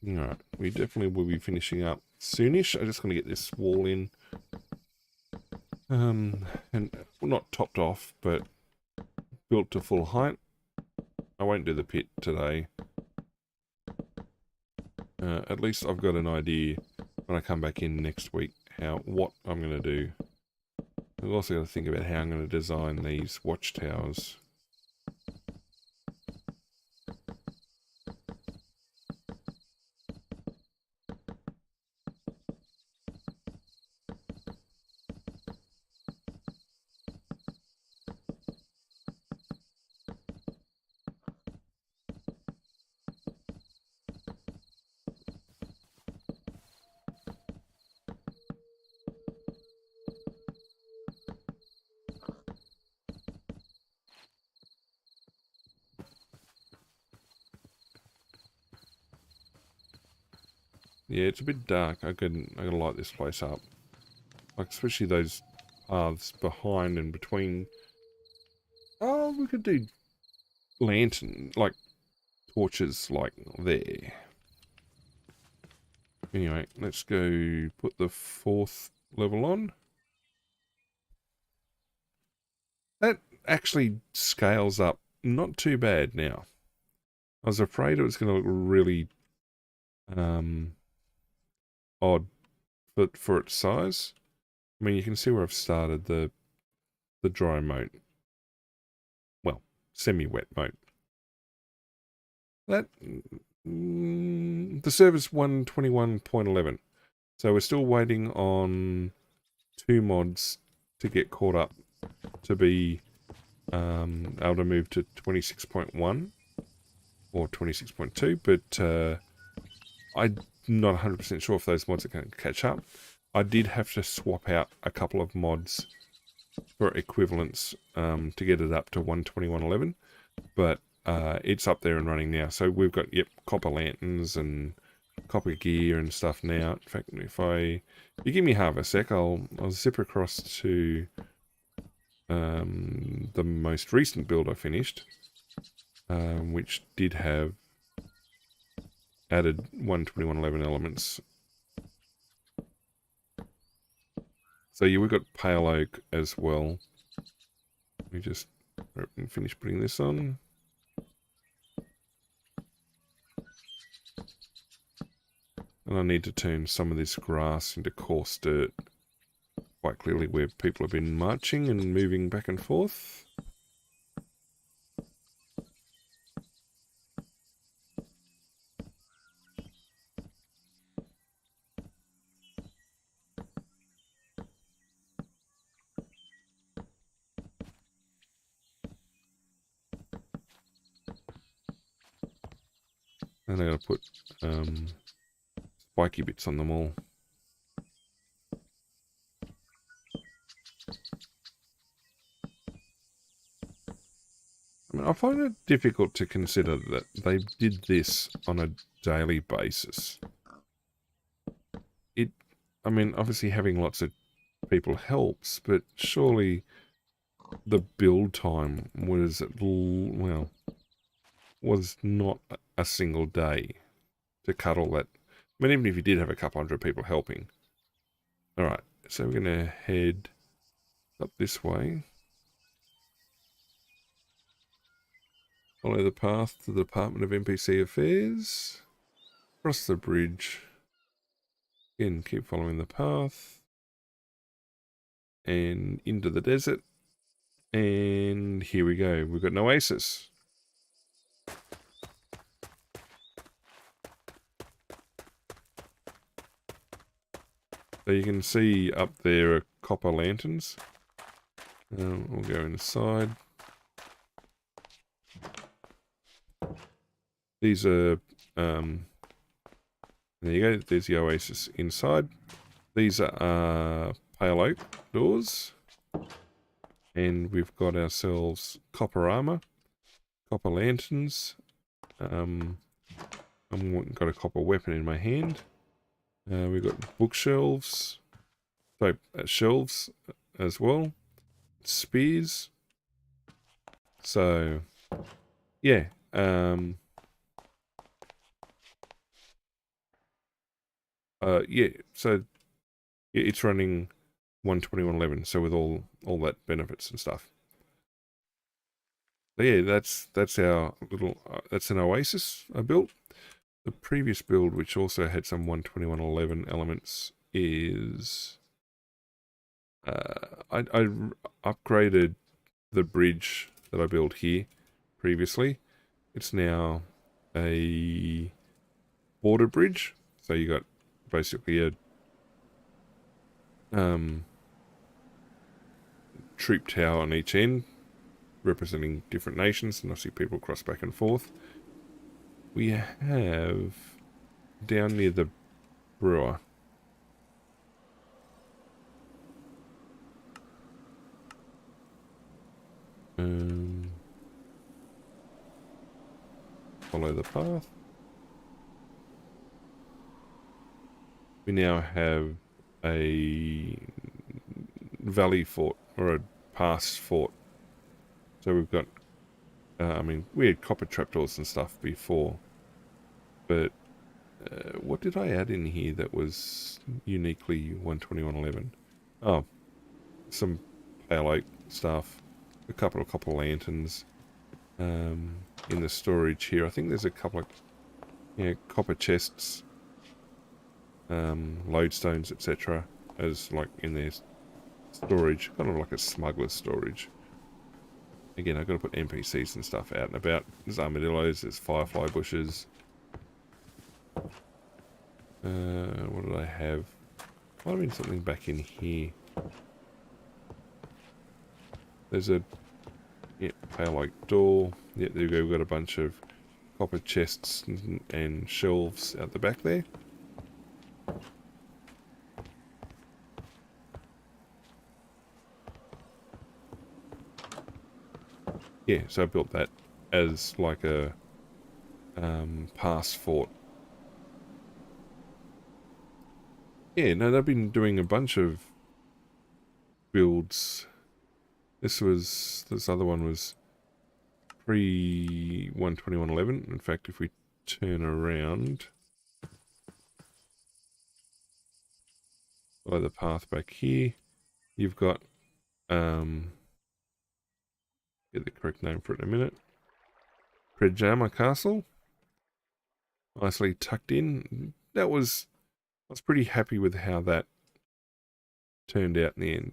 Alright, we definitely will be finishing up soonish. I'm just going to get this wall in. And well, not topped off, but built to full height. I won't do the pit today. At least I've got an idea when I come back in next week what I'm going to do. I've also got to think about how I'm going to design these watchtowers. Yeah, it's a bit dark. I gotta light this place up. Like, especially those paths behind and between. Oh, we could do lantern, like, torches, like, there. Anyway, let's go put the 4th level on. That actually scales up not too bad now. I was afraid it was going to look really odd for its size. I mean, you can see where I've started the dry mode. Well, semi-wet mode. That the server's 121.11, so we're still waiting on 2 mods to get caught up to be able to move to 26.1 or 26.2, but I'm not 100% sure if those mods are going to catch up. I did have to swap out a couple of mods for equivalence to get it up to 121.11, but it's up there and running now. So we've got, yep, copper lanterns and copper gear and stuff now. In fact, if you give me half a sec, I'll zip across to the most recent build I finished, which did have added 121.11 elements. So yeah, we've got pale oak as well. Let me just finish putting this on. And I need to turn some of this grass into coarse dirt. Quite clearly where people have been marching and moving back and forth. And I gotta put spiky bits on them all. I mean, I find it difficult to consider that they did this on a daily basis. I mean, obviously having lots of people helps, but surely the build time was, well, was not a single day to cut all that. I mean, even if you did have a couple hundred people helping. All right, so we're going to head up this way. Follow the path to the Department of NPC Affairs. Cross the bridge. Again, keep following the path. And into the desert. And here we go. We've got an oasis. So you can see up there are copper lanterns. We'll go inside. These are, there you go, there's the oasis inside. These are pale oak doors. And we've got ourselves copper armor, copper lanterns. I've got a copper weapon in my hand. We've got bookshelves, so shelves as well, spears. So, yeah. Yeah. So, yeah, it's running 121.11. So with all that benefits and stuff. So yeah, that's our little. That's an oasis I built. The previous build, which also had some 121.11 elements, is I upgraded the bridge that I built here previously. It's now a border bridge, so you got basically a troop tower on each end, representing different nations, and I see people cross back and forth. We have down near the brewer. Follow the path. We now have a valley fort, or a pass fort. So we've got, I mean, we had copper trapdoors and stuff before, but what did I add in here that was uniquely 121.11? Oh, some pale oak stuff, a couple of copper lanterns in the storage here. I think there's a couple of copper chests, lodestones, etc. as like in their storage, kind of like a smuggler's storage. Again, I've got to put NPCs and stuff out and about. There's armadillos, there's firefly bushes. What did I have? Might have been something back in here. There's a pale oak door. Yeah, there we go. We've got a bunch of copper chests and shelves out the back there. Yeah, so I built that as like a pass fort. Yeah, no, they've been doing a bunch of builds. This other one was pre 121.11. In fact, if we turn around, follow the path back here, you've got get the correct name for it in a minute. Pajama Castle, nicely tucked in. I was pretty happy with how that turned out in the end.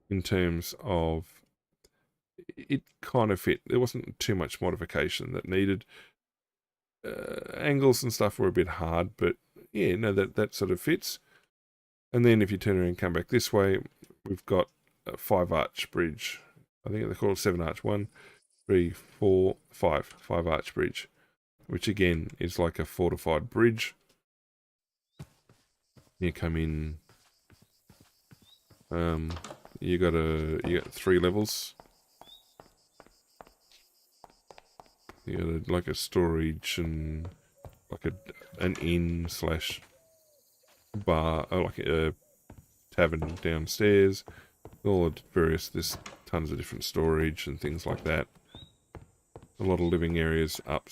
In terms of, it kind of fit. There wasn't too much modification that needed. Angles and stuff were a bit hard, but yeah, no, that sort of fits. And then if you turn around and come back this way, we've got a 5-arch bridge. I think they call it 7-arch one. 3, 4, 5. 5 arch bridge, which again is like a fortified bridge. You come in. You got 3 levels. You got like a storage and like an inn slash bar, or like a tavern downstairs. All the various, there's tons of different storage and things like that. A lot of living areas up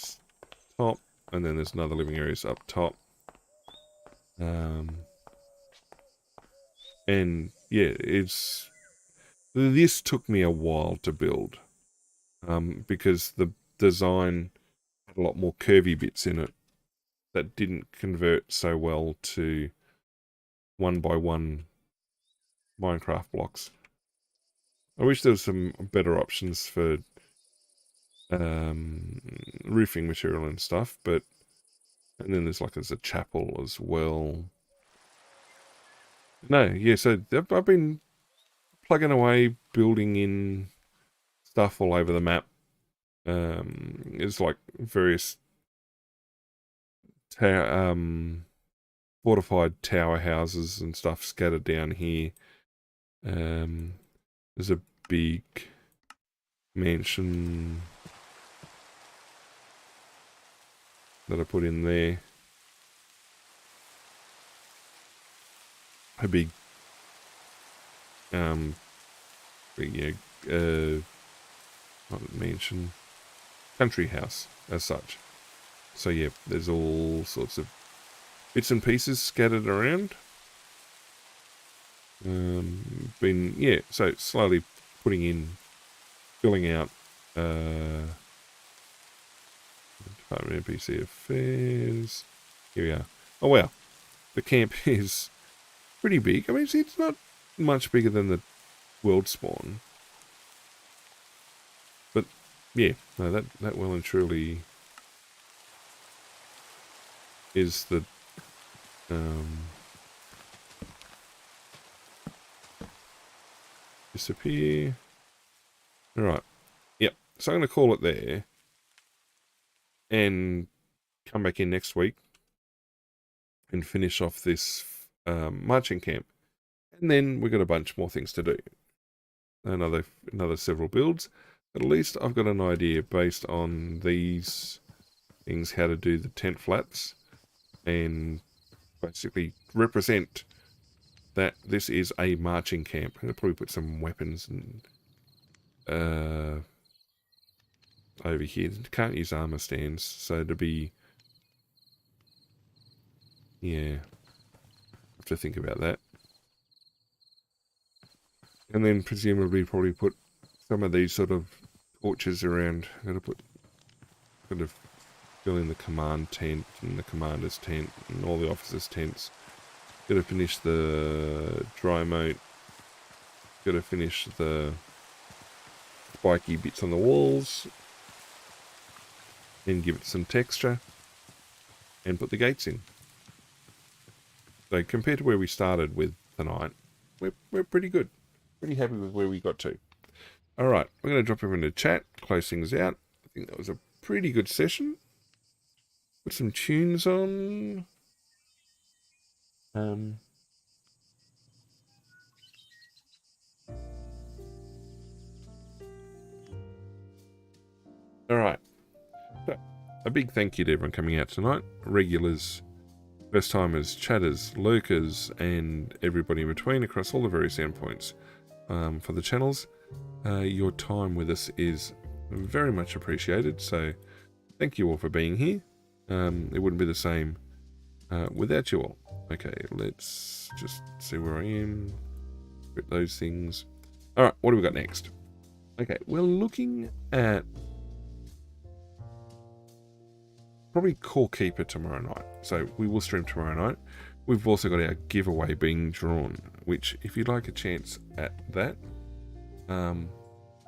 top, and then there's another living areas up top. And yeah, this took me a while to build, because the design had a lot more curvy bits in it that didn't convert so well to 1x1 Minecraft blocks. I wish there was some better options for roofing material and stuff, but and then there's a chapel as well. No, yeah, so I've been plugging away, building in stuff all over the map. There's like various fortified tower houses and stuff scattered down here. There's a big mansion that I put in there. A big not mansion, country house as such. So yeah, there's all sorts of bits and pieces scattered around. So slowly filling out Department NPC Affairs. Here we are. Oh wow, the camp is pretty big. I mean, it's not much bigger than the world spawn, but yeah, no, that well and truly is the disappear. All right, yep. So I'm going to call it there and come back in next week and finish off this marching camp, and then we've got a bunch more things to do. Another several builds. At least I've got an idea based on these things how to do the tent flaps and basically represent that this is a marching camp. I'll probably put some weapons and over here. Can't use armor stands, so to be, yeah, have to think about that. And then presumably probably put some of these sort of torches around. I'm going to put fill in the command tent and the commander's tent and all the officers' tents. Got to finish the dry moat. Got to finish the spiky bits on the walls. And give it some texture. And put the gates in. So compared to where we started with tonight, we're pretty good. Pretty happy with where we got to. Alright, I'm going to drop everyone into chat, close things out. I think that was a pretty good session. Put some tunes on. Alright. So, a big thank you to everyone coming out tonight. Regulars, first timers, chatters, lurkers, and everybody in between across all the various endpoints for the channels. Your time with us is very much appreciated, so thank you all for being here. It wouldn't be the same without you all. Okay, let's just see where I am. Put those things. Alright, what do we got next? Okay, we're looking at probably Core Keeper tomorrow night. So we will stream tomorrow night. We've also got our giveaway being drawn, which if you'd like a chance at that,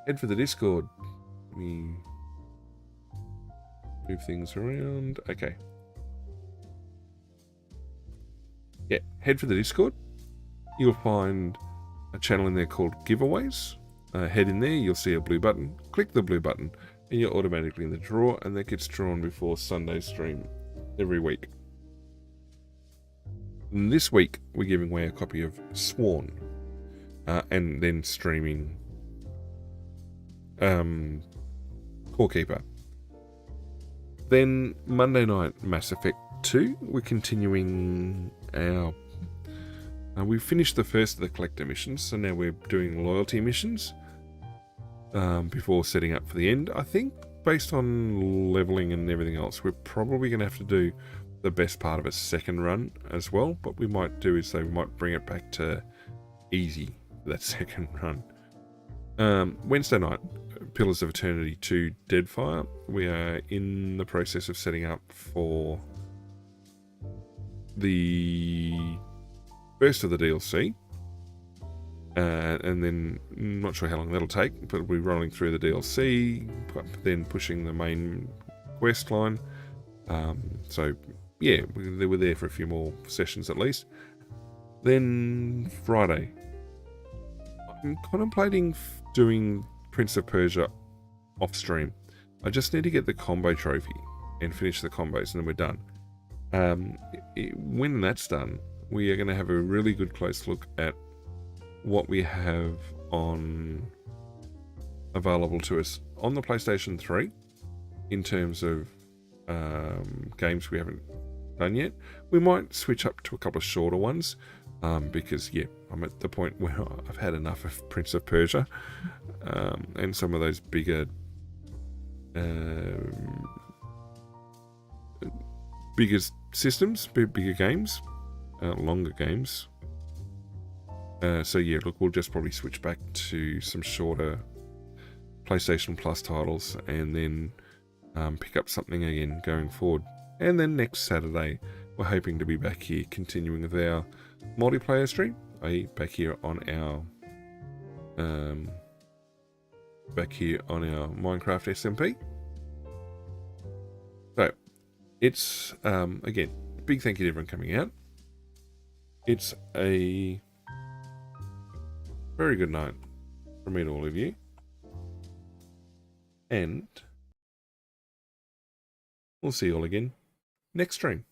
head for the Discord. Let me move things around. Okay. Yeah, head for the Discord. You'll find a channel in there called Giveaways. Head in there, you'll see a blue button. Click the blue button. and you're automatically in the draw, and that gets drawn before Sunday's stream every week. And this week, we're giving away a copy of Sworn, and then streaming Core Keeper. Then Monday night, Mass Effect 2. We're continuing our... we finished the first of the collector missions, so now we're doing loyalty missions before setting up for the end. I think based on leveling and everything else, we're probably going to have to do the best part of a second run as well. But we might do is we might bring it back to easy for that second run. Wednesday night, Pillars of Eternity 2 Deadfire. We are in the process of setting up for the first of the DLC, and then not sure how long that'll take, but we're rolling through the DLC, then pushing the main quest line. So yeah, we were there for a few more sessions at least. Then Friday, I'm contemplating doing Prince of Persia off stream. I just need to get the combo trophy and finish the combos, and then we're done. When that's done, we are going to have a really good close look at what we have on available to us on the PlayStation 3 in terms of games we haven't done yet. We might switch up to a couple of shorter ones because yeah, I'm at the point where I've had enough of Prince of Persia and some of those bigger systems, bigger games, longer games. So yeah, look, we'll just probably switch back to some shorter PlayStation Plus titles and then pick up something again going forward. And then next Saturday, we're hoping to be back here continuing with our multiplayer stream, i.e. back here on our Minecraft SMP. So it's again, big thank you to everyone coming out. It's a very good night from me to all of you, and we'll see you all again next stream.